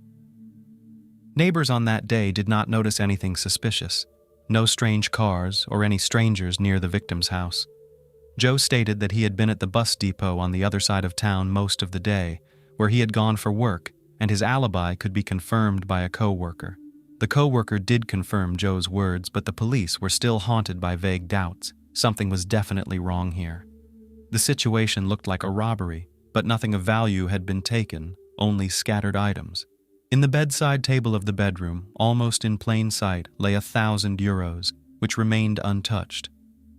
Neighbors on that day did not notice anything suspicious. No strange cars or any strangers near the victim's house. Joe stated that he had been at the bus depot on the other side of town most of the day, where he had gone for work, and his alibi could be confirmed by a co-worker. The co-worker did confirm Joe's words, but the police were still haunted by vague doubts. Something was definitely wrong here. The situation looked like a robbery, but nothing of value had been taken, only scattered items. In the bedside table of the bedroom, almost in plain sight, lay €1,000, which remained untouched.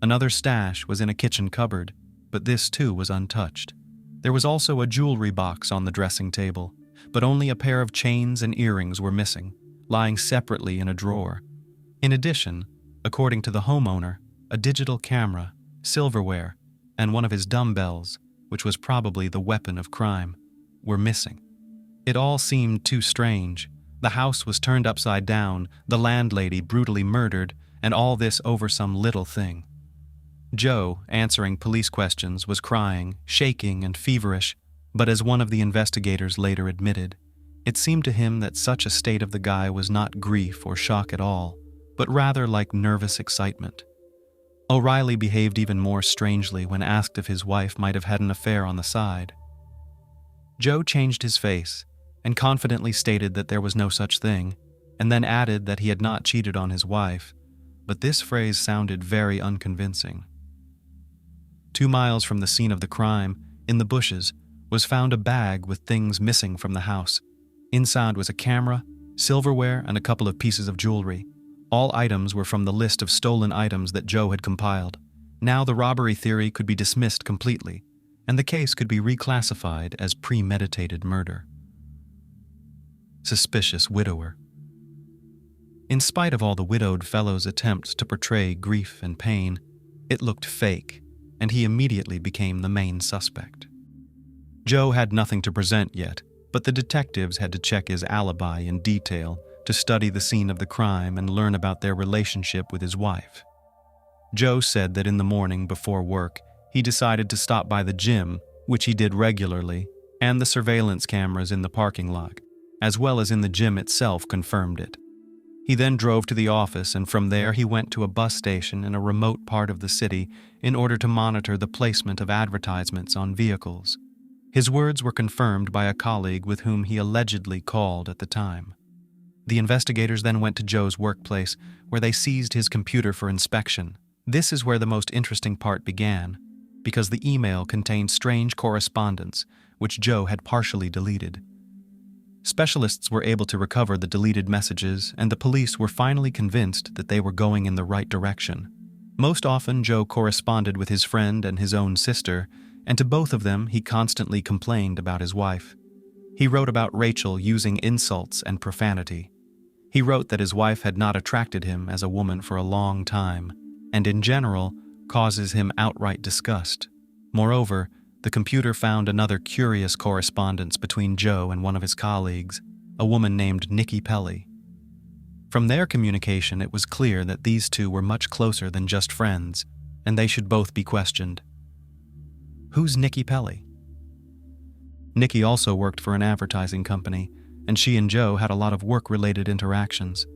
Another stash was in a kitchen cupboard, but this too was untouched. There was also a jewelry box on the dressing table, but only a pair of chains and earrings were missing, lying separately in a drawer. In addition, according to the homeowner, a digital camera, silverware, and one of his dumbbells which was probably the weapon of crime, were missing. It all seemed too strange. The house was turned upside down, the landlady brutally murdered, and all this over some little thing. Joe, answering police questions, was crying, shaking, and feverish, but as one of the investigators later admitted, it seemed to him that such a state of the guy was not grief or shock at all, but rather like nervous excitement. O'Reilly behaved even more strangely when asked if his wife might have had an affair on the side. Joe changed his face and confidently stated that there was no such thing, and then added that he had not cheated on his wife, but this phrase sounded very unconvincing. 2 miles from the scene of the crime, in the bushes, was found a bag with things missing from the house. Inside was a camera, silverware, and a couple of pieces of jewelry. All items were from the list of stolen items that Joe had compiled. Now the robbery theory could be dismissed completely, and the case could be reclassified as premeditated murder. Suspicious widower. In spite of all the widowed fellow's attempts to portray grief and pain, it looked fake, and he immediately became the main suspect. Joe had nothing to present yet, but the detectives had to check his alibi in detail to study the scene of the crime and learn about their relationship with his wife. Joe said that in the morning before work, he decided to stop by the gym, which he did regularly, and the surveillance cameras in the parking lot, as well as in the gym itself, confirmed it. He then drove to the office, and from there he went to a bus station in a remote part of the city in order to monitor the placement of advertisements on vehicles. His words were confirmed by a colleague with whom he allegedly called at the time. The investigators then went to Joe's workplace, where they seized his computer for inspection. This is where the most interesting part began, because the email contained strange correspondence, which Joe had partially deleted. Specialists were able to recover the deleted messages, and the police were finally convinced that they were going in the right direction. Most often, Joe corresponded with his friend and his own sister, and to both of them he constantly complained about his wife. He wrote about Rachel using insults and profanity. He wrote that his wife had not attracted him as a woman for a long time, and in general, causes him outright disgust. Moreover, the computer found another curious correspondence between Joe and one of his colleagues, a woman named Nikki Pelly. From their communication, it was clear that these two were much closer than just friends, and they should both be questioned. Who's Nikki Pelly? Nikki also worked for an advertising company, and she and Joe had a lot of work-related interactions.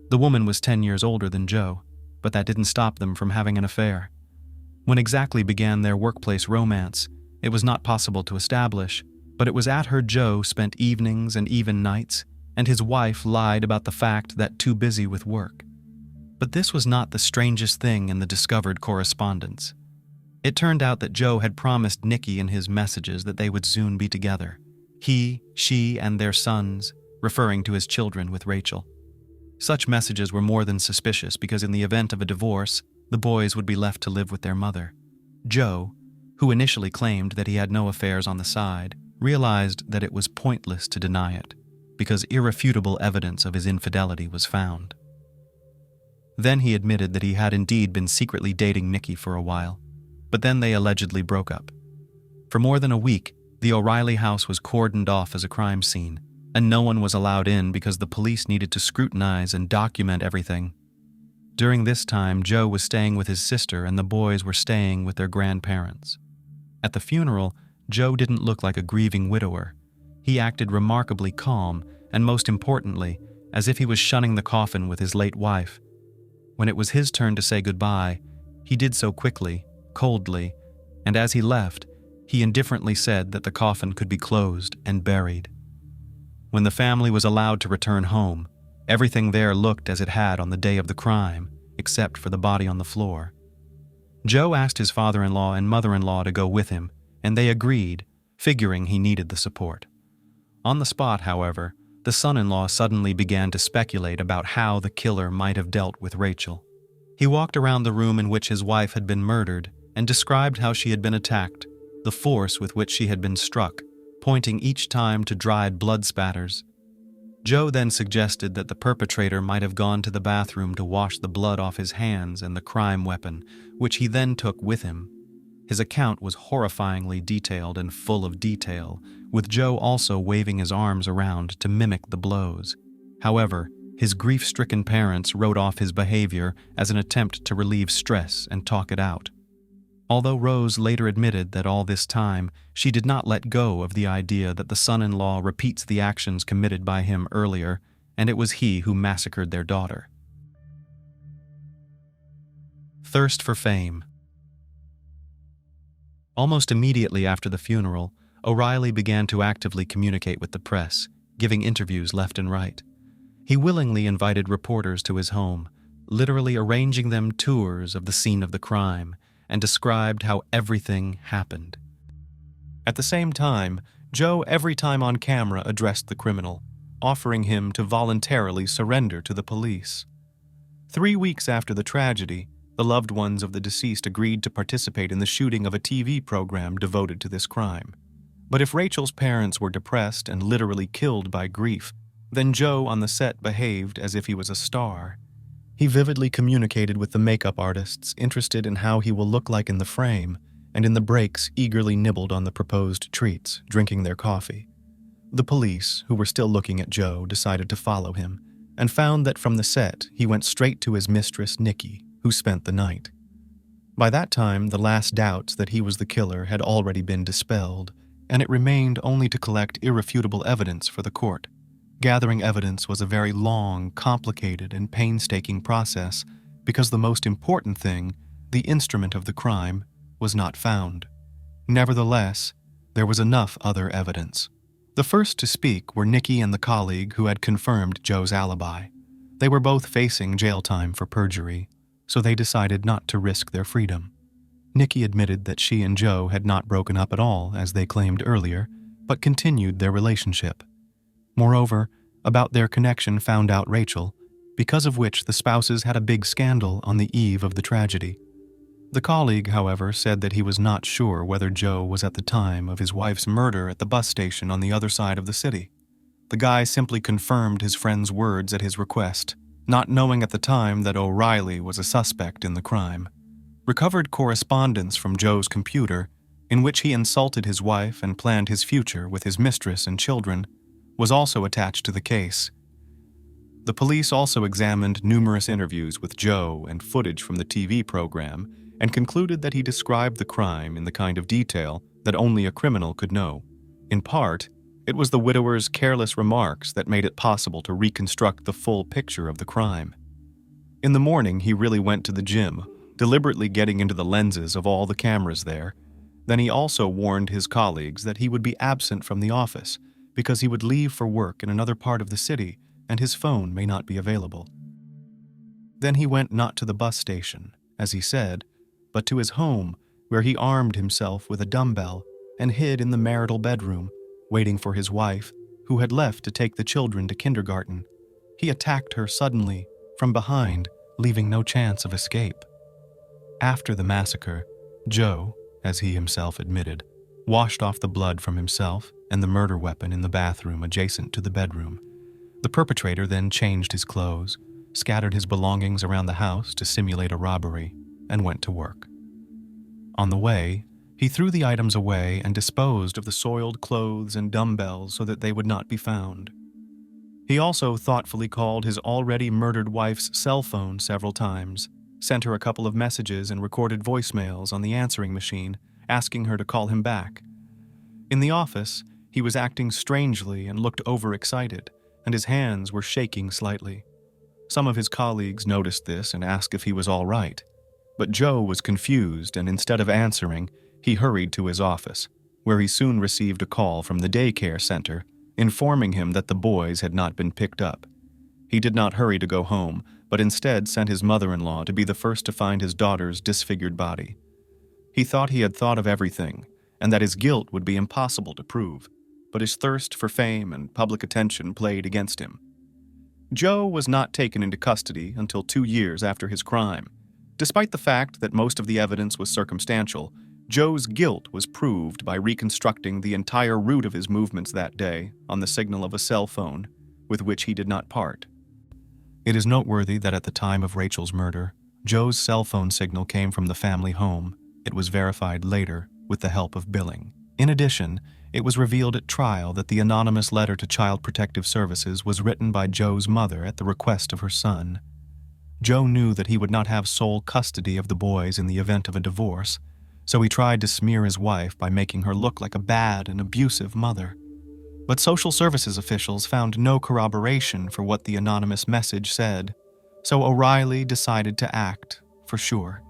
The woman was 10 years older than Joe, but that didn't stop them from having an affair. When exactly began their workplace romance, it was not possible to establish, but it was at her Joe spent evenings and even nights, and his wife lied about the fact that too busy with work. But this was not the strangest thing in the discovered correspondence. It turned out that Joe had promised Nikki in his messages that they would soon be together. He, she, and their sons, referring to his children with Rachel. Such messages were more than suspicious because in the event of a divorce, the boys would be left to live with their mother. Joe, who initially claimed that he had no affairs on the side, realized that it was pointless to deny it, because irrefutable evidence of his infidelity was found. Then he admitted that he had indeed been secretly dating Nikki for a while, but then they allegedly broke up. For more than a week, the O'Reilly house was cordoned off as a crime scene, and no one was allowed in because the police needed to scrutinize and document everything. During this time, Joe was staying with his sister and the boys were staying with their grandparents. At the funeral, Joe didn't look like a grieving widower. He acted remarkably calm, and most importantly, as if he was shunning the coffin with his late wife. When it was his turn to say goodbye, he did so quickly, coldly, and as he left, he indifferently said that the coffin could be closed and buried. When the family was allowed to return home, everything there looked as it had on the day of the crime, except for the body on the floor. Joe asked his father-in-law and mother-in-law to go with him, and they agreed, figuring he needed the support. On the spot, however, the son-in-law suddenly began to speculate about how the killer might have dealt with Rachel. He walked around the room in which his wife had been murdered and described how she had been attacked, the force with which she had been struck, pointing each time to dried blood spatters. Joe then suggested that the perpetrator might have gone to the bathroom to wash the blood off his hands and the crime weapon, which he then took with him. His account was horrifyingly detailed and full of detail, with Joe also waving his arms around to mimic the blows. However, his grief-stricken parents wrote off his behavior as an attempt to relieve stress and talk it out. Although Rose later admitted that all this time she did not let go of the idea that the son-in-law repeats the actions committed by him earlier, and it was he who massacred their daughter. Thirst for fame. Almost immediately after the funeral, O'Reilly began to actively communicate with the press, giving interviews left and right. He willingly invited reporters to his home, literally arranging them tours of the scene of the crime, and described how everything happened. At the same time, Joe every time on camera addressed the criminal, offering him to voluntarily surrender to the police. 3 weeks after the tragedy, the loved ones of the deceased agreed to participate in the shooting of a TV program devoted to this crime. But if Rachel's parents were depressed and literally killed by grief, then Joe on the set behaved as if he was a star. He vividly communicated with the makeup artists, interested in how he will look like in the frame, and in the breaks eagerly nibbled on the proposed treats, drinking their coffee. The police, who were still looking at Joe, decided to follow him, and found that from the set he went straight to his mistress, Nikki, who spent the night. By that time, the last doubts that he was the killer had already been dispelled, and it remained only to collect irrefutable evidence for the court. Gathering evidence was a very long, complicated, and painstaking process because the most important thing, the instrument of the crime, was not found. Nevertheless, there was enough other evidence. The first to speak were Nikki and the colleague who had confirmed Joe's alibi. They were both facing jail time for perjury, so they decided not to risk their freedom. Nikki admitted that she and Joe had not broken up at all, as they claimed earlier, but continued their relationship. Moreover, about their connection found out Rachel, because of which the spouses had a big scandal on the eve of the tragedy. The colleague, however, said that he was not sure whether Joe was at the time of his wife's murder at the bus station on the other side of the city. The guy simply confirmed his friend's words at his request, not knowing at the time that O'Reilly was a suspect in the crime. Recovered correspondence from Joe's computer, in which he insulted his wife and planned his future with his mistress and children, was also attached to the case. The police also examined numerous interviews with Joe and footage from the TV program and concluded that he described the crime in the kind of detail that only a criminal could know. In part, it was the widower's careless remarks that made it possible to reconstruct the full picture of the crime. In the morning, he really went to the gym, deliberately getting into the lenses of all the cameras there. Then he also warned his colleagues that he would be absent from the office because he would leave for work in another part of the city and his phone may not be available. Then he went not to the bus station, as he said, but to his home, where he armed himself with a dumbbell and hid in the marital bedroom, waiting for his wife, who had left to take the children to kindergarten. He attacked her suddenly, from behind, leaving no chance of escape. After the massacre, Joe, as he himself admitted, washed off the blood from himself and the murder weapon in the bathroom adjacent to the bedroom. The perpetrator then changed his clothes, scattered his belongings around the house to simulate a robbery, and went to work. On the way, he threw the items away and disposed of the soiled clothes and dumbbells so that they would not be found. He also thoughtfully called his already murdered wife's cell phone several times, sent her a couple of messages and recorded voicemails on the answering machine, asking her to call him back. In the office, he was acting strangely and looked overexcited, and his hands were shaking slightly. Some of his colleagues noticed this and asked if he was all right. But Joe was confused, and instead of answering, he hurried to his office, where he soon received a call from the daycare center, informing him that the boys had not been picked up. He did not hurry to go home, but instead sent his mother-in-law to be the first to find his daughter's disfigured body. He thought he had thought of everything, and that his guilt would be impossible to prove, but his thirst for fame and public attention played against him. Joe was not taken into custody until 2 years after his crime. Despite the fact that most of the evidence was circumstantial, Joe's guilt was proved by reconstructing the entire route of his movements that day on the signal of a cell phone, with which he did not part. It is noteworthy that at the time of Rachel's murder, Joe's cell phone signal came from the family home, It was verified later with the help of billing. In addition, it was revealed at trial that the anonymous letter to Child Protective Services was written by Joe's mother at the request of her son. Joe knew that he would not have sole custody of the boys in the event of a divorce, so he tried to smear his wife by making her look like a bad and abusive mother. But social services officials found no corroboration for what the anonymous message said, so O'Reilly decided to act, for sure.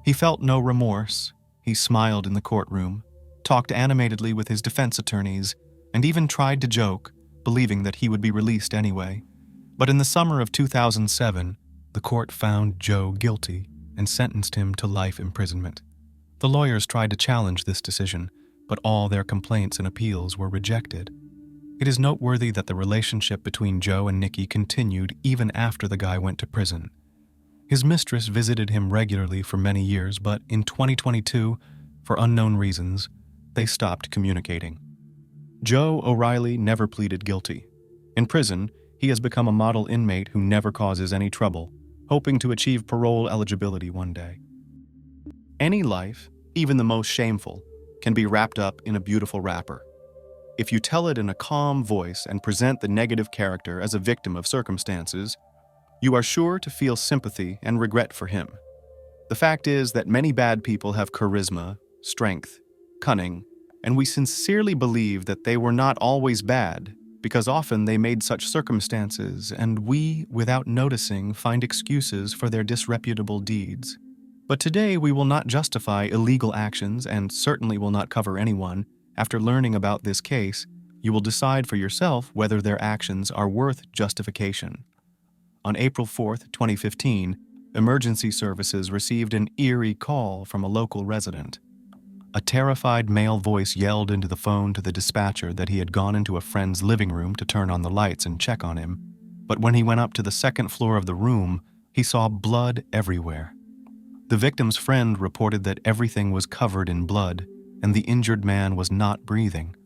He felt no remorse. He smiled in the courtroom, talked animatedly with his defense attorneys, and even tried to joke, believing that he would be released anyway. But in the summer of 2007, the court found Joe guilty and sentenced him to life imprisonment. The lawyers tried to challenge this decision, but all their complaints and appeals were rejected. It is noteworthy that the relationship between Joe and Nikki continued even after the guy went to prison. His mistress visited him regularly for many years, but in 2022, for unknown reasons, they stopped communicating. Joe O'Reilly never pleaded guilty. In prison, he has become a model inmate who never causes any trouble, hoping to achieve parole eligibility one day. Any life, even the most shameful, can be wrapped up in a beautiful wrapper. If you tell it in a calm voice and present the negative character as a victim of circumstances, you are sure to feel sympathy and regret for him. The fact is that many bad people have charisma, strength, cunning, and we sincerely believe that they were not always bad, because often they made such circumstances, and we, without noticing, find excuses for their disreputable deeds. But today we will not justify illegal actions and certainly will not cover anyone. After learning about this case, you will decide for yourself whether their actions are worth justification. On April 4, 2015, emergency services received an eerie call from a local resident. A terrified male voice yelled into the phone to the dispatcher that he had gone into a friend's living room to turn on the lights and check on him. But when he went up to the second floor of the room, he saw blood everywhere. The victim's friend reported that everything was covered in blood, and the injured man was not breathing.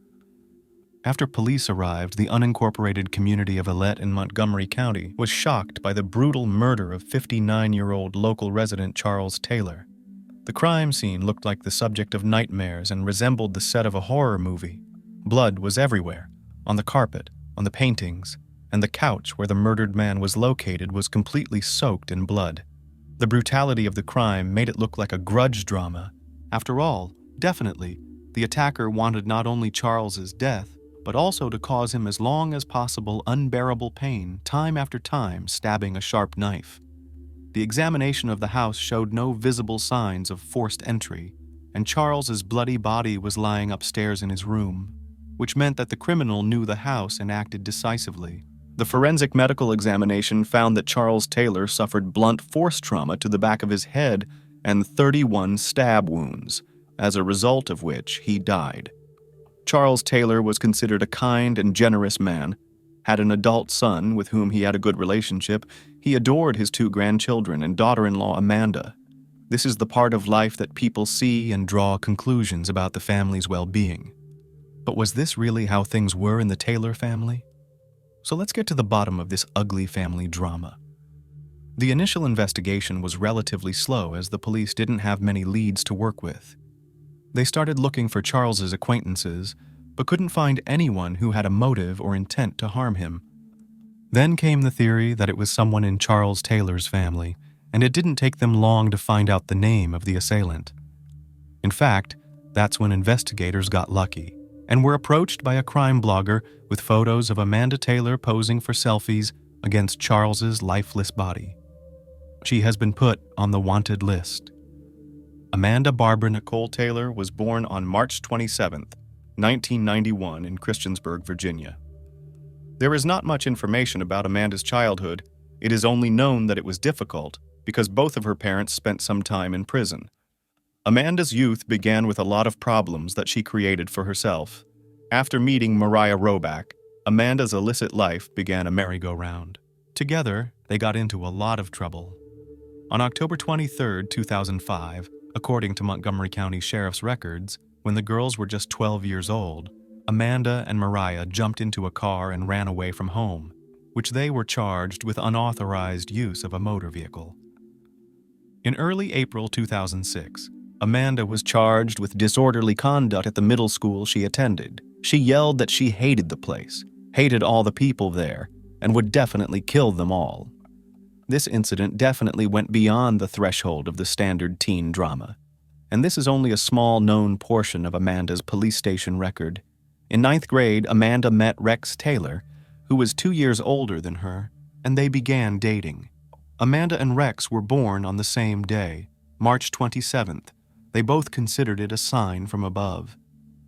After police arrived, the unincorporated community of Alette in Montgomery County was shocked by the brutal murder of 59-year-old local resident Charles Taylor. The crime scene looked like the subject of nightmares and resembled the set of a horror movie. Blood was everywhere, on the carpet, on the paintings, and the couch where the murdered man was located was completely soaked in blood. The brutality of the crime made it look like a grudge drama. After all, definitely, the attacker wanted not only Charles's death, but also to cause him as long as possible unbearable pain, time after time stabbing a sharp knife. The examination of the house showed no visible signs of forced entry, and Charles's bloody body was lying upstairs in his room, which meant that the criminal knew the house and acted decisively. The forensic medical examination found that Charles Taylor suffered blunt force trauma to the back of his head and 31 stab wounds, as a result of which he died. Charles Taylor was considered a kind and generous man, had an adult son with whom he had a good relationship. He adored his 2 grandchildren and daughter-in-law Amanda. This is the part of life that people see and draw conclusions about the family's well-being. But was this really how things were in the Taylor family? So let's get to the bottom of this ugly family drama. The initial investigation was relatively slow as the police didn't have many leads to work with. They started looking for Charles's acquaintances, but couldn't find anyone who had a motive or intent to harm him. Then came the theory that it was someone in Charles Taylor's family, and it didn't take them long to find out the name of the assailant. In fact, that's when investigators got lucky and were approached by a crime blogger with photos of Amanda Taylor posing for selfies against Charles's lifeless body. She has been put on the wanted list. Amanda Barbara Nicole Taylor was born on March 27, 1991 in Christiansburg, Virginia. There is not much information about Amanda's childhood. It is only known that it was difficult because both of her parents spent some time in prison. Amanda's youth began with a lot of problems that she created for herself. After meeting Mariah Roback, Amanda's illicit life began a merry-go-round. Together, they got into a lot of trouble. On October 23, 2005, according to Montgomery County Sheriff's records, when the girls were just 12 years old, Amanda and Mariah jumped into a car and ran away from home, which they were charged with unauthorized use of a motor vehicle. In early April 2006, Amanda was charged with disorderly conduct at the middle school she attended. She yelled that she hated the place, hated all the people there, and would definitely kill them all. This incident definitely went beyond the threshold of the standard teen drama. And this is only a small known portion of Amanda's police station record. In 9th grade, Amanda met Rex Taylor, who was 2 years older than her, and they began dating. Amanda and Rex were born on the same day, March 27th. They both considered it a sign from above.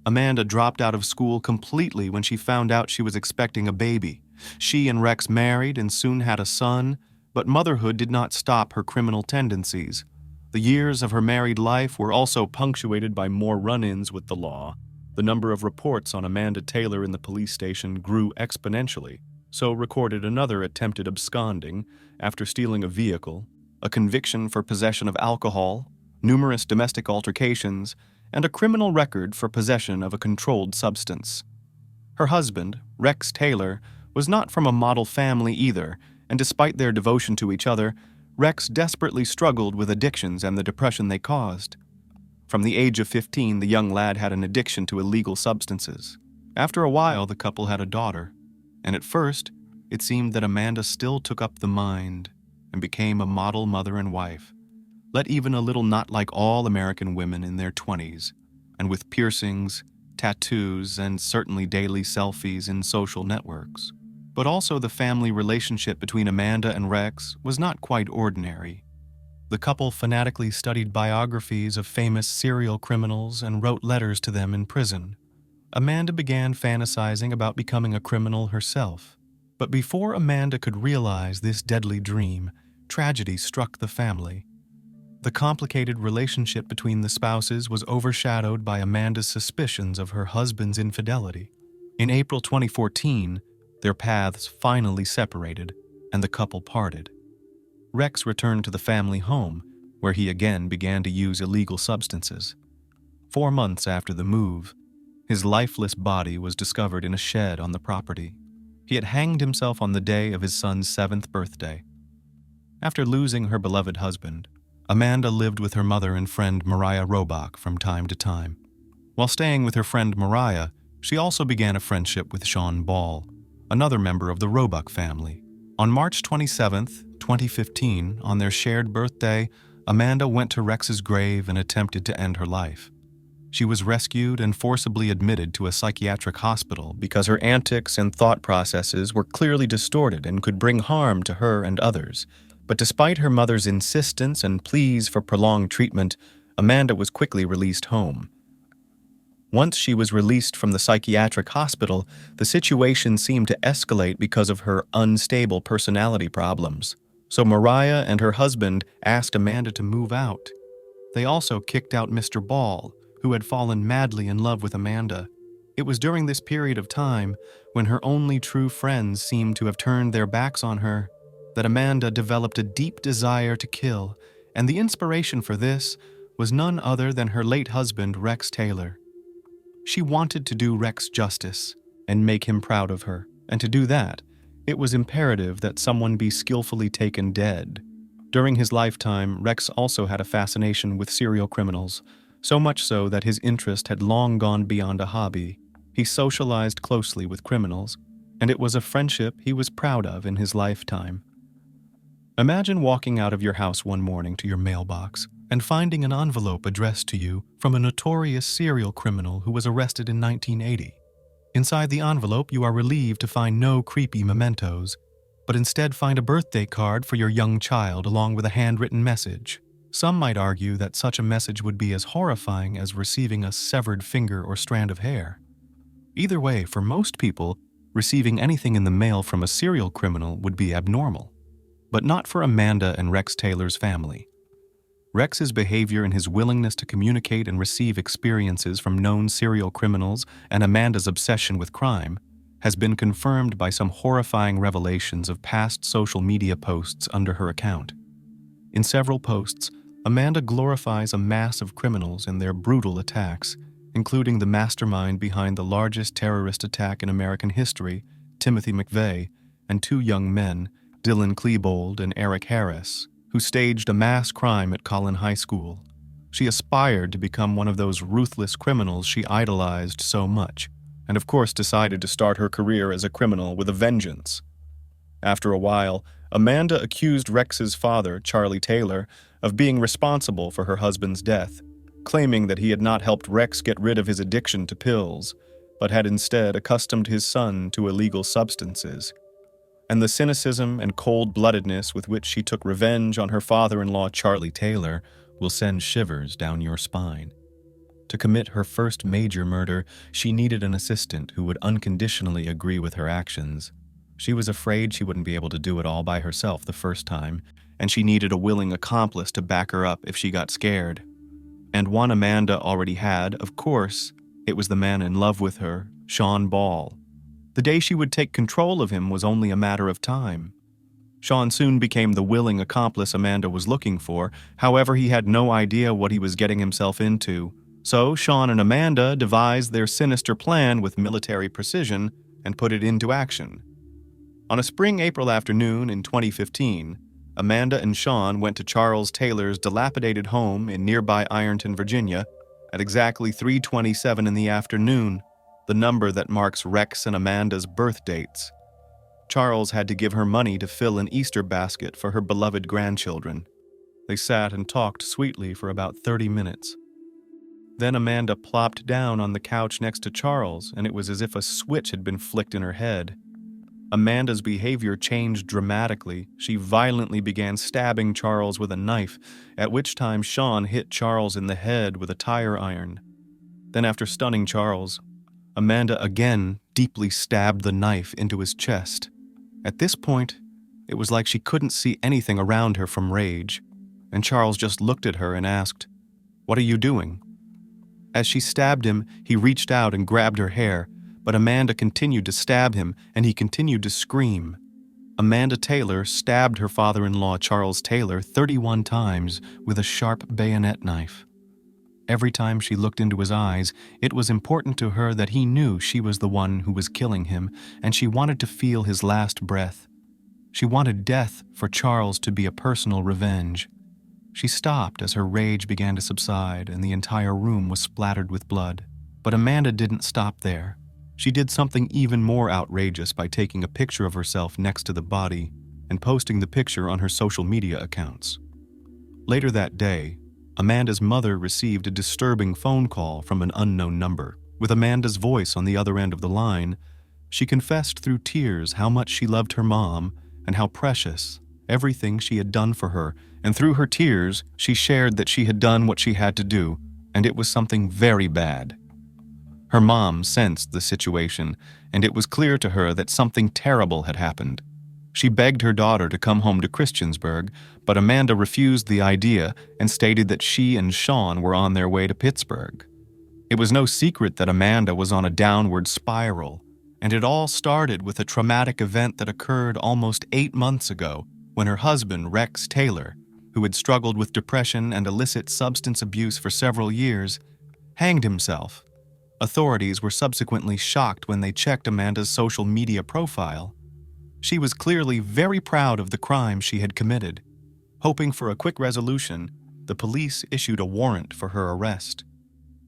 Amanda dropped out of school completely when she found out she was expecting a baby. She and Rex married and soon had a son, but motherhood did not stop her criminal tendencies. The years of her married life were also punctuated by more run-ins with the law. The number of reports on Amanda Taylor in the police station grew exponentially, so recorded another attempted absconding after stealing a vehicle, a conviction for possession of alcohol, numerous domestic altercations, and a criminal record for possession of a controlled substance. Her husband, Rex Taylor, was not from a model family either, and despite their devotion to each other, Rex desperately struggled with addictions and the depression they caused. From the age of 15, the young lad had an addiction to illegal substances. After a while, the couple had a daughter, and at first, it seemed that Amanda still took up the mind and became a model mother and wife, let even a little not like all American women in their 20s, and with piercings, tattoos, and certainly daily selfies in social networks. But also the family relationship between Amanda and Rex was not quite ordinary. The couple fanatically studied biographies of famous serial criminals and wrote letters to them in prison. Amanda began fantasizing about becoming a criminal herself. But before Amanda could realize this deadly dream, tragedy struck the family. The complicated relationship between the spouses was overshadowed by Amanda's suspicions of her husband's infidelity. In April 2014, their paths finally separated, and the couple parted. Rex returned to the family home, where he again began to use illegal substances. 4 months after the move, his lifeless body was discovered in a shed on the property. He had hanged himself on the day of his son's 7th birthday. After losing her beloved husband, Amanda lived with her mother and friend Mariah Robach from time to time. While staying with her friend Mariah, she also began a friendship with Sean Ball, another member of the Robach family. On March 27, 2015, on their shared birthday, Amanda went to Rex's grave and attempted to end her life. She was rescued and forcibly admitted to a psychiatric hospital because her antics and thought processes were clearly distorted and could bring harm to her and others. But despite her mother's insistence and pleas for prolonged treatment, Amanda was quickly released home. Once she was released from the psychiatric hospital, the situation seemed to escalate because of her unstable personality problems. So Mariah and her husband asked Amanda to move out. They also kicked out Mr. Ball, who had fallen madly in love with Amanda. It was during this period of time, when her only true friends seemed to have turned their backs on her, that Amanda developed a deep desire to kill, and the inspiration for this was none other than her late husband, Rex Taylor. She wanted to do Rex justice and make him proud of her, and to do that, it was imperative that someone be skillfully taken dead. During his lifetime, Rex also had a fascination with serial criminals, so much so that his interest had long gone beyond a hobby. He socialized closely with criminals, and it was a friendship he was proud of in his lifetime. Imagine walking out of your house one morning to your mailbox and finding an envelope addressed to you from a notorious serial criminal who was arrested in 1980. Inside the envelope, you are relieved to find no creepy mementos, but instead find a birthday card for your young child along with a handwritten message. Some might argue that such a message would be as horrifying as receiving a severed finger or strand of hair. Either way, for most people, receiving anything in the mail from a serial criminal would be abnormal. But not for Amanda and Rex Taylor's family. Rex's behavior and his willingness to communicate and receive experiences from known serial criminals and Amanda's obsession with crime has been confirmed by some horrifying revelations of past social media posts under her account. In several posts, Amanda glorifies a mass of criminals and their brutal attacks, including the mastermind behind the largest terrorist attack in American history, Timothy McVeigh, and 2 young men, Dylan Klebold and Eric Harris, who staged a mass crime at Collin High School. She aspired to become one of those ruthless criminals she idolized so much, and of course decided to start her career as a criminal with a vengeance. After a while, Amanda accused Rex's father, Charlie Taylor, of being responsible for her husband's death, claiming that he had not helped Rex get rid of his addiction to pills, but had instead accustomed his son to illegal substances. And the cynicism and cold-bloodedness with which she took revenge on her father-in-law, Charlie Taylor, will send shivers down your spine. To commit her first major murder, she needed an assistant who would unconditionally agree with her actions. She was afraid she wouldn't be able to do it all by herself the first time, and she needed a willing accomplice to back her up if she got scared. And one Amanda already had, of course. It was the man in love with her, Sean Ball. The day she would take control of him was only a matter of time. Sean soon became the willing accomplice Amanda was looking for. However, he had no idea what he was getting himself into. So Sean and Amanda devised their sinister plan with military precision and put it into action. On a spring April afternoon in 2015, Amanda and Sean went to Charles Taylor's dilapidated home in nearby Ironton, Virginia, at exactly 3:27 in the afternoon, the number that marks Rex and Amanda's birth dates. Charles had to give her money to fill an Easter basket for her beloved grandchildren. They sat and talked sweetly for about 30 minutes. Then Amanda plopped down on the couch next to Charles, and it was as if a switch had been flicked in her head. Amanda's behavior changed dramatically. She violently began stabbing Charles with a knife, at which time Sean hit Charles in the head with a tire iron. Then, after stunning Charles, Amanda again deeply stabbed the knife into his chest. At this point, it was like she couldn't see anything around her from rage, and Charles just looked at her and asked, "What are you doing?" As she stabbed him, he reached out and grabbed her hair, but Amanda continued to stab him, and he continued to scream. Amanda Taylor stabbed her father-in-law, Charles Taylor, 31 times with a sharp bayonet knife. Every time she looked into his eyes, it was important to her that he knew she was the one who was killing him, and she wanted to feel his last breath. She wanted death for Charles to be a personal revenge. She stopped as her rage began to subside and the entire room was splattered with blood. But Amanda didn't stop there. She did something even more outrageous by taking a picture of herself next to the body and posting the picture on her social media accounts. Later that day, Amanda's mother received a disturbing phone call from an unknown number. With Amanda's voice on the other end of the line, she confessed through tears how much she loved her mom and how precious everything she had done for her, and through her tears, she shared that she had done what she had to do, and it was something very bad. Her mom sensed the situation, and it was clear to her that something terrible had happened. She begged her daughter to come home to Christiansburg, but Amanda refused the idea and stated that she and Sean were on their way to Pittsburgh. It was no secret that Amanda was on a downward spiral, and it all started with a traumatic event that occurred almost 8 months ago when her husband, Rex Taylor, who had struggled with depression and illicit substance abuse for several years, hanged himself. Authorities were subsequently shocked when they checked Amanda's social media profile. She was clearly very proud of the crime she had committed. Hoping for a quick resolution, the police issued a warrant for her arrest.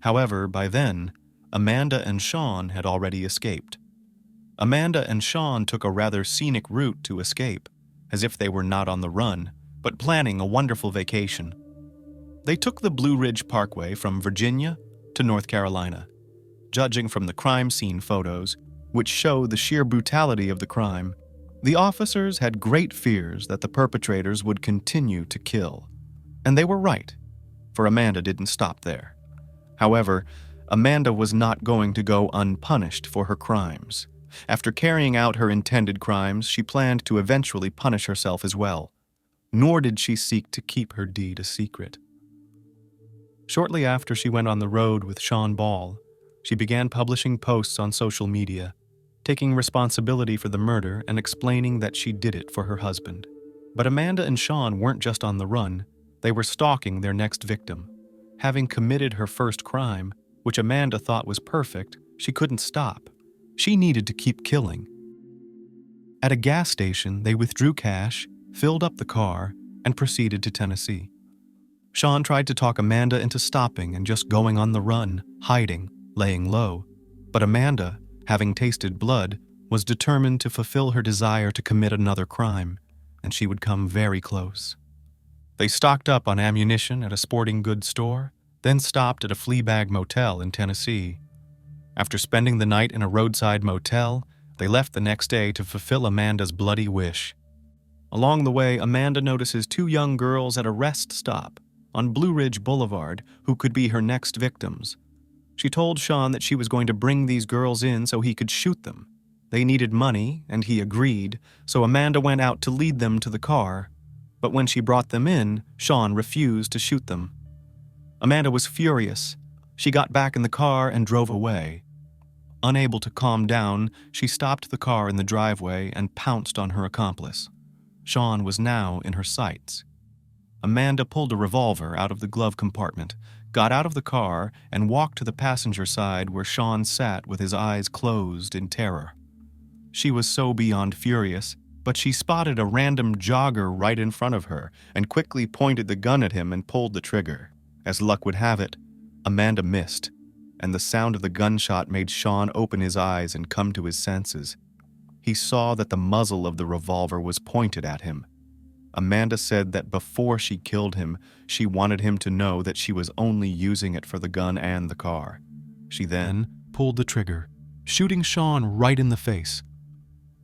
However, by then, Amanda and Sean had already escaped. Amanda and Sean took a rather scenic route to escape, as if they were not on the run, but planning a wonderful vacation. They took the Blue Ridge Parkway from Virginia to North Carolina. Judging from the crime scene photos, which show the sheer brutality of the crime, the officers had great fears that the perpetrators would continue to kill. And they were right, for Amanda didn't stop there. However, Amanda was not going to go unpunished for her crimes. After carrying out her intended crimes, she planned to eventually punish herself as well. Nor did she seek to keep her deed a secret. Shortly after she went on the road with Sean Ball, she began publishing posts on social media, taking responsibility for the murder and explaining that she did it for her husband. But Amanda and Sean weren't just on the run, they were stalking their next victim. Having committed her first crime, which Amanda thought was perfect, she couldn't stop. She needed to keep killing. At a gas station, they withdrew cash, filled up the car, and proceeded to Tennessee. Sean tried to talk Amanda into stopping and just going on the run, hiding, laying low. But Amanda, having tasted blood, was determined to fulfill her desire to commit another crime, and she would come very close. They stocked up on ammunition at a sporting goods store, then stopped at a Fleabag motel in Tennessee. After spending the night in a roadside motel, they left the next day to fulfill Amanda's bloody wish. Along the way, Amanda notices two young girls at a rest stop on Blue Ridge Boulevard who could be her next victims. She told Sean that she was going to bring these girls in so he could shoot them. They needed money, and he agreed, so Amanda went out to lead them to the car. But when she brought them in, Sean refused to shoot them. Amanda was furious. She got back in the car and drove away. Unable to calm down, she stopped the car in the driveway and pounced on her accomplice. Sean was now in her sights. Amanda pulled a revolver out of the glove compartment, got out of the car, and walked to the passenger side where Sean sat with his eyes closed in terror. She was so beyond furious, but she spotted a random jogger right in front of her and quickly pointed the gun at him and pulled the trigger. As luck would have it, Amanda missed, and the sound of the gunshot made Sean open his eyes and come to his senses. He saw that the muzzle of the revolver was pointed at him. Amanda said that before she killed him, she wanted him to know that she was only using it for the gun and the car. She then pulled the trigger, shooting Sean right in the face.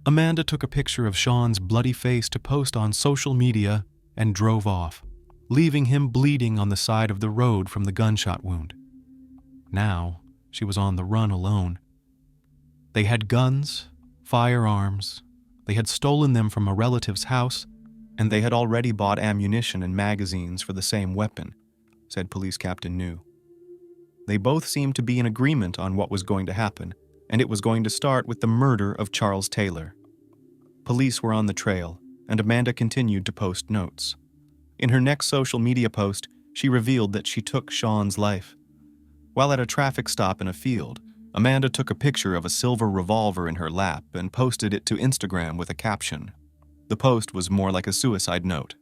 Amanda took a picture of Sean's bloody face to post on social media and drove off, leaving him bleeding on the side of the road from the gunshot wound. Now, she was on the run alone. They had guns, firearms, they had stolen them from a relative's house, and they had already bought ammunition and magazines for the same weapon, said Police Captain New. They both seemed to be in agreement on what was going to happen, and it was going to start with the murder of Charles Taylor. Police were on the trail, and Amanda continued to post notes. In her next social media post, she revealed that she took Sean's life. While at a traffic stop in a field, Amanda took a picture of a silver revolver in her lap and posted it to Instagram with a caption. The post was more like a suicide note.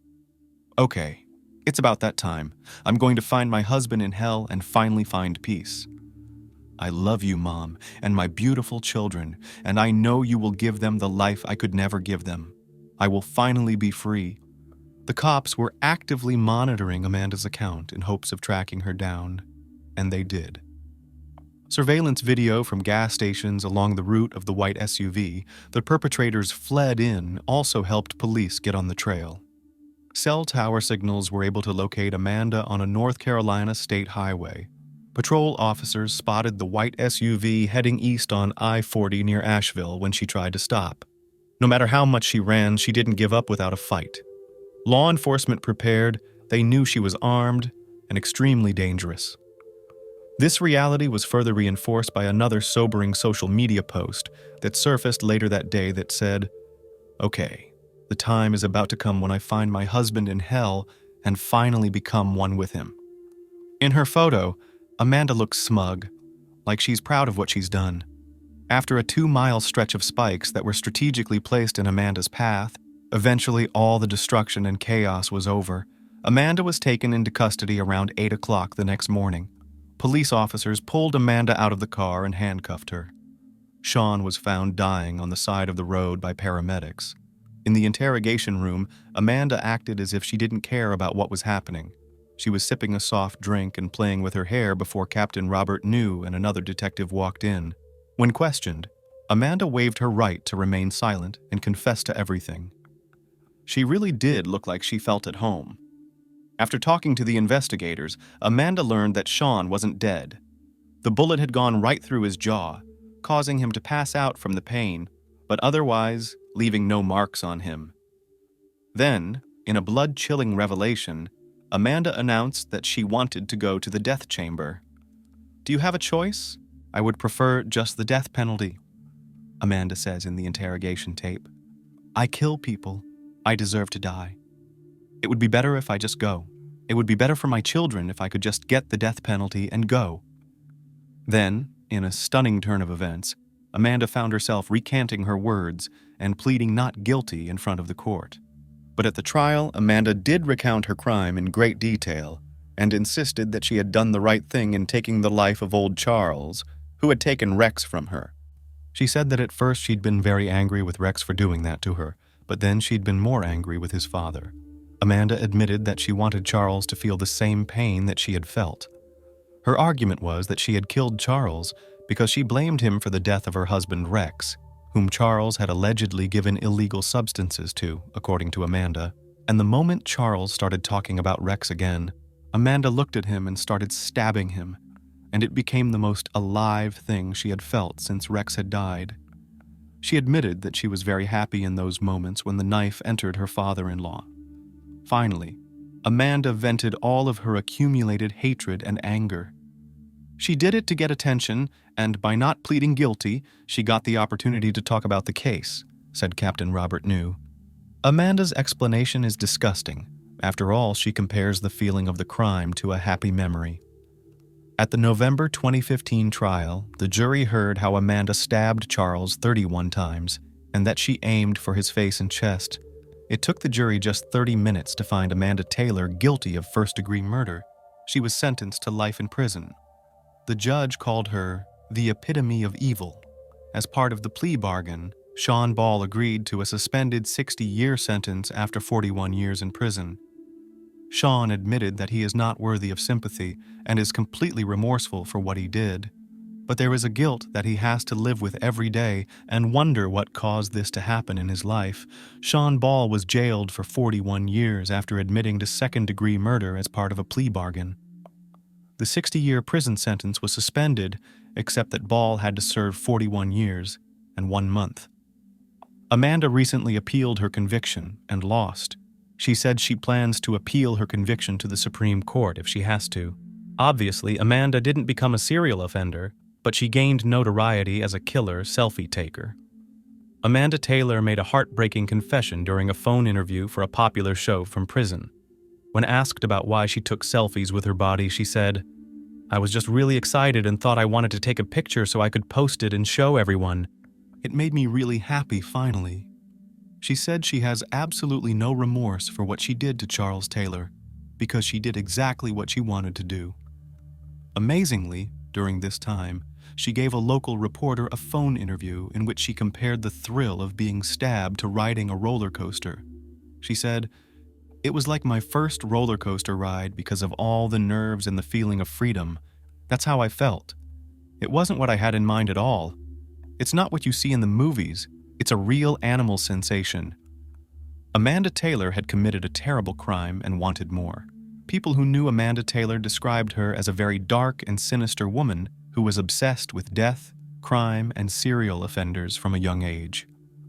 "Okay, it's about that time. I'm going to find my husband in hell and finally find peace. I love you, Mom, and my beautiful children, and I know you will give them the life I could never give them. I will finally be free." The cops were actively monitoring Amanda's account in hopes of tracking her down, and they did. Surveillance video from gas stations along the route of the white SUV the perpetrators fled in also helped police get on the trail. Cell tower signals were able to locate Amanda on a North Carolina state highway. Patrol officers spotted the white SUV heading east on I-40 near Asheville when she tried to stop. No matter how much she ran, she didn't give up without a fight. Law enforcement prepared, they knew she was armed and extremely dangerous. This reality was further reinforced by another sobering social media post that surfaced later that day that said, "Okay, the time is about to come when I find my husband in hell and finally become one with him." In her photo, Amanda looks smug, like she's proud of what she's done. After a 2-mile stretch of spikes that were strategically placed in Amanda's path, eventually all the destruction and chaos was over. Amanda was taken into custody around 8 o'clock the next morning. Police officers pulled Amanda out of the car and handcuffed her. Sean was found dying on the side of the road by paramedics. In the interrogation room, Amanda acted as if she didn't care about what was happening. She was sipping a soft drink and playing with her hair before Captain Robert New and another detective walked in. When questioned, Amanda waived her right to remain silent and confessed to everything. She really did look like she felt at home. After talking to the investigators, Amanda learned that Sean wasn't dead. The bullet had gone right through his jaw, causing him to pass out from the pain, but otherwise leaving no marks on him. Then, in a blood-chilling revelation, Amanda announced that she wanted to go to the death chamber. "Do you have a choice? I would prefer just the death penalty," Amanda says in the interrogation tape. "I kill people. I deserve to die. It would be better if I just go. It would be better for my children if I could just get the death penalty and go." Then, in a stunning turn of events, Amanda found herself recanting her words and pleading not guilty in front of the court. But at the trial, Amanda did recount her crime in great detail, and insisted that she had done the right thing in taking the life of old Charles, who had taken Rex from her. She said that at first she'd been very angry with Rex for doing that to her, but then she'd been more angry with his father. Amanda admitted that she wanted Charles to feel the same pain that she had felt. Her argument was that she had killed Charles because she blamed him for the death of her husband Rex, whom Charles had allegedly given illegal substances to, according to Amanda. And the moment Charles started talking about Rex again, Amanda looked at him and started stabbing him, and it became the most alive thing she had felt since Rex had died. She admitted that she was very happy in those moments when the knife entered her father-in-law. Finally, Amanda vented all of her accumulated hatred and anger. She did it to get attention, and by not pleading guilty, she got the opportunity to talk about the case, said Captain Robert New. Amanda's explanation is disgusting. After all, she compares the feeling of the crime to a happy memory. At the November 2015 trial, the jury heard how Amanda stabbed Charles 31 times, and that she aimed for his face and chest. It took the jury just 30 minutes to find Amanda Taylor guilty of first-degree murder. She was sentenced to life in prison. The judge called her the epitome of evil. As part of the plea bargain, Sean Ball agreed to a suspended 60-year sentence after 41 years in prison. Sean admitted that he is not worthy of sympathy and is completely remorseful for what he did. But there is a guilt that he has to live with every day and wonder what caused this to happen in his life. Sean Ball was jailed for 41 years after admitting to second-degree murder as part of a plea bargain. The 60-year prison sentence was suspended, except that Ball had to serve 41 years and 1 month. Amanda recently appealed her conviction and lost. She said she plans to appeal her conviction to the Supreme Court if she has to. Obviously, Amanda didn't become a serial offender, but she gained notoriety as a killer selfie taker. Amanda Taylor made a heartbreaking confession during a phone interview for a popular show from prison. When asked about why she took selfies with her body, she said, "I was just really excited and thought I wanted to take a picture so I could post it and show everyone. It made me really happy finally." She said she has absolutely no remorse for what she did to Charles Taylor because she did exactly what she wanted to do. Amazingly, during this time, she gave a local reporter a phone interview in which she compared the thrill of being stabbed to riding a roller coaster. She said, "It was like my first roller coaster ride because of all the nerves and the feeling of freedom. That's how I felt. It wasn't what I had in mind at all. It's not what you see in the movies. It's a real animal sensation." Amanda Taylor had committed a terrible crime and wanted more. People who knew Amanda Taylor described her as a very dark and sinister woman who was obsessed with death, crime, and serial offenders from a young age.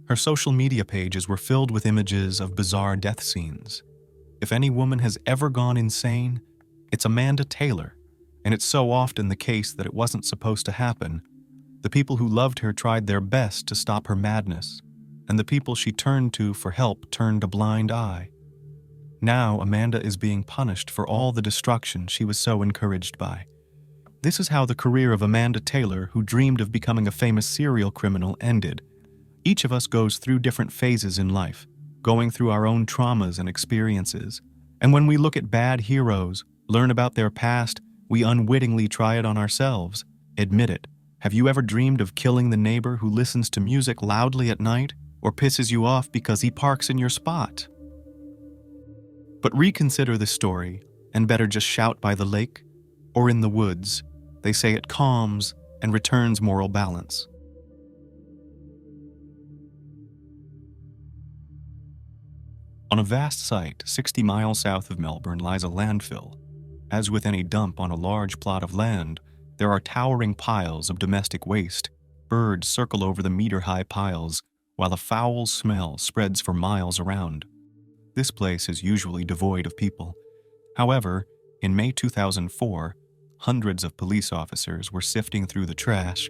Her social media pages were filled with images of bizarre death scenes. If any woman has ever gone insane, it's Amanda Taylor, and it's so often the case that it wasn't supposed to happen. The people who loved her tried their best to stop her madness, and the people she turned to for help turned a blind eye. Now Amanda is being punished for all the destruction she was so encouraged by. This is how the career of Amanda Taylor, who dreamed of becoming a famous serial criminal, ended. Each of us goes through different phases in life, going through our own traumas and experiences. And when we look at bad heroes, learn about their past, we unwittingly try it on ourselves. Admit it. Have you ever dreamed of killing the neighbor who listens to music loudly at night or pisses you off because he parks in your spot? But reconsider the story, and better just shout by the lake or in the woods. They say it calms and returns moral balance. On a vast site 60 miles south of Melbourne lies a landfill. As with any dump on a large plot of land, there are towering piles of domestic waste. Birds circle over the meter-high piles, while a foul smell spreads for miles around. This place is usually devoid of people. However, in May 2004, hundreds of police officers were sifting through the trash.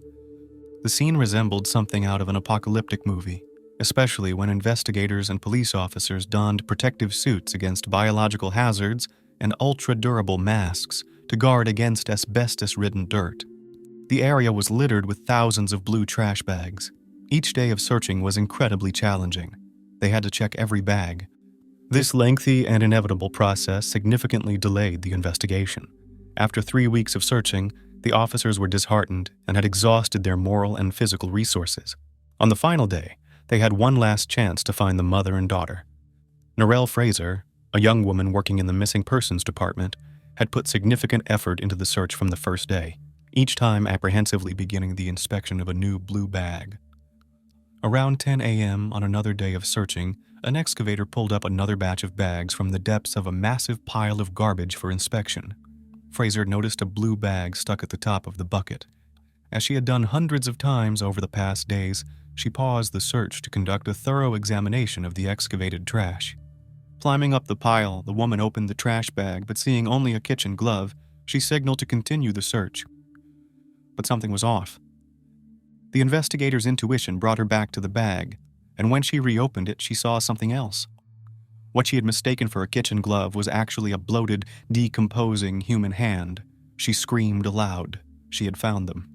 The scene resembled something out of an apocalyptic movie, especially when investigators and police officers donned protective suits against biological hazards and ultra-durable masks to guard against asbestos-ridden dirt. The area was littered with thousands of blue trash bags. Each day of searching was incredibly challenging. They had to check every bag. This lengthy and inevitable process significantly delayed the investigation. After 3 weeks of searching, the officers were disheartened and had exhausted their moral and physical resources. On the final day, they had one last chance to find the mother and daughter. Narelle Fraser, a young woman working in the missing persons department, had put significant effort into the search from the first day, each time apprehensively beginning the inspection of a new blue bag. Around 10 a.m. on another day of searching, an excavator pulled up another batch of bags from the depths of a massive pile of garbage for inspection. Fraser noticed a blue bag stuck at the top of the bucket. As she had done hundreds of times over the past days, she paused the search to conduct a thorough examination of the excavated trash. Climbing up the pile, the woman opened the trash bag, but seeing only a kitchen glove, she signaled to continue the search. But something was off. The investigator's intuition brought her back to the bag, and when she reopened it, she saw something else. What she had mistaken for a kitchen glove was actually a bloated, decomposing human hand. She screamed aloud. She had found them.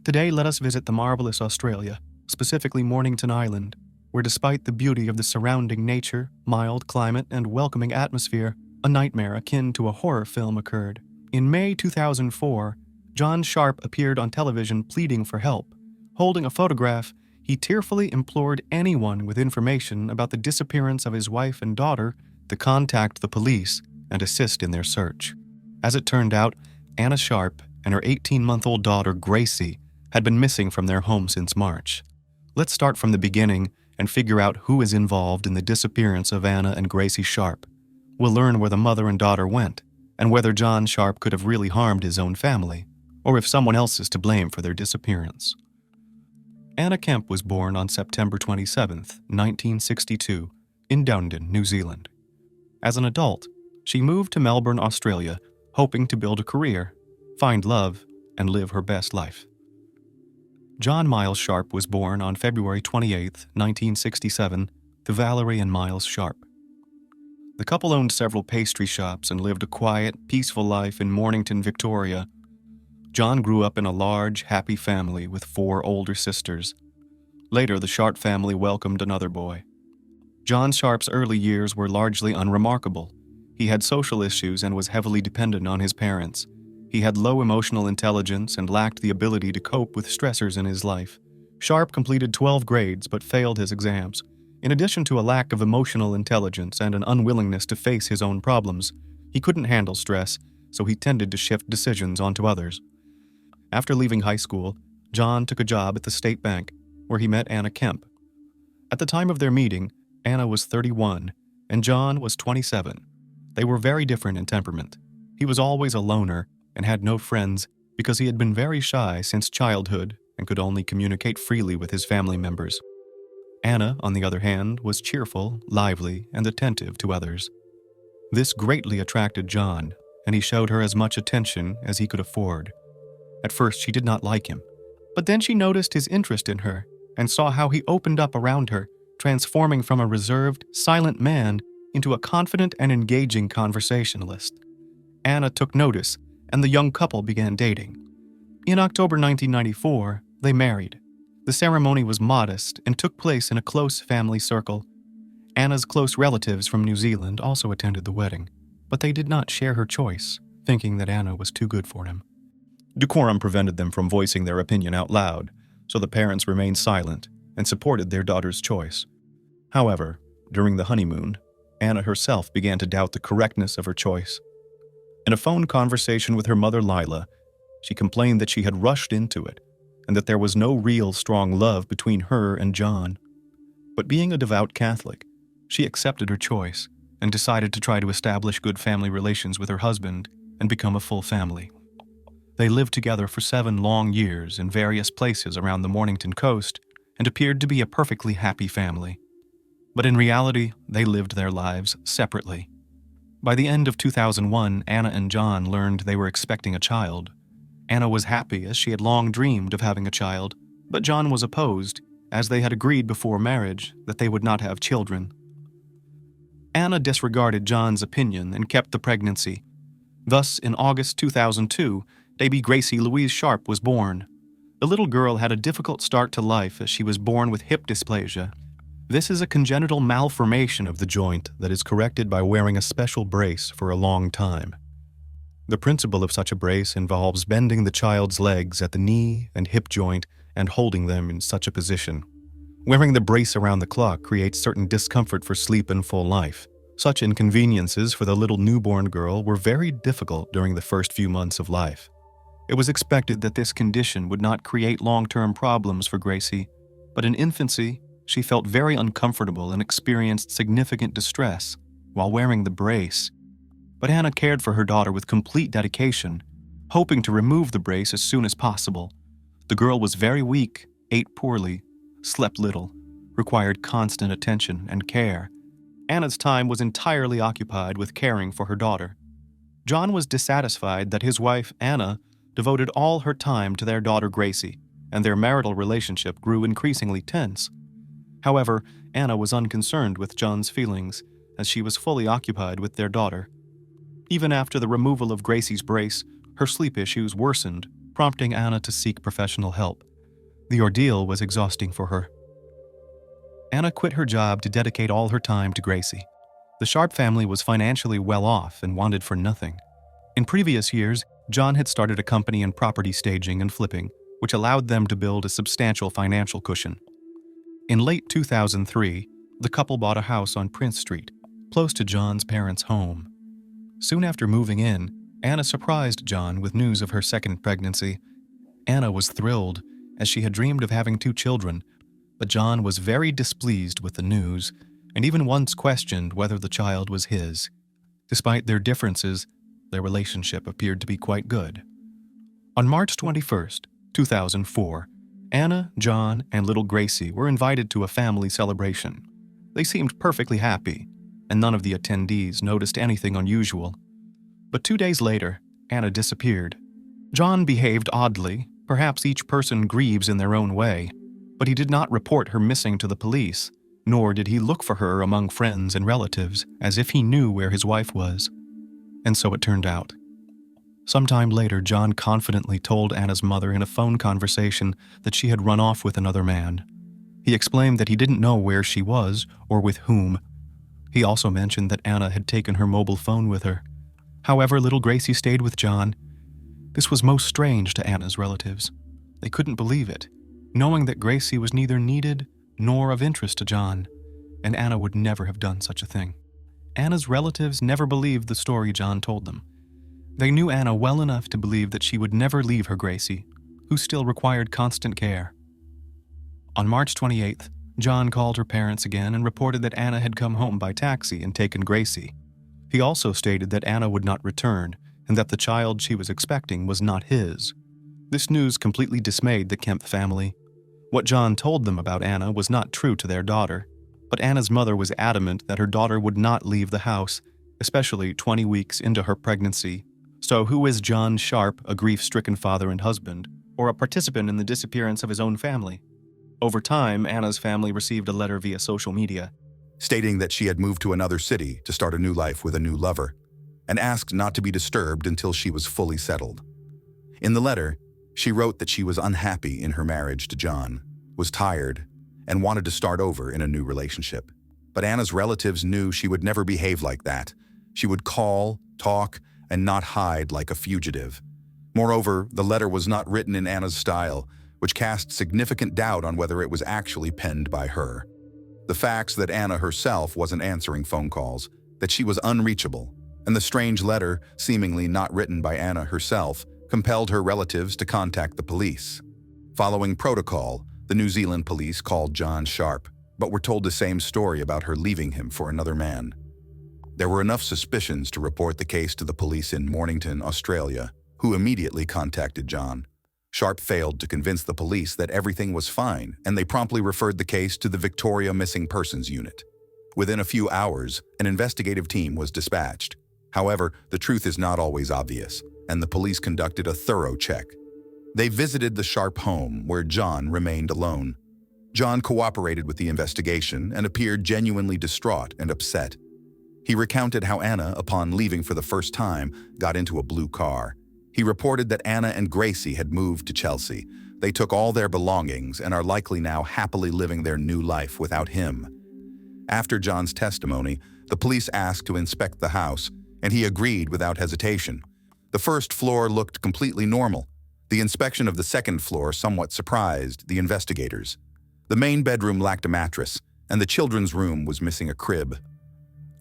Today, let us visit the marvelous Australia, specifically Mornington Island, where despite the beauty of the surrounding nature, mild climate, and welcoming atmosphere, a nightmare akin to a horror film occurred. In May 2004, John Sharp appeared on television pleading for help. Holding a photograph, he tearfully implored anyone with information about the disappearance of his wife and daughter to contact the police and assist in their search. As it turned out, Anna Sharp and her 18-month-old daughter, Gracie, had been missing from their home since March. Let's start from the beginning and figure out who is involved in the disappearance of Anna and Gracie Sharp. We'll learn where the mother and daughter went, and whether John Sharp could have really harmed his own family, or if someone else is to blame for their disappearance. Anna Kemp was born on September 27, 1962, in Dunedin, New Zealand. As an adult, she moved to Melbourne, Australia, hoping to build a career, find love, and live her best life. John Miles Sharp was born on February 28, 1967, to Valerie and Miles Sharp. The couple owned several pastry shops and lived a quiet, peaceful life in Mornington, Victoria. John grew up in a large, happy family with 4 older sisters. Later, the Sharp family welcomed another boy. John Sharp's early years were largely unremarkable. He had social issues and was heavily dependent on his parents. He had low emotional intelligence and lacked the ability to cope with stressors in his life. Sharp completed 12 grades but failed his exams. In addition to a lack of emotional intelligence and an unwillingness to face his own problems, he couldn't handle stress, so he tended to shift decisions onto others. After leaving high school, John took a job at the State Bank, where he met Anna Kemp. At the time of their meeting, Anna was 31, and John was 27. They were very different in temperament. He was always a loner and had no friends because he had been very shy since childhood and could only communicate freely with his family members. Anna, on the other hand, was cheerful, lively, and attentive to others. This greatly attracted John, and he showed her as much attention as he could afford. At first, she did not like him, but then she noticed his interest in her and saw how he opened up around her, transforming from a reserved, silent man into a confident and engaging conversationalist. Anna took notice, and the young couple began dating. In October 1994, they married. The ceremony was modest and took place in a close family circle. Anna's close relatives from New Zealand also attended the wedding, but they did not share her choice, thinking that Anna was too good for him. Decorum prevented them from voicing their opinion out loud, so the parents remained silent and supported their daughter's choice. However, during the honeymoon, Anna herself began to doubt the correctness of her choice. In a phone conversation with her mother Lila, she complained that she had rushed into it and that there was no real strong love between her and John. But being a devout Catholic, she accepted her choice and decided to try to establish good family relations with her husband and become a full family. They lived together for 7 long years in various places around the Mornington coast and appeared to be a perfectly happy family. But in reality, they lived their lives separately. By the end of 2001, Anna and John learned they were expecting a child. Anna was happy as she had long dreamed of having a child, but John was opposed, as they had agreed before marriage that they would not have children. Anna disregarded John's opinion and kept the pregnancy. Thus, in August 2002, baby Gracie Louise Sharp was born. The little girl had a difficult start to life as she was born with hip dysplasia. This is a congenital malformation of the joint that is corrected by wearing a special brace for a long time. The principle of such a brace involves bending the child's legs at the knee and hip joint and holding them in such a position. Wearing the brace around the clock creates certain discomfort for sleep and full life. Such inconveniences for the little newborn girl were very difficult during the first few months of life. It was expected that this condition would not create long-term problems for Gracie, but in infancy, she felt very uncomfortable and experienced significant distress while wearing the brace. But Anna cared for her daughter with complete dedication, hoping to remove the brace as soon as possible. The girl was very weak, ate poorly, slept little, required constant attention and care. Anna's time was entirely occupied with caring for her daughter. John was dissatisfied that his wife, Anna, devoted all her time to their daughter Gracie, and their marital relationship grew increasingly tense. However, Anna was unconcerned with John's feelings, as she was fully occupied with their daughter. Even after the removal of Gracie's brace, her sleep issues worsened, prompting Anna to seek professional help. The ordeal was exhausting for her. Anna quit her job to dedicate all her time to Gracie. The Sharp family was financially well off and wanted for nothing. In previous years, John had started a company in property staging and flipping, which allowed them to build a substantial financial cushion. In late 2003, the couple bought a house on Prince Street, close to John's parents' home. Soon after moving in, Anna surprised John with news of her second pregnancy. Anna was thrilled, as she had dreamed of having 2 children, but John was very displeased with the news and even once questioned whether the child was his. Despite their differences, their relationship appeared to be quite good. On March 21st, 2004, Anna, John, and little Gracie were invited to a family celebration. They seemed perfectly happy, and none of the attendees noticed anything unusual. But 2 days later, Anna disappeared. John behaved oddly. Perhaps each person grieves in their own way, but he did not report her missing to the police, nor did he look for her among friends and relatives as if he knew where his wife was. And so it turned out. Sometime later, John confidently told Anna's mother in a phone conversation that she had run off with another man. He explained that he didn't know where she was or with whom. He also mentioned that Anna had taken her mobile phone with her. However, little Gracie stayed with John. This was most strange to Anna's relatives. They couldn't believe it, knowing that Gracie was neither needed nor of interest to John, and Anna would never have done such a thing. Anna's relatives never believed the story John told them. They knew Anna well enough to believe that she would never leave her Gracie, who still required constant care. On March 28th, John called her parents again and reported that Anna had come home by taxi and taken Gracie. He also stated that Anna would not return and that the child she was expecting was not his. This news completely dismayed the Kemp family. What John told them about Anna was not true to their daughter, but Anna's mother was adamant that her daughter would not leave the house, especially 20 weeks into her pregnancy. So who is John Sharp, a grief-stricken father and husband, or a participant in the disappearance of his own family? Over time, Anna's family received a letter via social media, stating that she had moved to another city to start a new life with a new lover, and asked not to be disturbed until she was fully settled. In the letter, she wrote that she was unhappy in her marriage to John, was tired, and wanted to start over in a new relationship. But Anna's relatives knew she would never behave like that. She would call, talk, and not hide like a fugitive. Moreover, the letter was not written in Anna's style, which cast significant doubt on whether it was actually penned by her. The facts that Anna herself wasn't answering phone calls, that she was unreachable, and the strange letter, seemingly not written by Anna herself, compelled her relatives to contact the police. Following protocol, the New Zealand police called John Sharp, but were told the same story about her leaving him for another man. There were enough suspicions to report the case to the police in Mornington, Australia, who immediately contacted John. Sharp failed to convince the police that everything was fine, and they promptly referred the case to the Victoria Missing Persons Unit. Within a few hours, an investigative team was dispatched. However, the truth is not always obvious, and the police conducted a thorough check. They visited the Sharp home, where John remained alone. John cooperated with the investigation and appeared genuinely distraught and upset. He recounted how Anna, upon leaving for the first time, got into a blue car. He reported that Anna and Gracie had moved to Chelsea. They took all their belongings and are likely now happily living their new life without him. After John's testimony, the police asked to inspect the house, and he agreed without hesitation. The first floor looked completely normal. The inspection of the second floor somewhat surprised the investigators. The main bedroom lacked a mattress, and the children's room was missing a crib.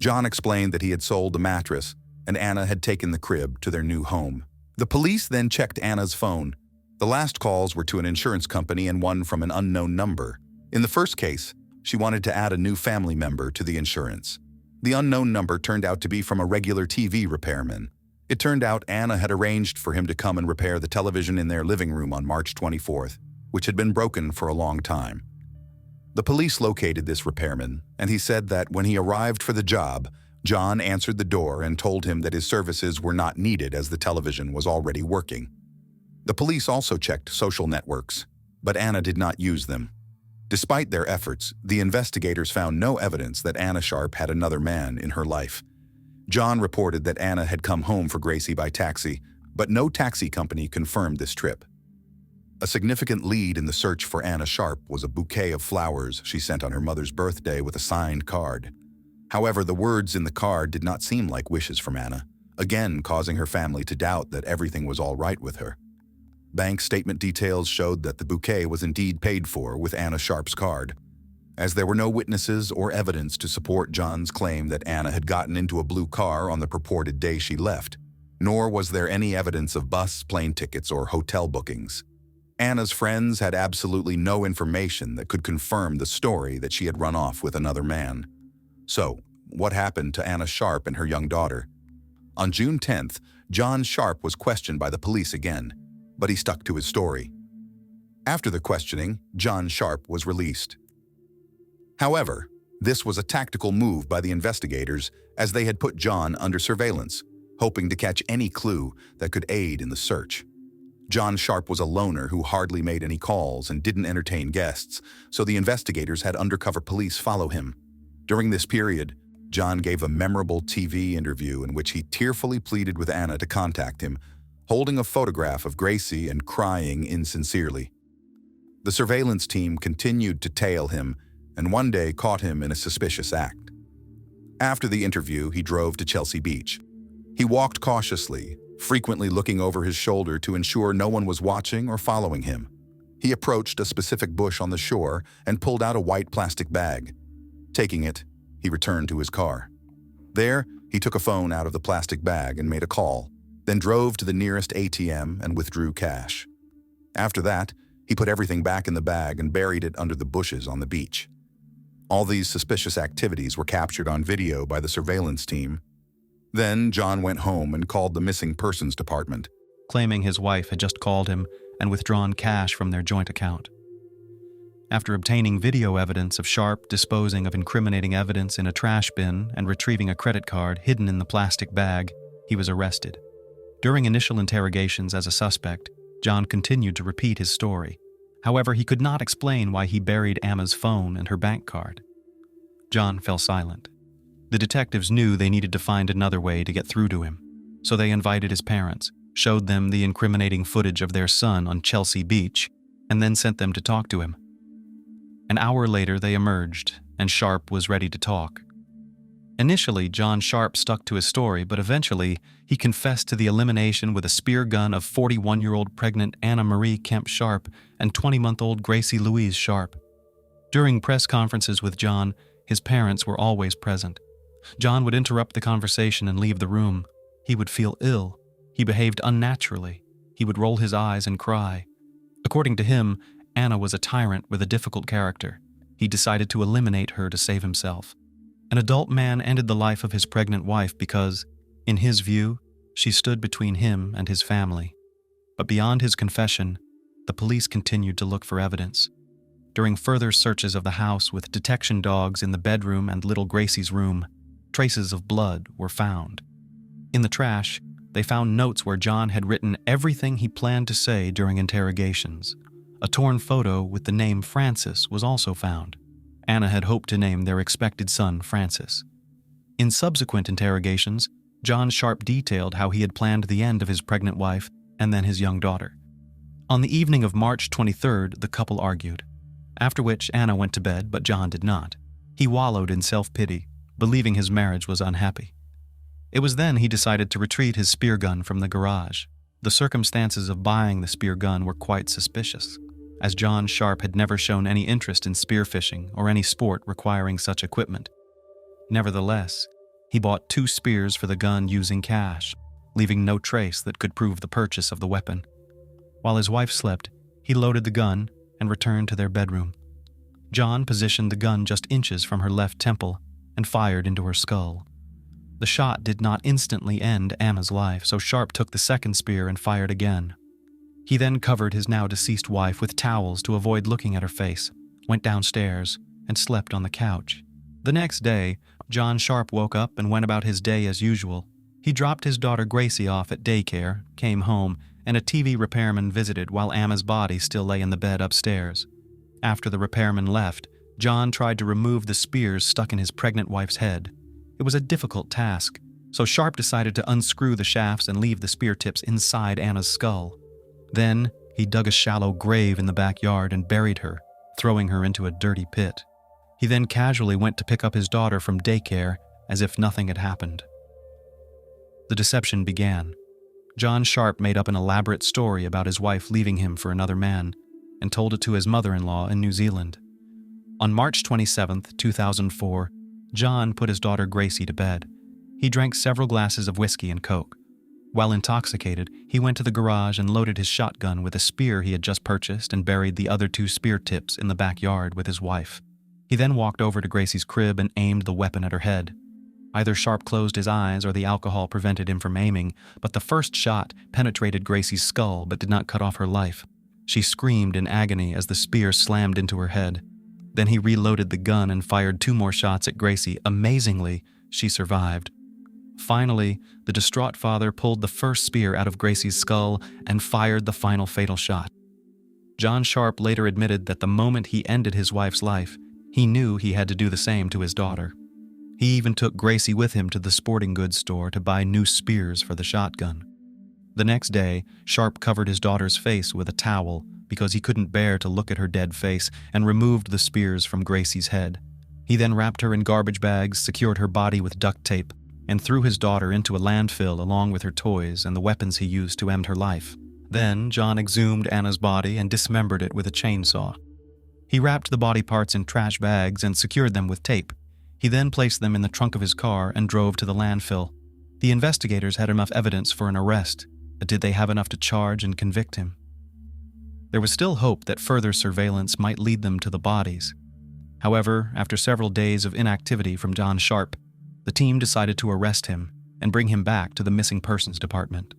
John explained that he had sold the mattress, and Anna had taken the crib to their new home. The police then checked Anna's phone. The last calls were to an insurance company and one from an unknown number. In the first case, she wanted to add a new family member to the insurance. The unknown number turned out to be from a regular TV repairman. It turned out Anna had arranged for him to come and repair the television in their living room on March 24th, which had been broken for a long time. The police located this repairman, and he said that when he arrived for the job, John answered the door and told him that his services were not needed as the television was already working. The police also checked social networks, but Anna did not use them. Despite their efforts, the investigators found no evidence that Anna Sharp had another man in her life. John reported that Anna had come home for Gracie by taxi, but no taxi company confirmed this trip. A significant lead in the search for Anna Sharp was a bouquet of flowers she sent on her mother's birthday with a signed card. However, the words in the card did not seem like wishes from Anna, again causing her family to doubt that everything was all right with her. Bank statement details showed that the bouquet was indeed paid for with Anna Sharp's card. As there were no witnesses or evidence to support John's claim that Anna had gotten into a blue car on the purported day she left, nor was there any evidence of bus, plane tickets, or hotel bookings. Anna's friends had absolutely no information that could confirm the story that she had run off with another man. So, what happened to Anna Sharp and her young daughter? On June 10th, John Sharp was questioned by the police again, but he stuck to his story. After the questioning, John Sharp was released. However, this was a tactical move by the investigators as they had put John under surveillance, hoping to catch any clue that could aid in the search. John Sharp was a loner who hardly made any calls and didn't entertain guests, so the investigators had undercover police follow him. During this period, John gave a memorable TV interview in which he tearfully pleaded with Anna to contact him, holding a photograph of Gracie and crying insincerely. The surveillance team continued to tail him and one day caught him in a suspicious act. After the interview, he drove to Chelsea Beach. He walked cautiously, frequently looking over his shoulder to ensure no one was watching or following him. He approached a specific bush on the shore and pulled out a white plastic bag. Taking it, he returned to his car. There, he took a phone out of the plastic bag and made a call, then drove to the nearest ATM and withdrew cash. After that, he put everything back in the bag and buried it under the bushes on the beach. All these suspicious activities were captured on video by the surveillance team. Then John went home and called the missing persons department, claiming his wife had just called him and withdrawn cash from their joint account. After obtaining video evidence of Sharp disposing of incriminating evidence in a trash bin and retrieving a credit card hidden in the plastic bag, he was arrested. During initial interrogations as a suspect, John continued to repeat his story. However, he could not explain why he buried Emma's phone and her bank card. John fell silent. The detectives knew they needed to find another way to get through to him, so they invited his parents, showed them the incriminating footage of their son on Chelsea Beach, and then sent them to talk to him. An hour later, they emerged, and Sharp was ready to talk. Initially, John Sharp stuck to his story, but eventually, he confessed to the elimination with a spear gun of 41-year-old pregnant Anna Marie Kemp Sharp and 20-month-old Gracie Louise Sharp. During press conferences with John, his parents were always present. John would interrupt the conversation and leave the room. He would feel ill. He behaved unnaturally. He would roll his eyes and cry. According to him, Anna was a tyrant with a difficult character. He decided to eliminate her to save himself. An adult man ended the life of his pregnant wife because, in his view, she stood between him and his family. But beyond his confession, the police continued to look for evidence. During further searches of the house with detection dogs in the bedroom and little Gracie's room, traces of blood were found. In the trash, they found notes where John had written everything he planned to say during interrogations. A torn photo with the name Francis was also found. Anna had hoped to name their expected son Francis. In subsequent interrogations, John Sharp detailed how he had planned the end of his pregnant wife and then his young daughter. On the evening of March 23rd, the couple argued, after which Anna went to bed, but John did not. He wallowed in self-pity, believing his marriage was unhappy. It was then he decided to retrieve his spear gun from the garage. The circumstances of buying the spear gun were quite suspicious, as John Sharp had never shown any interest in spearfishing or any sport requiring such equipment. Nevertheless, he bought 2 spears for the gun using cash, leaving no trace that could prove the purchase of the weapon. While his wife slept, he loaded the gun and returned to their bedroom. John positioned the gun just inches from her left temple and fired into her skull. The shot did not instantly end Anna's life, so Sharp took the second spear and fired again. He then covered his now deceased wife with towels to avoid looking at her face, went downstairs, and slept on the couch. The next day, John Sharp woke up and went about his day as usual. He dropped his daughter Gracie off at daycare, came home, and a TV repairman visited while Anna's body still lay in the bed upstairs. After the repairman left, John tried to remove the spears stuck in his pregnant wife's head. It was a difficult task, so Sharp decided to unscrew the shafts and leave the spear tips inside Anna's skull. Then, he dug a shallow grave in the backyard and buried her, throwing her into a dirty pit. He then casually went to pick up his daughter from daycare as if nothing had happened. The deception began. John Sharp made up an elaborate story about his wife leaving him for another man and told it to his mother-in-law in New Zealand. On March 27, 2004, John put his daughter Gracie to bed. He drank several glasses of whiskey and Coke. While intoxicated, he went to the garage and loaded his shotgun with a spear he had just purchased and buried the other 2 spear tips in the backyard with his wife. He then walked over to Gracie's crib and aimed the weapon at her head. Either Sharp closed his eyes or the alcohol prevented him from aiming, but the first shot penetrated Gracie's skull but did not cut off her life. She screamed in agony as the spear slammed into her head. Then he reloaded the gun and fired 2 more shots at Gracie. Amazingly, she survived. Finally, the distraught father pulled the first spear out of Gracie's skull and fired the final fatal shot. John Sharp later admitted that the moment he ended his wife's life, he knew he had to do the same to his daughter. He even took Gracie with him to the sporting goods store to buy new spears for the shotgun. The next day, Sharp covered his daughter's face with a towel because he couldn't bear to look at her dead face and removed the spears from Gracie's head. He then wrapped her in garbage bags, secured her body with duct tape, and threw his daughter into a landfill along with her toys and the weapons he used to end her life. Then, John exhumed Anna's body and dismembered it with a chainsaw. He wrapped the body parts in trash bags and secured them with tape. He then placed them in the trunk of his car and drove to the landfill. The investigators had enough evidence for an arrest, but did they have enough to charge and convict him? There was still hope that further surveillance might lead them to the bodies. However, after several days of inactivity from John Sharp, the team decided to arrest him and bring him back to the Missing Persons Department.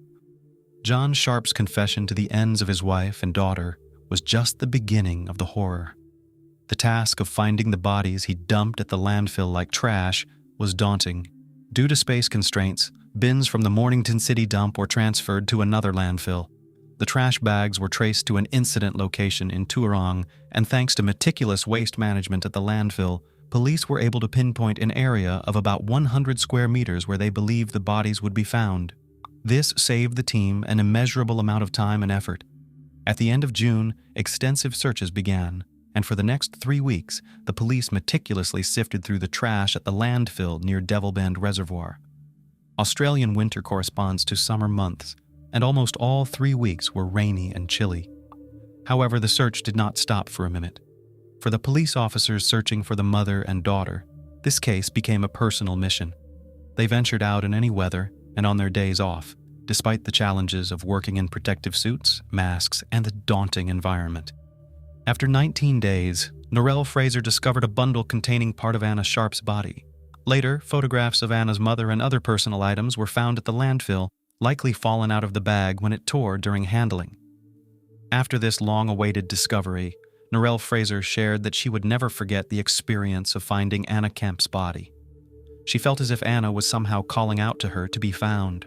John Sharp's confession to the ends of his wife and daughter was just the beginning of the horror. The task of finding the bodies he dumped at the landfill like trash was daunting. Due to space constraints, bins from the Mornington city dump were transferred to another landfill. The trash bags were traced to an incident location in Tuarong, and thanks to meticulous waste management at the landfill, police were able to pinpoint an area of about 100 square meters where they believed the bodies would be found. This saved the team an immeasurable amount of time and effort. At the end of June, extensive searches began, and for the next 3 weeks, the police meticulously sifted through the trash at the landfill near Devil Bend Reservoir. Australian winter corresponds to summer months, and almost all 3 weeks were rainy and chilly. However, the search did not stop for a minute. For the police officers searching for the mother and daughter, this case became a personal mission. They ventured out in any weather and on their days off, despite the challenges of working in protective suits, masks, and the daunting environment. After 19 days, Norelle Fraser discovered a bundle containing part of Anna Sharp's body. Later, photographs of Anna's mother and other personal items were found at the landfill, likely fallen out of the bag when it tore during handling. After this long-awaited discovery, Norelle Fraser shared that she would never forget the experience of finding Anna Kemp's body. She felt as if Anna was somehow calling out to her to be found.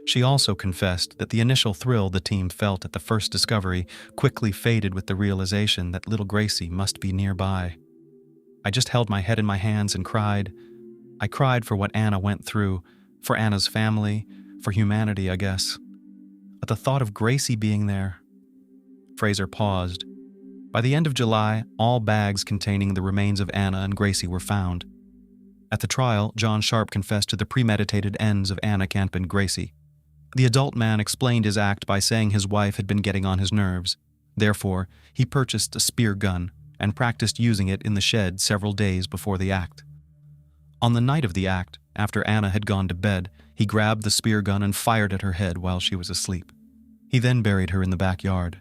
She also confessed that the initial thrill the team felt at the first discovery quickly faded with the realization that little Gracie must be nearby. "I just held my head in my hands and cried. I cried for what Anna went through, for Anna's family, for humanity, I guess. But the thought of Gracie being there..." Fraser paused. By the end of July, all bags containing the remains of Anna and Gracie were found. At the trial, John Sharp confessed to the premeditated ends of Anna Camp and Gracie. The adult man explained his act by saying his wife had been getting on his nerves. Therefore, he purchased a spear gun and practiced using it in the shed several days before the act. On the night of the act, after Anna had gone to bed, he grabbed the spear gun and fired at her head while she was asleep. He then buried her in the backyard.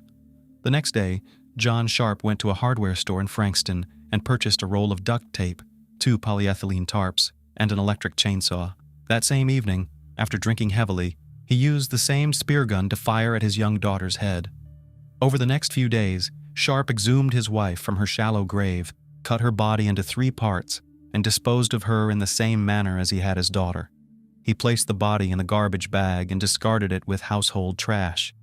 The next day, John Sharp went to a hardware store in Frankston and purchased a roll of duct tape, 2 polyethylene tarps, and an electric chainsaw. That same evening, after drinking heavily, he used the same spear gun to fire at his young daughter's head. Over the next few days, Sharp exhumed his wife from her shallow grave, cut her body into 3 parts, and disposed of her in the same manner as he had his daughter. He placed the body in a garbage bag and discarded it with household trash.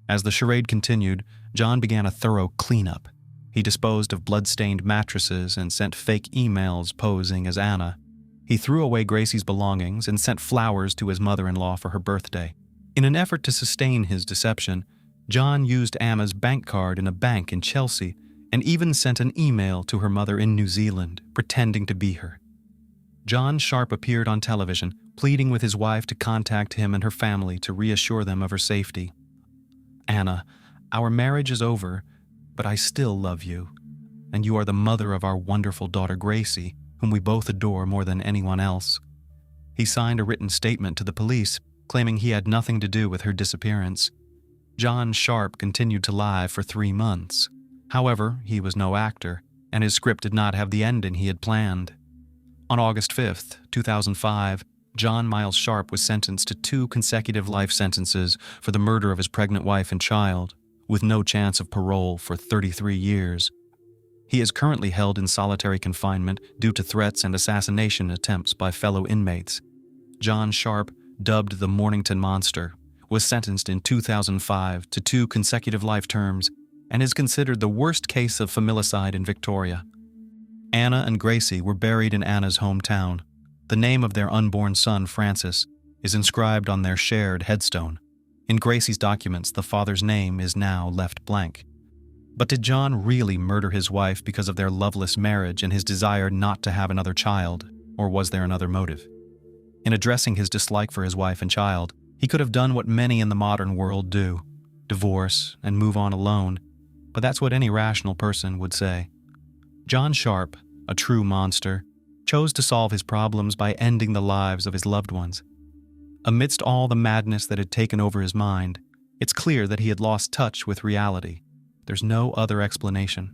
As the charade continued, John began a thorough cleanup. He disposed of blood-stained mattresses and sent fake emails posing as Anna. He threw away Gracie's belongings and sent flowers to his mother-in-law for her birthday. In an effort to sustain his deception, John used Anna's bank card in a bank in Chelsea and even sent an email to her mother in New Zealand, pretending to be her. John Sharp appeared on television, pleading with his wife to contact him and her family to reassure them of her safety. "Anna, our marriage is over, but I still love you, and you are the mother of our wonderful daughter Gracie, whom we both adore more than anyone else." He signed a written statement to the police, claiming he had nothing to do with her disappearance. John Sharp continued to lie for 3 months. However, he was no actor, and his script did not have the ending he had planned. On August 5th, 2005, John Miles Sharp was sentenced to 2 consecutive life sentences for the murder of his pregnant wife and child, with no chance of parole for 33 years. He is currently held in solitary confinement due to threats and assassination attempts by fellow inmates. John Sharp, dubbed the Mornington Monster, was sentenced in 2005 to 2 consecutive life terms and is considered the worst case of familicide in Victoria. Anna and Gracie were buried in Anna's hometown. The name of their unborn son, Francis, is inscribed on their shared headstone. In Gracie's documents, the father's name is now left blank. But did John really murder his wife because of their loveless marriage and his desire not to have another child, or was there another motive? In addressing his dislike for his wife and child, he could have done what many in the modern world do, divorce and move on alone, but that's what any rational person would say. John Sharp, a true monster, chose to solve his problems by ending the lives of his loved ones. Amidst all the madness that had taken over his mind, it's clear that he had lost touch with reality. There's no other explanation.